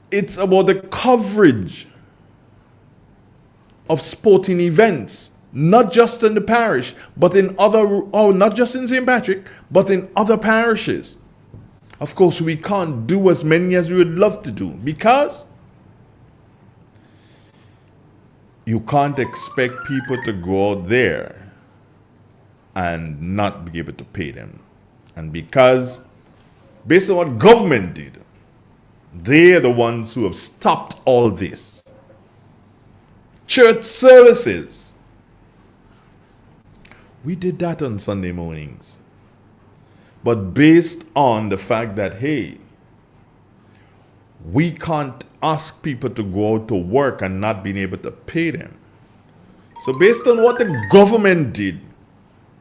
It's about the coverage of sporting events, not just in the parish, but in other, or not just in St. Patrick, but in other parishes. Of course, we can't do as many as we would love to do, because you can't expect people to go out there and not be able to pay them. And because, based on what government did, they're the ones who have stopped all this. Church services. We did that on Sunday mornings. But based on the fact that, hey, we can't ask people to go out to work and not being able to pay them. So based on what the government did,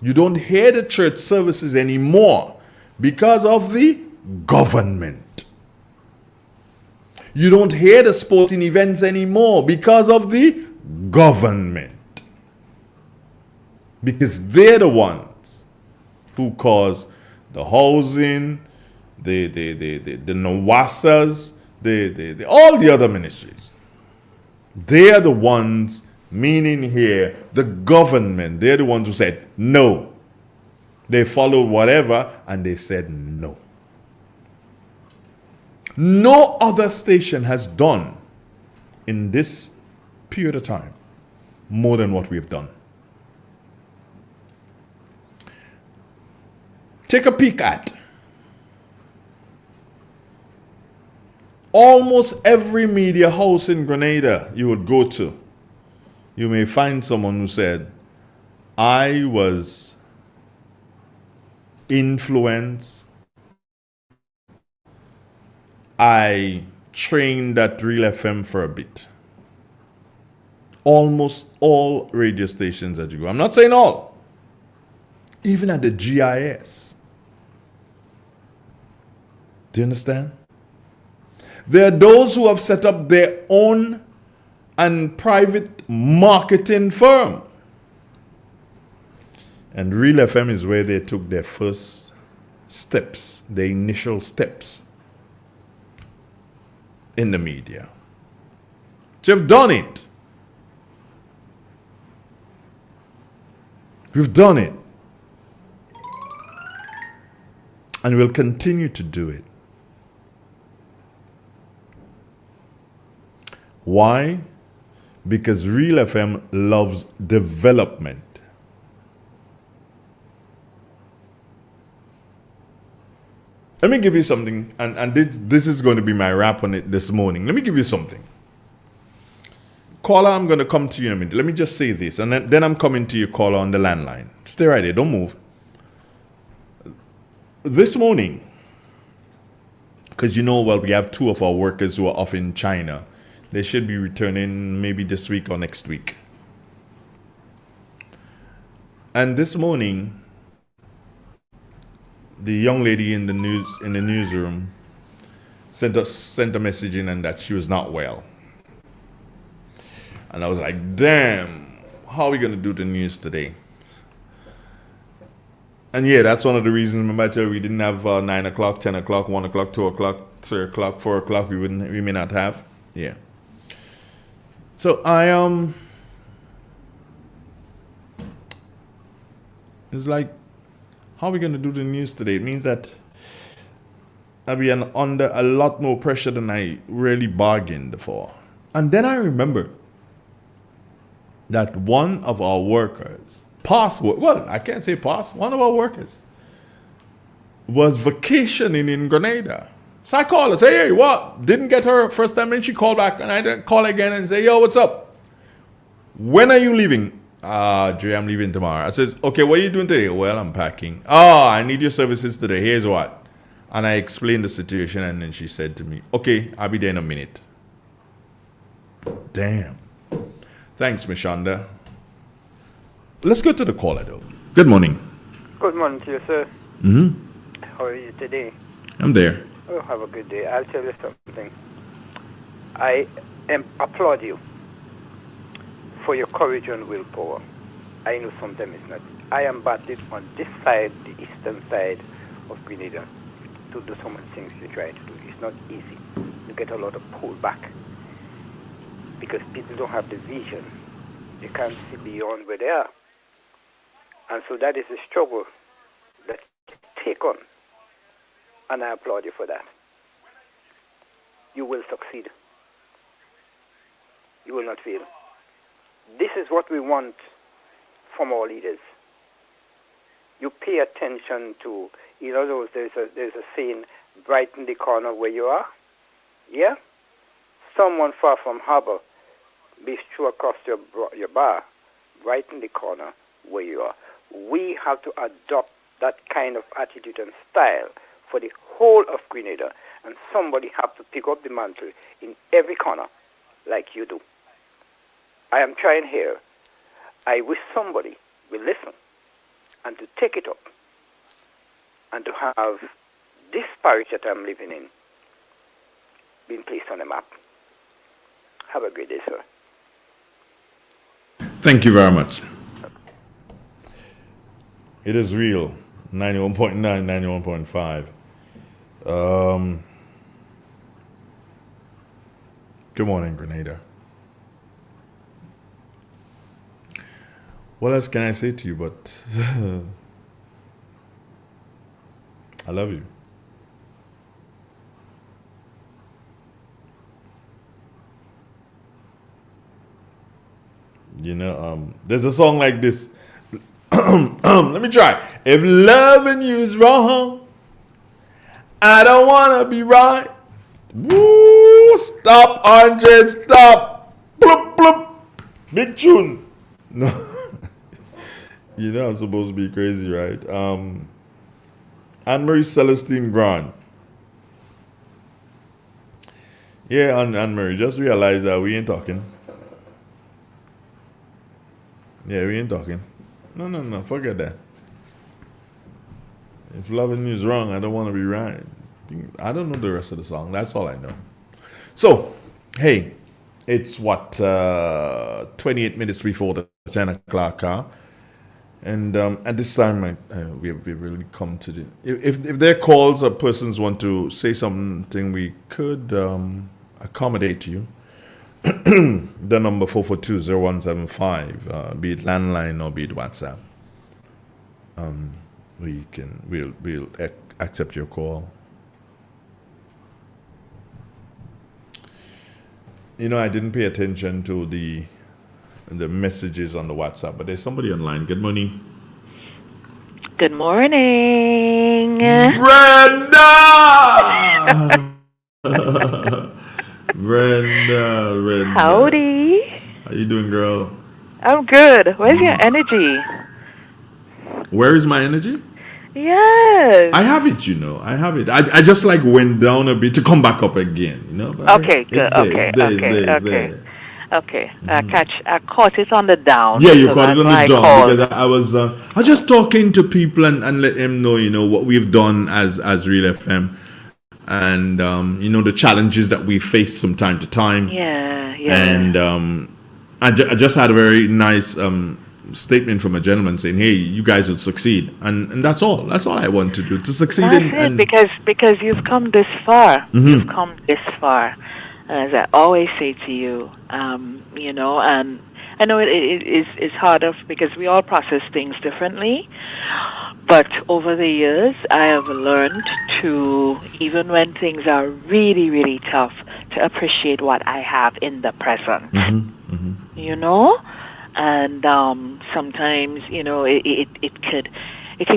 you don't hear the church services anymore because of the government. You don't hear the sporting events anymore because of the government. Because they're the ones who cause the housing, the Nawasas, all the other ministries. They are the ones, meaning here, the government, they're the ones who said no. They followed whatever and they said no. No other station has done in this period of time more than what we've done. Take a peek at almost every media house in Grenada you would go to. You may find someone who said, I was influenced, I trained at Real FM for a bit. Almost all radio stations that you go. I'm not saying all. Even at the GIS. Do you understand? There are those who have set up their own and private marketing firm. And Real FM is where they took their first steps, their initial steps in the media. So you've done it. We've done it. And we'll continue to do it. Why? Because Real FM loves development. Let me give you something, and this is going to be my wrap on it this morning. Let me give you something. Caller, I'm going to come to you in a minute. Let me just say this, and then I'm coming to you, caller, on the landline. Stay right there. Don't move. This morning, because we have 2 of our workers who are off in China. They should be returning maybe this week or next week. And this morning, the young lady in the newsroom sent a message in and that she was not well. And I was like, damn, how are we going to do the news today? And yeah, that's one of the reasons. Remember I told you we didn't have 9 o'clock, 10 o'clock, 1 o'clock, 2 o'clock, 3 o'clock, 4 o'clock. We may not have. Yeah. So it's like, how are we going to do the news today? It means that I'll be under a lot more pressure than I really bargained for. And then I remember that one of our workers, I can't say one of our workers was vacationing in Grenada. So I called her, say, hey, what? Didn't get her first time, and she called back, and I didn't call again and say, yo, what's up? When are you leaving? Jay, I'm leaving tomorrow. I says, okay, what are you doing today? Well, I'm packing. Oh, I need your services today. Here's what. And I explained the situation, and then she said to me, okay, I'll be there in a minute. Damn. Thanks, Mishanda. Let's go to the caller, though. Good morning.
Good morning to you, sir.
Mm-hmm.
How are you today?
I'm there.
Oh, have a good day. I'll tell you something. I applaud you for your courage and willpower. I know sometimes it's not. I am batted on this side, the eastern side of Grenada, to do some of the things you try to do. It's not easy. You get a lot of pullback because people don't have the vision. They can't see beyond where they are. And so that is a struggle that you take on. And I applaud you for that. You will succeed. You will not fail. This is what we want from our leaders. You pay attention to, there's a saying, brighten the corner where you are. Yeah? Someone far from harbor, be sure across your bar, brighten the corner where you are. We have to adopt that kind of attitude and style for the whole of Grenada, and somebody has to pick up the mantle in every corner like you do. I am trying here. I wish somebody will listen and to take it up and to have this parish that I'm living in being placed on a map. Have a great day, sir.
Thank you very much. It is real. 91.9, 91.5. Good morning, Grenada. What else can I say to you but I love you. There's a song like this. Let me try. If loving you is wrong, I don't want to be right. Woo! Stop, Andre, stop. Bloop, bloop. Big tune. No. I'm supposed to be crazy, right? Anne-Marie Celestine Grant. Yeah, Anne Marie, just realize that we ain't talking. Yeah, we ain't talking. No, forget that. If loving you is wrong, I don't want to be right. I don't know the rest of the song. That's all I know. So, hey, it's 28 minutes before the 10 o'clock hour. And at this time, we've really come to the... If there are calls or persons want to say something, we could accommodate you. The number 442-0175, be it landline or be it WhatsApp. We'll accept your call. You know, I didn't pay attention to the messages on the WhatsApp, but there's somebody online. Good morning.
Good morning.
Brenda! Brenda.
Howdy.
How you doing, girl?
I'm good. Where's your energy?
Where is my energy?
Yes.
I have it, you know. I have it. I just like went down a bit to come back up again, you know. But
Okay, good.
It's there.
Okay. I caught it on the down.
Yeah, you
so
caught it on
that's
the
why
down because I was just talking to people and let them know, you know, what we've done as Real FM, and you know, the challenges that we face from time to time.
Yeah.
And I just had a very nice statement from a gentleman saying, "Hey, you guys would succeed," and that's all. That's all I want to do, to succeed.
That's it, because you've come this far.
Mm-hmm.
You've come this far. As I always say to you, you know, and I know it's harder because we all process things differently. But over the years, I have learned to, even when things are really, really tough, to appreciate what I have in the present. You know, and sometimes, you know, it could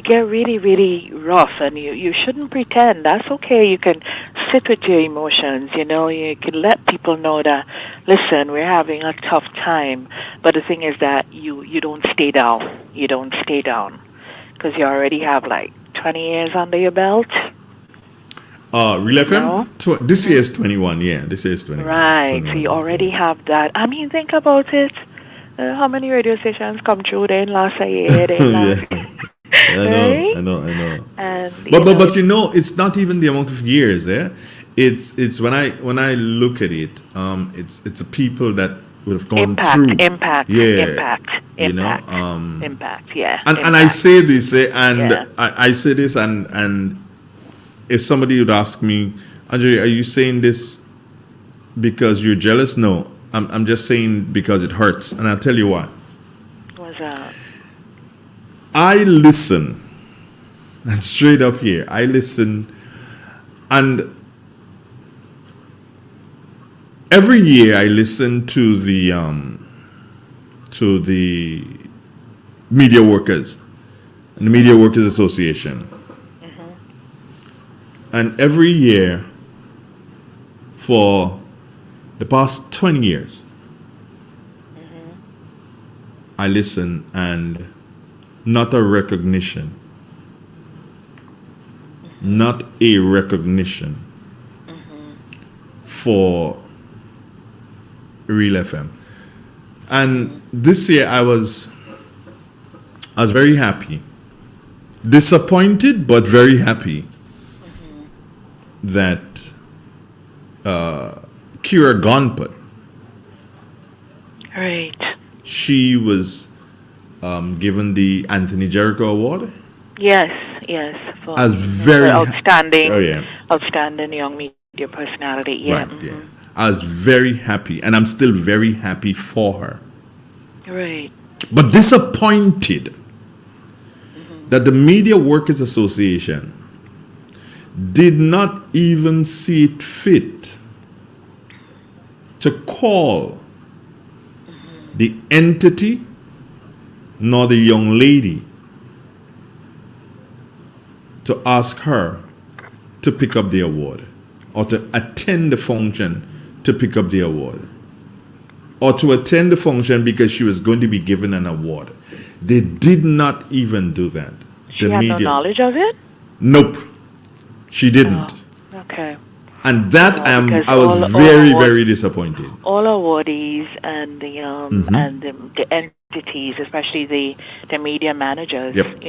get really, really rough, and you shouldn't pretend. That's okay. You can sit with your emotions, you know. You can let people know that, listen, we're having a tough time. But the thing is that you don't stay down. You don't stay down. Because you already have like 20 years under your belt.
Real FM? This year is 21, yeah. This year is 21.
Right.
21,
So you already have that. I mean, think about it. How many radio stations come through there in last year?
I know.
And,
but you know, it's not even the amount of years, eh? It's when I look at it, it's a people that would have gone through
impact,
yeah,
impact, yeah.
And I say this, I say this, and if somebody would ask me, Andre, are you saying this because you're jealous? No, I'm just saying because it hurts, and I'll tell you why.
What's that?
I listen, and straight up here, I listen, and every year I listen to the media workers and the Media Workers Association, and every year for the past 20 years, I listen, and not a recognition. Not a recognition for Real FM. And this year I was very happy. Disappointed, but very happy that Kira Gonput,
right,
she was given the Anthony Jericho Award.
Yes, for outstanding young media personality. Yeah,
right, yeah. I was very happy, and I'm still very happy for her.
Right.
But disappointed that the Media Workers Association did not even see it fit to call the entity nor the young lady to ask her to pick up the award, or to attend the function to pick up the award, or to attend the function because she was going to be given an award. They did not even do that.
She had no knowledge of it?
Nope. She didn't.
Oh, okay.
And that
because
I was very disappointed.
All awardees and the and the entities, especially the media managers,
Yep.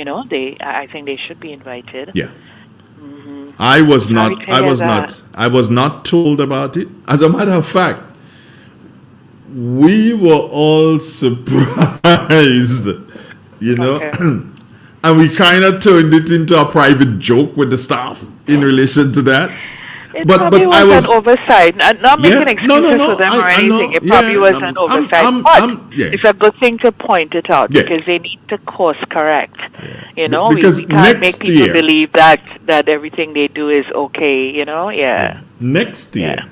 I think they should be invited.
Yeah. I was not told about it. As a matter of fact, we were all surprised, and we kind of turned it into a private joke with the staff in relation to that.
It probably was an oversight. Not making excuses for them or anything. It probably was an oversight. But it's a good thing to point it out because they need to course correct.
Because
we can't make people believe that everything they do is okay.
Next year,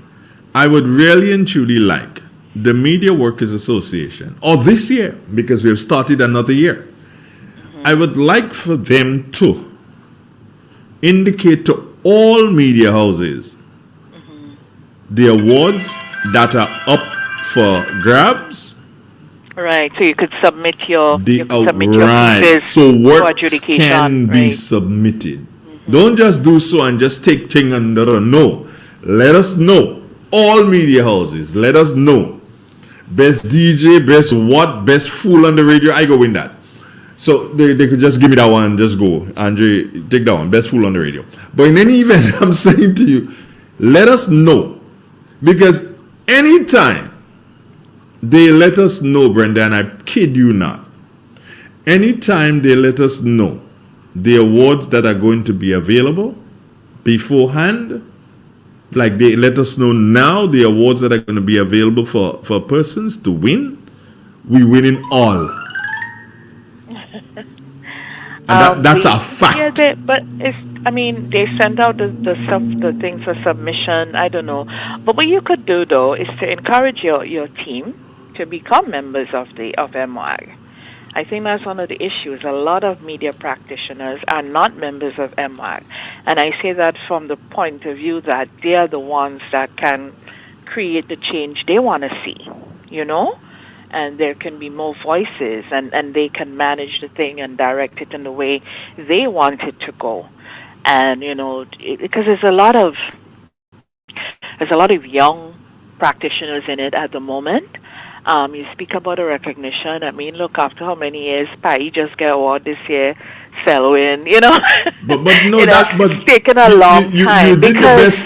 I would really and truly like the Media Workers Association, or this year, because we've started another year. I would like for them to indicate to all media houses the awards that are up for grabs.
Right, so you could submit your pieces
so
for
works
adjudication.
can be submitted. Don't just do so and just take thing under. No, let us know. All media houses, let us know. Best DJ, best what, best fool on the radio. I go win that. So they could just give me that one and just go. Andre, take that one. Best fool on the radio. But in any event, I'm saying to you, let us know. Because anytime they let us know, Brenda, and I kid you not, anytime they let us know the awards that are going to be available beforehand, like they let us know now the awards that are going to be available for persons to win, we win in all. And that's a fact.
Yeah, but they send out the things for submission. I don't know. But what you could do, though, is to encourage your team to become members of MWAG. I think that's one of the issues. A lot of media practitioners are not members of MWAG. And I say that from the point of view that they are the ones that can create the change they want to see, And there can be more voices, and they can manage the thing and direct it in the way they want it to go. And, because there's a lot of young practitioners in it at the moment. You speak about a recognition. I mean, look, after how many years, Pai just got award this year, Selwyn,
But no,
it's taken a long time.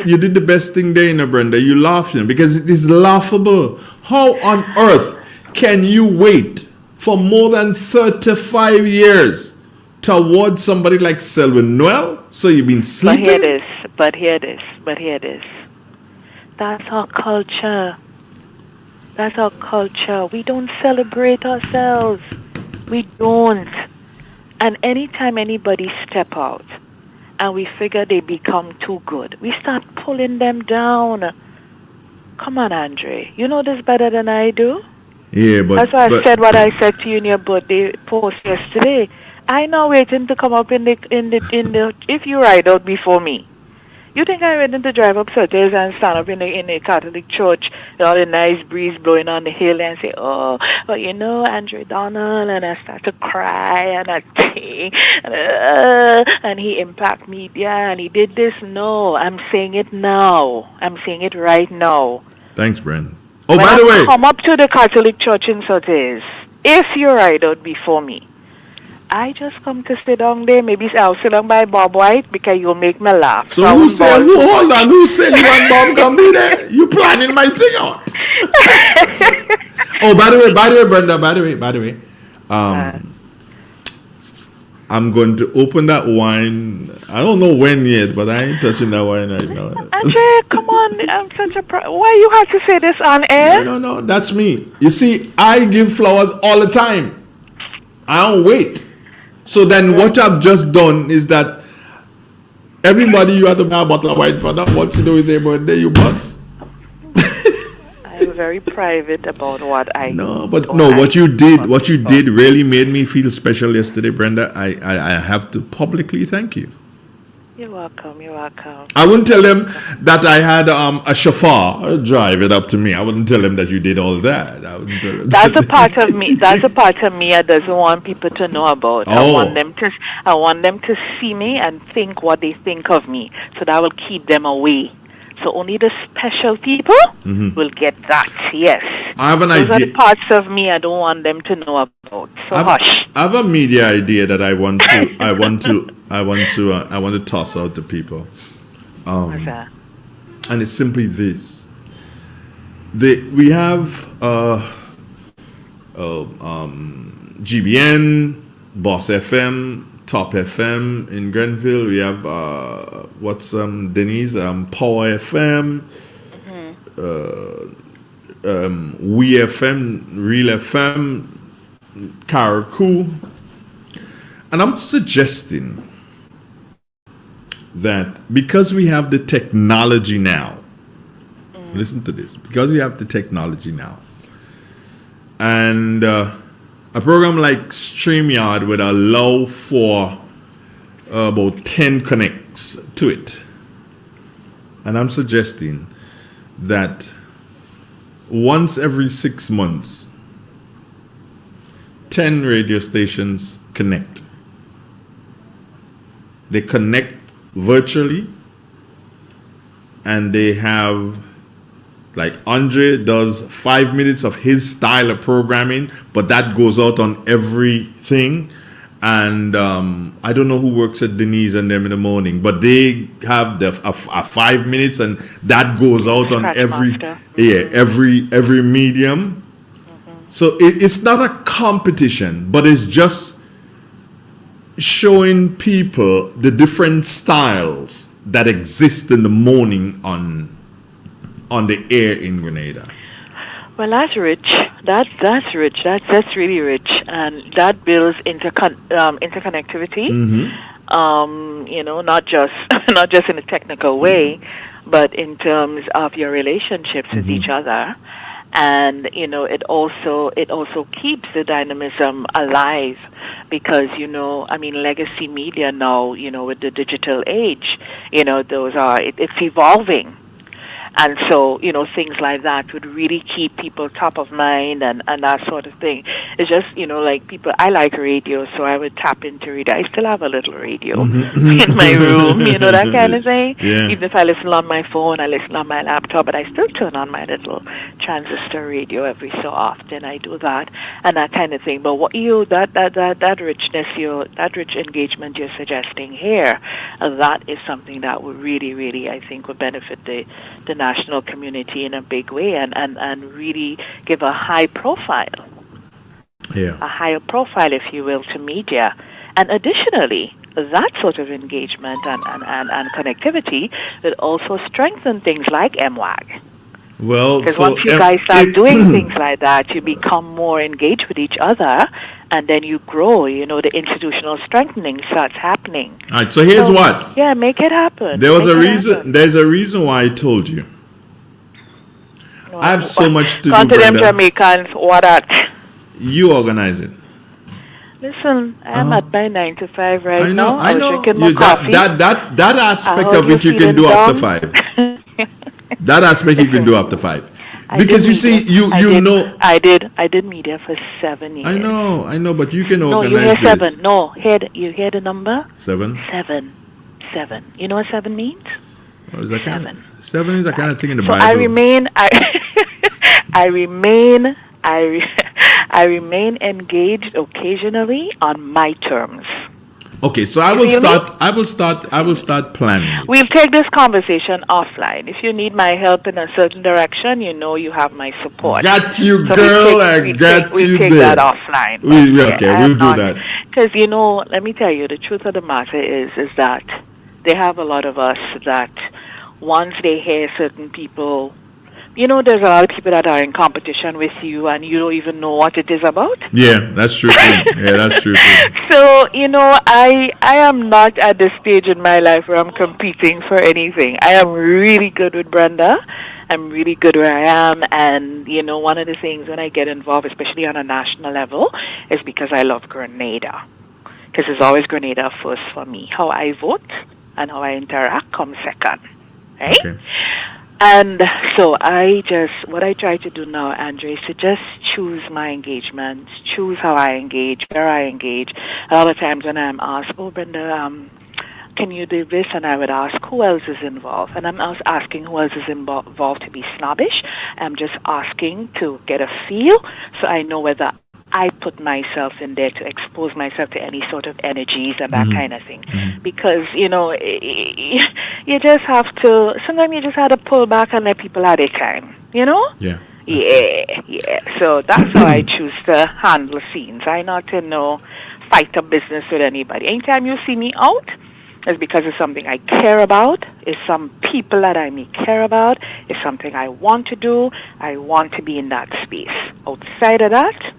You did the best thing there, Brenda. You laughing because it is laughable. How on earth can you wait for more than 35 years to award somebody like Selwyn Noel? So you've been sleeping?
But here it is. That's our culture. We don't celebrate ourselves. We don't. And anytime anybody step out and we figure they become too good, we start pulling them down. Come on, Andre. You know this better than I do.
Yeah, but
that's why I said what I said to you in your birthday post yesterday. I now waiting to come up in the if you ride out before me. You think I'm waiting to drive up Sutters and stand up in the Catholic church, all the nice breeze blowing on the hill and say, oh, but Andre Donald, and I start to cry and I think, and he impact media and he did this. No, I'm saying it now. I'm saying it right now.
Thanks, Bren. Oh,
when
by the way,
come up to the Catholic church in Sutters, if you ride out before me, I just come to sit down there. Maybe I'll sit down by Bob White because you'll make me laugh.
So who said you and Bob can be there? You planning my thing out. Oh, by the way, Brenda, by the way, I'm going to open that wine. I don't know when yet, but I ain't touching that wine right now.
Andre, come on. I'm such a why you have to say this on air?
No, that's me. You see, I give flowers all the time. I don't wait. So then what I've just done is that everybody you have to buy a bottle of wine for that. What's to do with their birthday, you must.
I'm very private about what I
do. What you did really made me feel special yesterday, Brenda. I have to publicly thank you.
You're welcome.
I wouldn't tell them that I had a chauffeur drive it up to me. I wouldn't tell them that you did all that. I wouldn't tell them
that's a part of me. That's a part of me I doesn't want people to know about.
Oh.
I want them to see me and think what they think of me. So that will keep them away So only the special people will get that. Yes.
I have an
Those are
idea.
the parts of me I don't want them to know about. So hush.
I have a media idea that I want to toss out to people.
What's that?
And it's simply this. We have GBN, Boss FM, Top FM in Grenville. We have Denise, Power FM, We FM, Real FM, Karakou. And I'm suggesting that because we have the technology now, listen to this, because we have the technology now, and a program like StreamYard would allow for about 10 connects to it. And I'm suggesting that once every 6 months, 10 radio stations connect. They connect virtually, and they have, like, Andre does 5 minutes of his style of programming, but that goes out on everything. And I don't know who works at Denise and them in the morning, but they have a 5 minutes, and that goes out on every medium. So it's not a competition, but it's just showing people the different styles that exist in the morning on the air in Grenada.
Well, that's rich. That's rich. That's really rich, and that builds interconnectivity. Not just in a technical way, but in terms of your relationships with each other, and it also keeps the dynamism alive, because legacy media now, with the digital age, it's evolving. And so, things like that would really keep people top of mind and that sort of thing. It's just, I like radio, so I would tap into radio. I still have a little radio in my room, that kind of thing.
Yeah.
Even if I listen on my phone, I listen on my laptop, but I still turn on my little transistor radio every so often. I do that and that kind of thing. But what that richness, that rich engagement you're suggesting here, that is something that would really, really, I think, would benefit the national community in a big way, and really give a high profile, a higher profile, if you will, to media. And additionally, that sort of engagement and connectivity would also strengthen things like MWAG.
Well,
because once you guys start doing things like that, you become more engaged with each other, and then you grow. The institutional strengthening starts happening.
All right. So here's what.
Yeah, make it happen.
There's a reason why I told you. I have so much to do,
Come to them
Brenda.
Jamaicans, what at?
You organize it.
Listen, I'm at my 9 to 5 right now.
I know.
Drinking my coffee.
That aspect of it you can do after 5. That aspect you can do after 5. Because you see,
I did media for 7 years.
I know, but you can organize
you hear
this.
7. No, you hear the number?
7.
7. You know what 7 means?
What is that 7 is a kind of thing in the
So
Bible.
I remain engaged occasionally on my terms.
Okay, so I will start planning.
We'll take this conversation offline. If you need my help in a certain direction, you have my support.
Got you,
So
girl.
we'll take that offline.
We'll do that.
Because, let me tell you, the truth of the matter is that they have a lot of us that once they hear certain people, there's a lot of people that are in competition with you and you don't even know what it is about.
Yeah, that's true. That's true.
So, I am not at the stage in my life where I'm competing for anything. I am really good with Brenda. I'm really good where I am. And, one of the things when I get involved, especially on a national level, is because I love Grenada. Because it's always Grenada first for me. How I vote and how I interact comes second. Right? Okay. And so what I try to do now, Andre, is to just choose my engagements, choose how I engage, where I engage. A lot of times when I'm asked, Brenda, can you do this? And I would ask, who else is involved? And I'm not asking who else is involved to be snobbish. I'm just asking to get a feel so I know whether I put myself in there to expose myself to any sort of energies and that kind of thing. Because, you just have to, sometimes you just have to pull back and let people have their time,
Yeah.
Yeah. So that's how I choose to handle scenes. I not to fight a business with anybody. Anytime you see me out, it's because it's something I care about. It's some people that I may care about. It's something I want to do. I want to be in that space. Outside of that,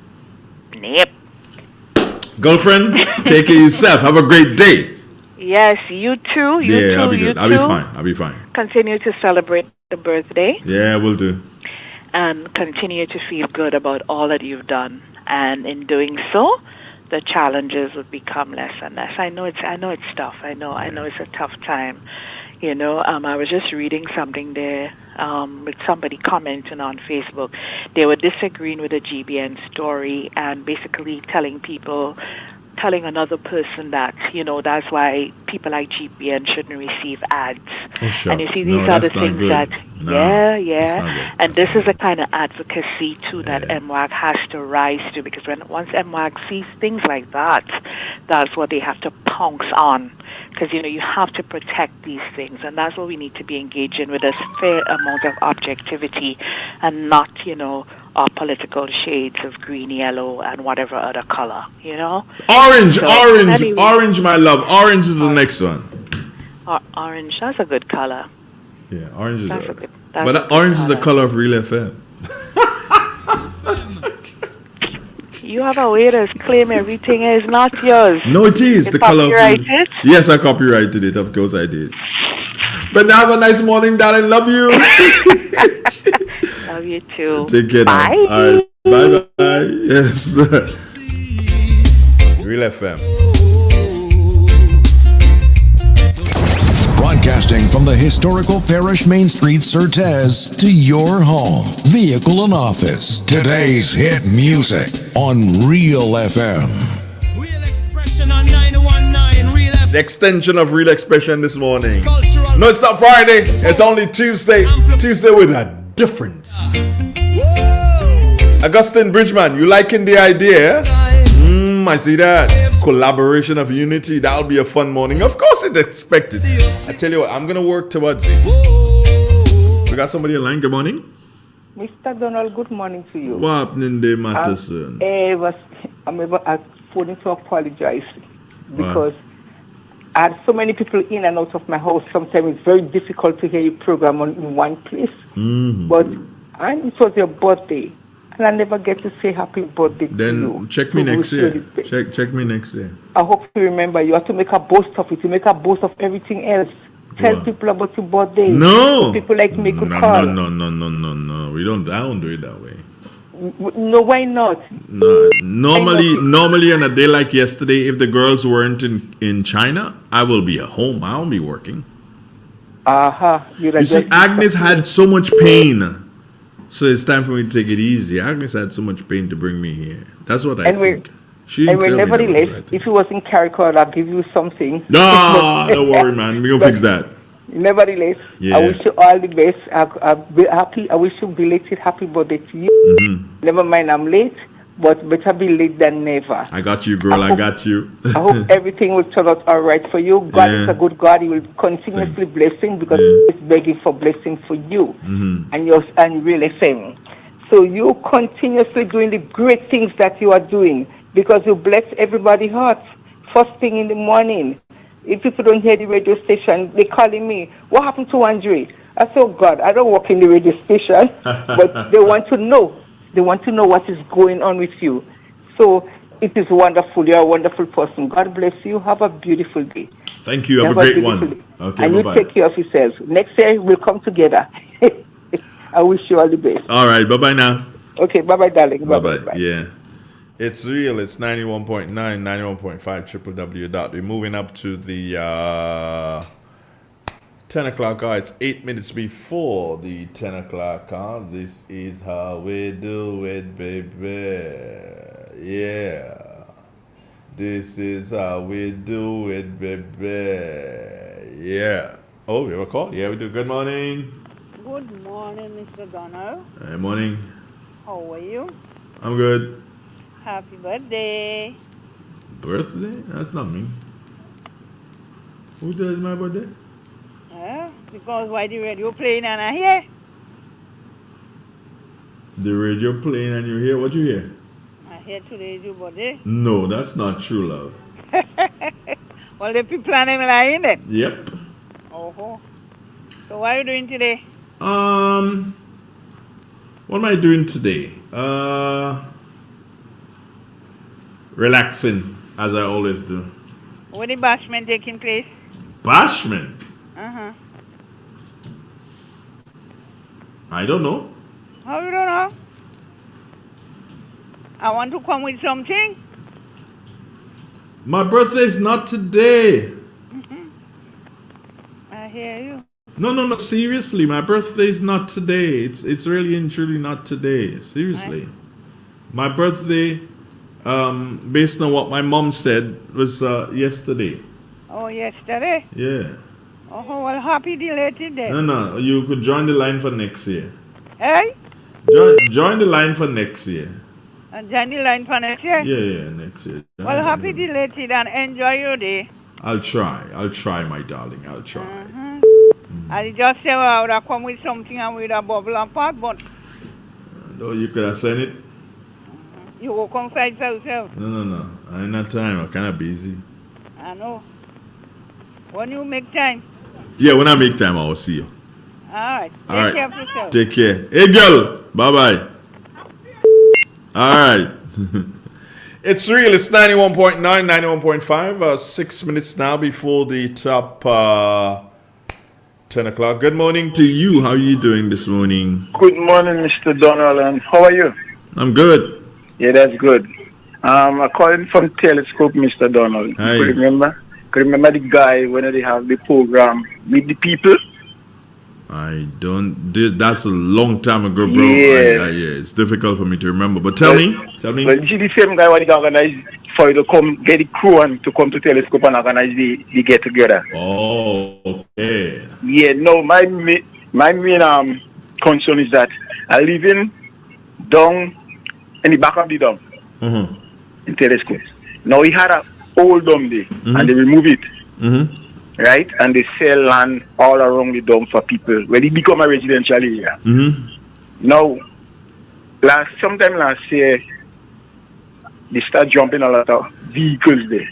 nope.
Girlfriend, take care of yourself. Have a great day.
Yes, you too.
I'll be good. I'll be fine.
Continue to celebrate the birthday.
Yeah, we'll do.
And continue to feel good about all that you've done. And in doing so, the challenges would become less and less. I know it's tough. I know it's a tough time. I was just reading something there with somebody commenting on Facebook. They were disagreeing with a GBN story and basically telling another person that, that's why people like GBN shouldn't receive ads.
Oh,
and you see, these are the things that, and this is the kind of advocacy, too, that MWAG has to rise to, because once MWAG sees things like that, that's what they have to pounce on. Because, you have to protect these things, and that's what we need to be engaged in with a fair amount of objectivity and not, our political shades of green, yellow, and whatever other color,
Orange,
so,
orange, orange, my love. Orange is the next one.
Orange, that's a good color.
Yeah, orange is
good.
But orange is the color of Real FM.
You have a way to claim everything is not yours.
No, it is the color of
it?
Yes, I copyrighted it. Of course I did. But now have a nice morning, darling. Love you.
Love you too.
Take care now.
Bye.
All right. Bye. Yes. Real FM.
Broadcasting from the historical Parish Main Street, Surtees, to your home, vehicle, and office. Today's hit music on Real FM.
Real Expression on 919 Real FM.
The extension of Real Expression this morning. No, it's not Friday. It's only Tuesday. Tuesday with a difference. Augustine Bridgman, you liking the idea? I see that. Collaboration of unity. That'll be a fun morning. Of course it's expected. I tell you what, I'm going to work towards it. We got somebody in line. Good morning.
Mr. Donald, good morning to you.
What happening there, Matheson?
I'm phoning to apologize because I had so many people in and out of my house. Sometimes it's very difficult to hear your program in one place. But it was your birthday. And I never get to say happy birthday to you.
Then check me next year. Check me next year.
I hope you remember. You have to make a boast of it. You make a boast of everything else. Tell people about your birthday.
No.
So people like me could call.
No. I don't do it that way.
No, why not?
No. Normally on a day like yesterday, if the girls weren't in China, I will be at home. I won't be working. You see, Agnes had so much pain. So it's time for me to take it easy. Agnes had so much pain to bring me here. That's what I think. She didn't tell me that was right.
If it was in Carriacou, I'll give you something.
No, don't worry, man. We're going to fix that.
Nevertheless, I wish you all the best. I wish you belated happy birthday to you. Never mind, I'm late, but better be late than never.
I got you, girl. I got you.
I hope everything will turn out all right for you. God is a good God. He will continuously blessing because He's begging for blessing for you and Real FM. So you continuously doing the great things that you are doing because you bless everybody's hearts first thing in the morning. If people don't hear the radio station, they're calling me, what happened to Andre? I said, oh God, I don't work in the radio station, but they want to know. They want to know what is going on with you. So it is wonderful. You're a wonderful person. God bless you. Have a beautiful day.
Thank you. Have a great one.
Day.
Okay,
and
bye-bye.
You take care of yourself. Next year, we'll come together. I wish you all the best.
All right. Bye-bye now.
Okay. Bye-bye, darling.
Bye-bye. Yeah. It's real. It's 91.9, 91.5, www. We're moving up to the 10 o'clock hour. It's 8 minutes before the 10 o'clock hour. This is how we do it, baby. Yeah. This is how we do it, baby. Yeah. Oh, we have a call? Yeah, we do. Good morning.
Good morning, Mr. Donald.
Good morning.
How are you?
I'm good.
Happy birthday.
Birthday? That's not me. Who does my birthday?
Because why the radio playing and I hear?
The radio playing and you hear what you hear?
I hear today is your birthday.
No, that's not true, love.
Well, the people are lying then.
Yep.
Oh. So what are you doing today?
What am I doing today? Relaxing, as I always do.
What the bashment taking place?
Bashment?
Uh-huh.
I don't know.
How you don't know? I want to come with something.
My birthday is not today.
I hear you.
No, seriously, my birthday is not today. It's really and truly not today. Seriously. My birthday, based on what my mom said, was yesterday.
Oh, yesterday?
Yeah.
Oh, well, happy belated then.
No, you could join the line for next year.
Hey?
Join the line for next year.
And join the line for next year?
Yeah, next year.
Well, happy belated and enjoy your day.
I'll try, my darling. I'll try.
I just said I would have come with something and with a bubble and pot, but
No, you could have sent it.
you will come fight for yourself.
No. I ain't not time. I'm kind of busy.
I know. When you make time.
Yeah, when I make time, I will see you.
All right.
All right.
Take care of yourself.
Take care. Hey, girl. Bye-bye. All right. It's real. It's 91.9, 91.5. 6 minutes now before the top 10 o'clock. Good morning to you. How are you doing this morning?
Good morning, Mr. Donald. And how are you?
I'm good.
Yeah, that's good. I'm calling from Telescope, Mr. Donald.
Hi.
You remember the guy when they have the program Meet the People?
I don't. That's a long time ago, bro.
Yeah.
Yeah, it's difficult for me to remember. But tell me.
Well, you see the same guy when he organized for you to come get the crew and to come to Telescope and organize the get together.
Oh, okay.
Yeah, no, my main concern is that I live in down in the back of the dome in Telescope. Now he had an old dome there and they remove it. Right? And they sell land all around the dome for people when it become a residential area. Now, sometime last year, they start jumping a lot of vehicles there.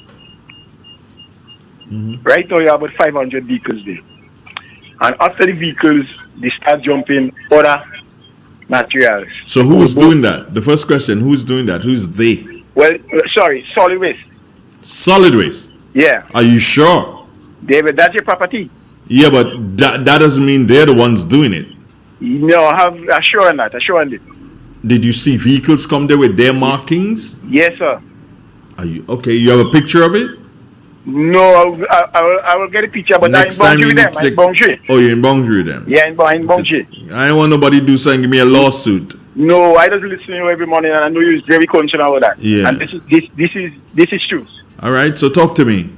Right now, you have about 500 vehicles there. And after the vehicles, they start jumping other materials.
So who's doing that? The first question, who's doing that? Who's they?
Well, sorry, solid waste.
Solid waste?
Yeah.
Are you sure?
David, that's your property.
Yeah, but that doesn't mean they're the ones doing it.
No, I have assured that.
Did you see vehicles come there with their markings?
Yes, sir.
Are you okay? You have a picture of it?
No, I will get a picture, but
Next
I'm
time
in Boundary. I'm in Boundary.
Oh, you're in Boundary then?
Yeah, in Boundary.
I don't want nobody to do something, give me a lawsuit.
No, I just listen to you every morning, and I know you're very concerned about that.
Yeah.
And this is true.
All right, so talk to me.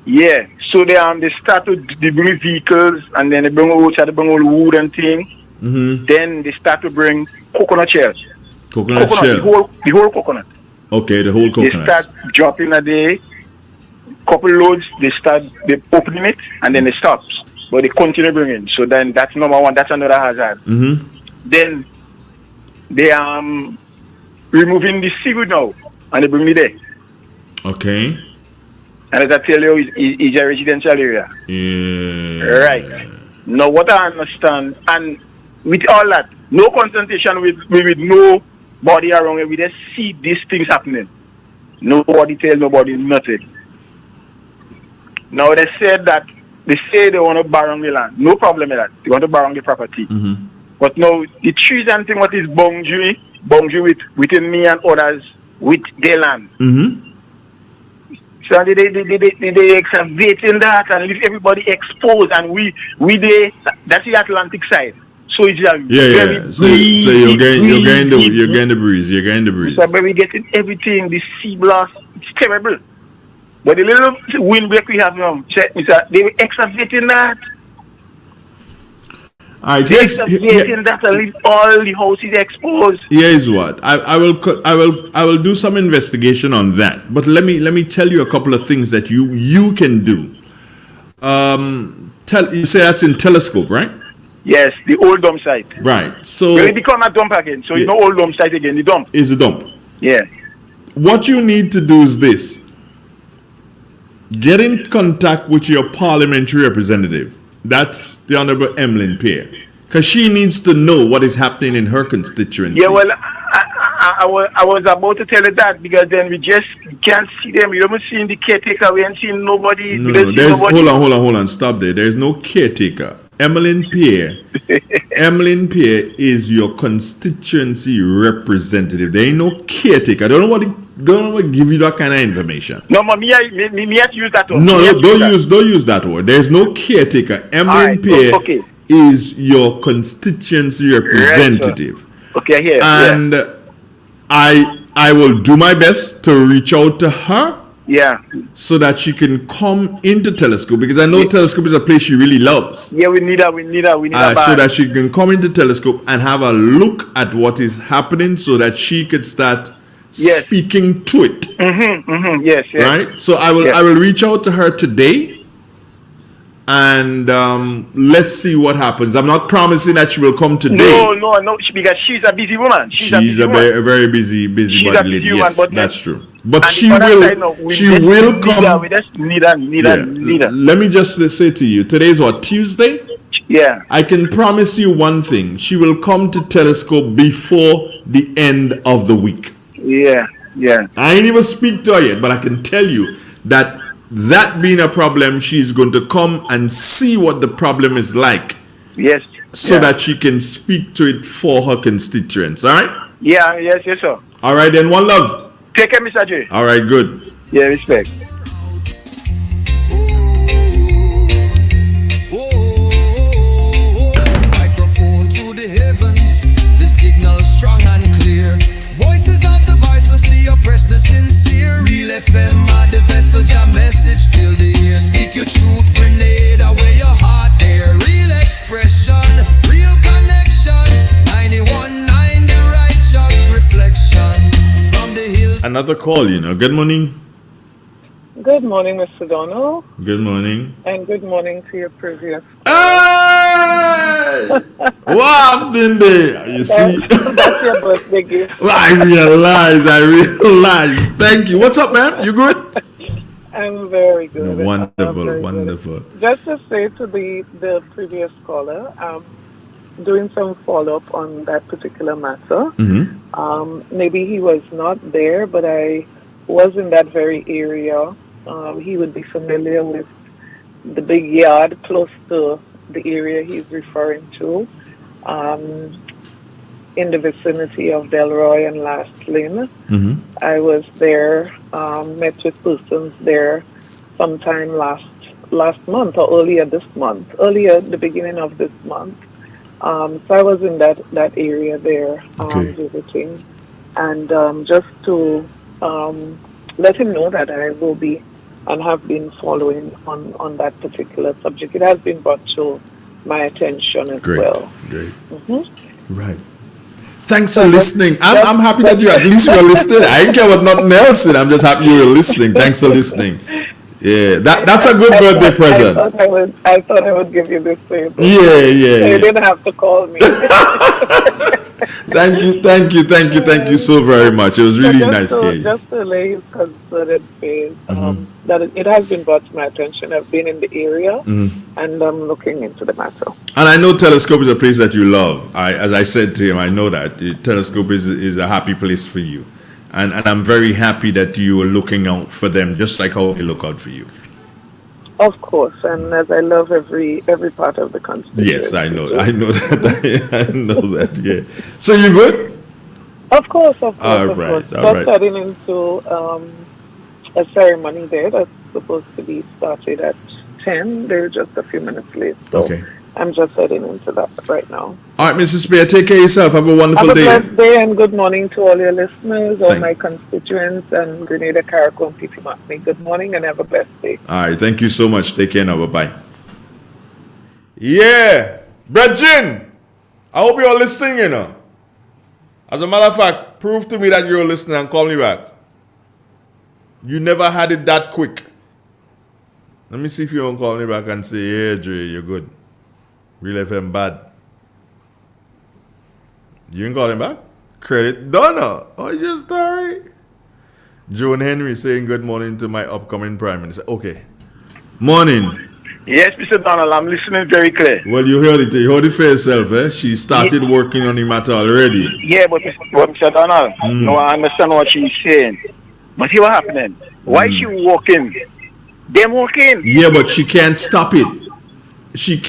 Yeah. So they start to bring vehicles, and then they bring all wood and thing. Then they start to bring coconut shells.
Coconut shell.
The whole coconut.
Okay, the whole coconut.
They start dropping a day, couple loads. They opening it, and then they stop. But they continue bringing. So then that's number one. That's another hazard. Then they are removing the seaweed now, and they bring it there.
Okay.
And as I tell you, it's a residential area.
Yeah.
Right. Now, what I understand, and with all that, no consultation with nobody around it, we just see these things happening. Nobody tell nobody nothing. Now, they say they want to borrow the land. No problem with that. They want to borrow the property. But now, the trees and thing, what is boundary within me and others with their land. So they excavating that and leave everybody exposed, and we that's the Atlantic side. So it's a
So you're getting the breeze. You're getting the breeze.
So but we getting everything. The sea blast, it's terrible. But the little windbreak we have now, check me, sir, they were excavating that.
All right,
They're excavating that and leave all the houses exposed.
Here's what I will do some investigation on that. But let me tell you a couple of things that you can do. You say that's in Telescope, right?
Yes, the old dump site.
Right. So
they become a dump again. So it's no old dump site again. The dump
is the dump.
Yeah.
What you need to do is this: get in contact with your parliamentary representative. That's the Honorable Emmeline Pierre, because she needs to know what is happening in her constituency.
Yeah, well, I was about to tell her that, because then we just can't see them. We haven't seen the caretaker. We haven't seen nobody.
No, there's hold on. Stop there. There's no caretaker. Emmeline Pierre is your constituency representative. There ain't no caretaker. I don't know what give you that kind of information.
No, but me have to use that word.
No, don't use that word. There's no caretaker. Emmeline Pierre is your constituency representative.
Right, okay, here.
And I will do my best to reach out to her.
Yeah.
So that she can come into Telescope, because I know Telescope is a place she really loves.
Yeah, we need her.
So that she can come into Telescope and have a look at what is happening, so that she could start speaking to it.
Yes.
Right. So I will reach out to her today, and let's see what happens. I'm not promising that she will come today.
No, because she's a busy woman.
She's a very busy lady. Yes, that's true. But she will come.
We just need her.
Let me just say to you, today's what, Tuesday?
Yeah.
I can promise you one thing: she will come to Telescope before the end of the week.
Yeah.
I ain't even speak to her yet, but I can tell you that being a problem, she's going to come and see what the problem is like.
Yes.
So that she can speak to it for her constituents. All right?
Yeah. Yes, sir.
All right, then. One love.
Take care, Mr. J.
All right, good.
Yeah, respect.
Microphone to the heavens, the signal strong and clear. Voices of the voiceless, the oppressed, the sincere. Real FM, the vessel, your message fill the ear. Speak your truth, Grenada, where your heart there. Real expression, real connection. 91.9, the righteous reflection. From the hills.
Another call, Good morning.
Good morning, Mr. Donald.
Good morning.
And good morning to your previous.
Hey! What happened there? You see?
That's your birthday gift.
I realize. Thank you. What's up, man? You good?
I'm very good.
Wonderful.
Just to say to the previous caller, doing some follow-up on that particular matter. Maybe he was not there, but I was in that very area. He would be familiar with the big yard close to the area he's referring to, in the vicinity of Delroy and Last Lynn. I was there, met with persons there sometime last month or earlier the beginning of this month. So I was in that area there visiting, and just to let him know that I will be and have been following on that particular subject. It has been brought to my attention as well.
Great. Right. Thanks for listening. I'm happy that you at least were listening. I didn't care what nothing else said. I'm just happy you were listening. Thanks for listening. Yeah, that's a good birthday present.
I thought I would give you this favor.
Yeah.
You didn't have to call me.
Thank you so very much. It was really nice hearing you.
Just to lay his concerted face, that it has been brought to my attention. I've been in the area, and I'm looking into the matter.
And I know Telescope is a place that you love. As I said to him, I know that Telescope is a happy place for you. And I'm very happy that you are looking out for them, just like how they look out for you.
Of course, and as I love every part of the country.
Yes, I know that. I know that. Yeah. So you good?
Of course.
All right.
Just heading into a ceremony there that's supposed to be started at 10. They're just a few minutes late. So I'm just heading into that right now.
All right, Mrs. Spear, take care of yourself. Have a wonderful
Have a
day.
blessed day and good morning to all your listeners, all my constituents, and Grenada, Carriacou, and P.T. Martini. Good morning and have a blessed day.
All right, thank you so much. Take care now. Bye-bye. Yeah. Brethren, I hope you're listening, you know. As a matter of fact, prove to me that you're listening and call me back. You never had it that quick. Let me see if you don't call me back and say, yeah, Dre, you're good. Real FM bad. You didn't call him back? Credit Donna. Oh, just sorry. Joan Henry saying good morning to my upcoming Prime Minister. Okay. Morning.
Yes, Mr. Donald, I'm listening very clear.
Well, you heard it. You heard it for yourself, eh? She started working on the matter already.
Yeah, but Mr. Donald, no, I understand what she's saying. But see what happening? Why is she walking? Them walking.
Yeah, but she can't stop it.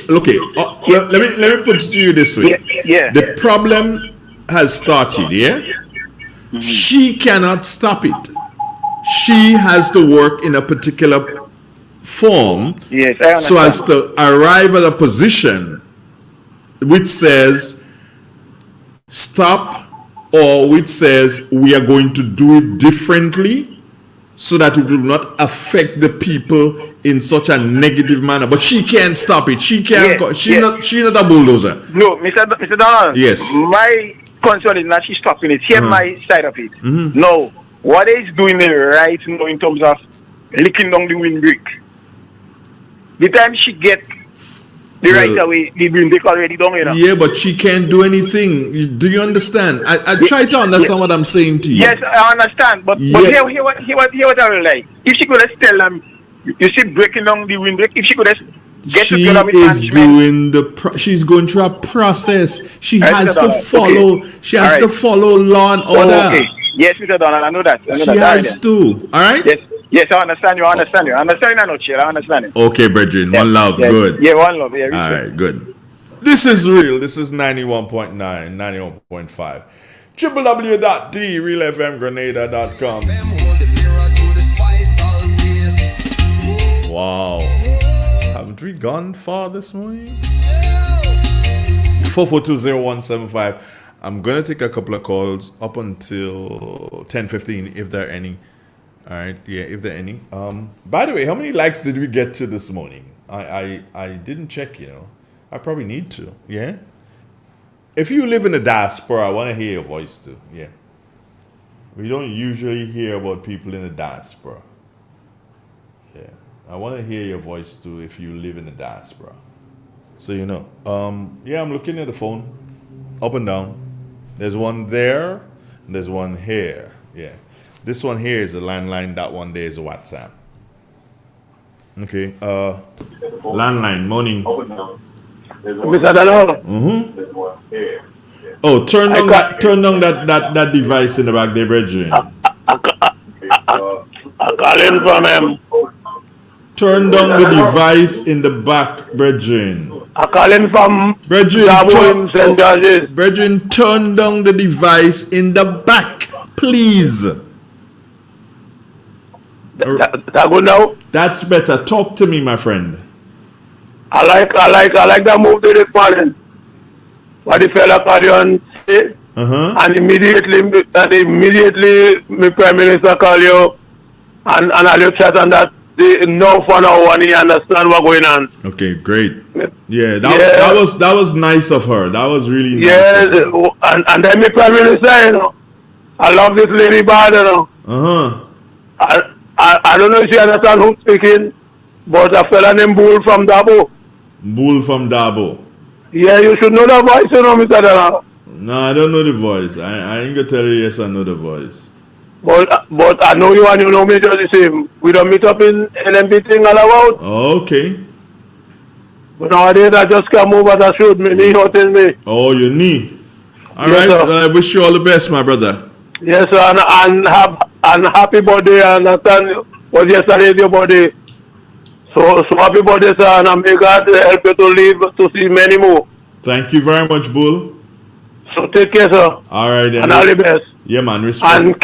Okay. Let me put it to you this way.
Yeah.
The problem has started. Yeah. She cannot stop it. She has to work in a particular form,
yes, I understand.
So as to arrive at a position which says stop, or which says we are going to do it differently, so that it will not affect the people in such a negative manner. But she can't stop it. She can't. She's not a bulldozer.
No, Mr. Donald.
Yes.
My concern is not she's stopping it. Here's my side of it. No, what is doing it right now in terms of licking down the windbreak? The time she get the right away, the windbreak already done, you know.
Yeah, but she can't do anything. Do you understand? I try to understand what I'm saying to you.
Yes, I understand. But hear what I would like. If she could just tell them, you see, breaking down the windbreak, if she could just get together with management.
She's going through a process. She has to follow. She has to follow law and order.
Okay. Yes, Mr. Donald, I know that.
She has to. All right?
Yes, I understand you. I understand you. I understand you, not I understand it.
Okay, brethren. One love. Good.
Yeah, one love. Yeah,
all right, good. This is real. This is 91.9, 91.5. www.drealfmgrenada.com. Wow. Haven't we gone far this morning? 4420175. I'm going to take a couple of calls up until 10:15 if there are any. All right, yeah, if there are any. By the way, how many likes did we get to this morning? I didn't check, you know. I probably need to, yeah? If you live in the diaspora, I want to hear your voice too, yeah. We don't usually hear about people in the diaspora. Yeah, I want to hear your voice too if you live in the diaspora. So, you know, yeah, I'm looking at the phone, up and down. There's one there, and there's one here, yeah. This one here is a landline, that one there is a WhatsApp. Okay, landline, morning.
Mr. Donald.
Oh, turn down that device in the back there, brethren.
I call him from him.
Turn down the device in the back, brethren.
I call him from
Brethren, turn down the device in the back, please.
That good now?
That's better. Talk to me, my friend.
I like that move they did morning. What the fella called you and say, and immediately my Prime Minister call you and all you chat on that. No for no one, he understand what's going on.
Okay, great. Yeah, that was nice of her. That was really nice.
Yeah, and then my Prime Minister, you know, I love this lady bad, you know. I don't know if you understand who's speaking, but a fella named Bull from Dabo.
Bull from Dabo.
Yeah, you should know the voice, you know, Mr. Donald.
No, I don't know the voice. I ain't gonna tell you yes, I know the voice.
But I know you and you know me just the same. We don't meet up in NMB thing all about.
Oh, okay.
But nowadays I just come over to shoot me knee hurting me.
Oh, your knee. All
yes,
right.
Sir.
I wish you all the best, my brother.
Yes, sir, and happy birthday. I understand was yesterday your birthday. So happy birthday, sir, and may God help you to live to see many more.
Thank you very much, Bull.
So take care, sir.
All right, then.
And all the best.
Yeah, man. Respect.
And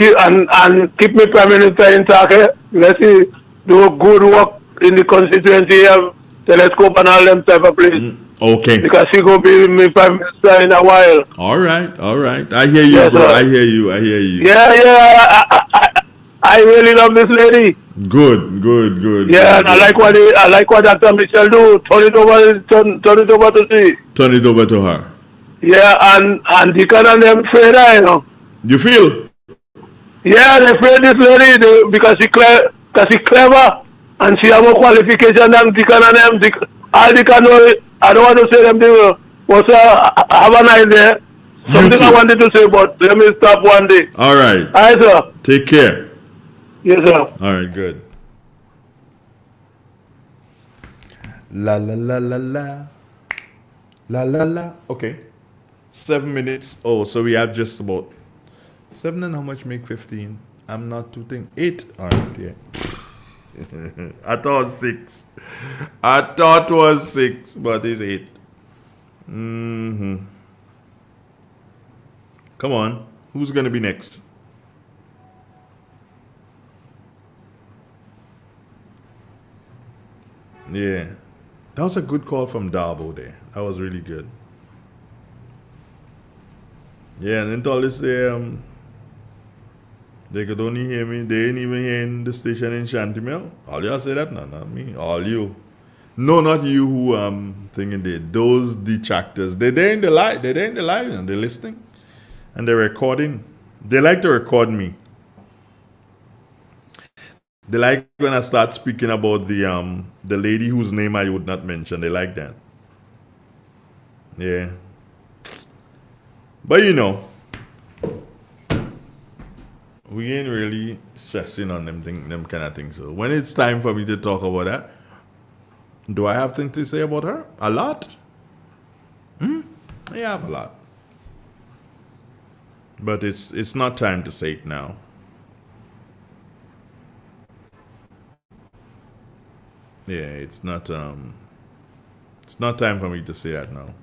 keep me Prime Minister in talk. Let's see, do good work in the constituency, have telescope and all them type of place.
Okay.
Because he gonna be my prime minister in a while.
All right. I hear you,
Yes,
bro.
sir.
I hear you.
Yeah. I really love this lady.
Good.
Yeah, and I like what Dr. Michelle do. Turn it over to see.
Turn it over to her.
Yeah, and Deacon and them afraid her, you know.
You feel?
Yeah, they afraid this lady because she clever and she have more qualification than Deacon and them. All Deacon know, I don't want to say them thing, but have a nice day. Something I wanted to say, but let me stop one day.
All right.
All right, sir.
Take care.
Yes, sir.
All right, good. La. Okay. 7 minutes. Oh, so we have just about 7 and how much make 15? I'm not too thinking. 8. All right, yeah. I thought it was 6. But it's 8. Come on. Who's going to be next? Yeah. That was a good call from Darbo there. That was really good. Yeah, and then all this they could only hear me. They ain't even hearing the station in Shantimel. All y'all say that? No, not me. All you. No, not you who thinking they. Those detractors. They're in the live. They're in the live and they're listening. And they're recording. They like to record me. They like when I start speaking about the lady whose name I would not mention. They like that. Yeah. But you know, we ain't really stressing on them kind of things. So when it's time for me to talk about that, do I have things to say about her? A lot? Yeah, I have a lot. But it's not time to say it now. Yeah, it's not time for me to say that now.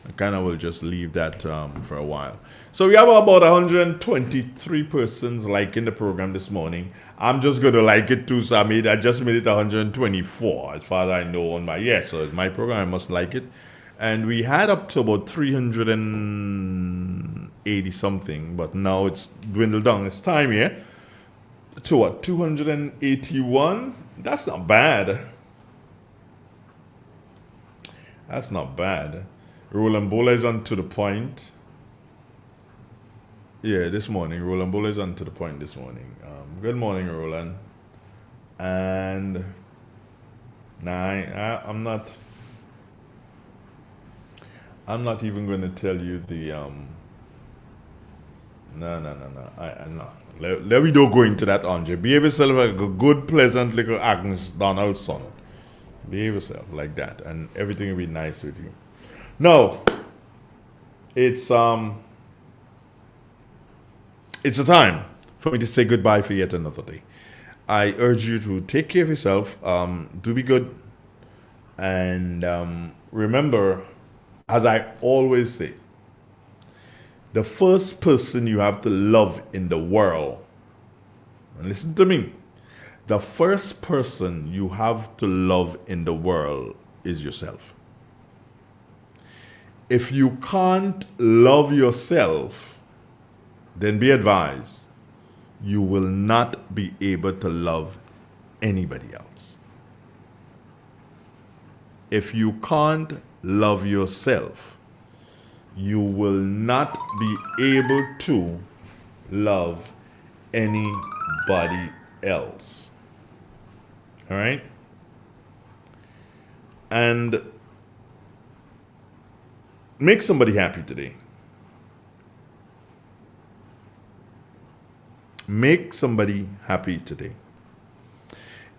I kind of will just leave that for a while. So we have about 123 persons liking the program this morning. I'm just going to like it too, so I just made it 124 as far as I know on my, so it's my program, I must like it. And we had up to about 380 something, but now it's dwindled down. It's time here to what, 281? That's not bad. That's not bad. Roland Bola is on to the point. Yeah, this morning. Roland Bola is on to the point this morning. Good morning, Roland. And I'm not even going to tell you the No. Let me don't go into that, Andre. Behave yourself like a good, pleasant little Agnes Donaldson. Behave yourself like that, and everything will be nice with you. No, it's a time for me to say goodbye for yet another day. I urge you to take care of yourself. Do be good, and remember, as I always say, the first person you have to love in the world, and listen to me, the first person you have to love in the world is yourself. If you can't love yourself, then be advised, you will not be able to love anybody else. If you can't love yourself, you will not be able to love anybody else. All right? And make somebody happy today. Make somebody happy today.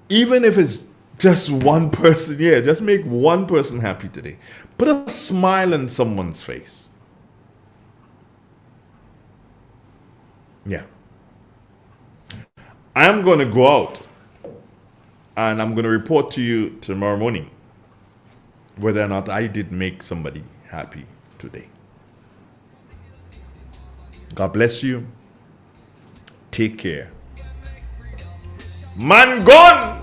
Even if it's just one person, just make one person happy today. Put a smile on someone's face. Yeah. I'm going to go out and I'm going to report to you tomorrow morning whether or not I did make somebody happy today. God bless you. Take care. Man gone!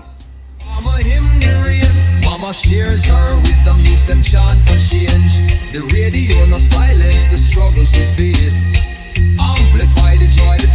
Mama shares her wisdom, youths them chant for change. The radio no silence the struggles we face. Amplify the joy, the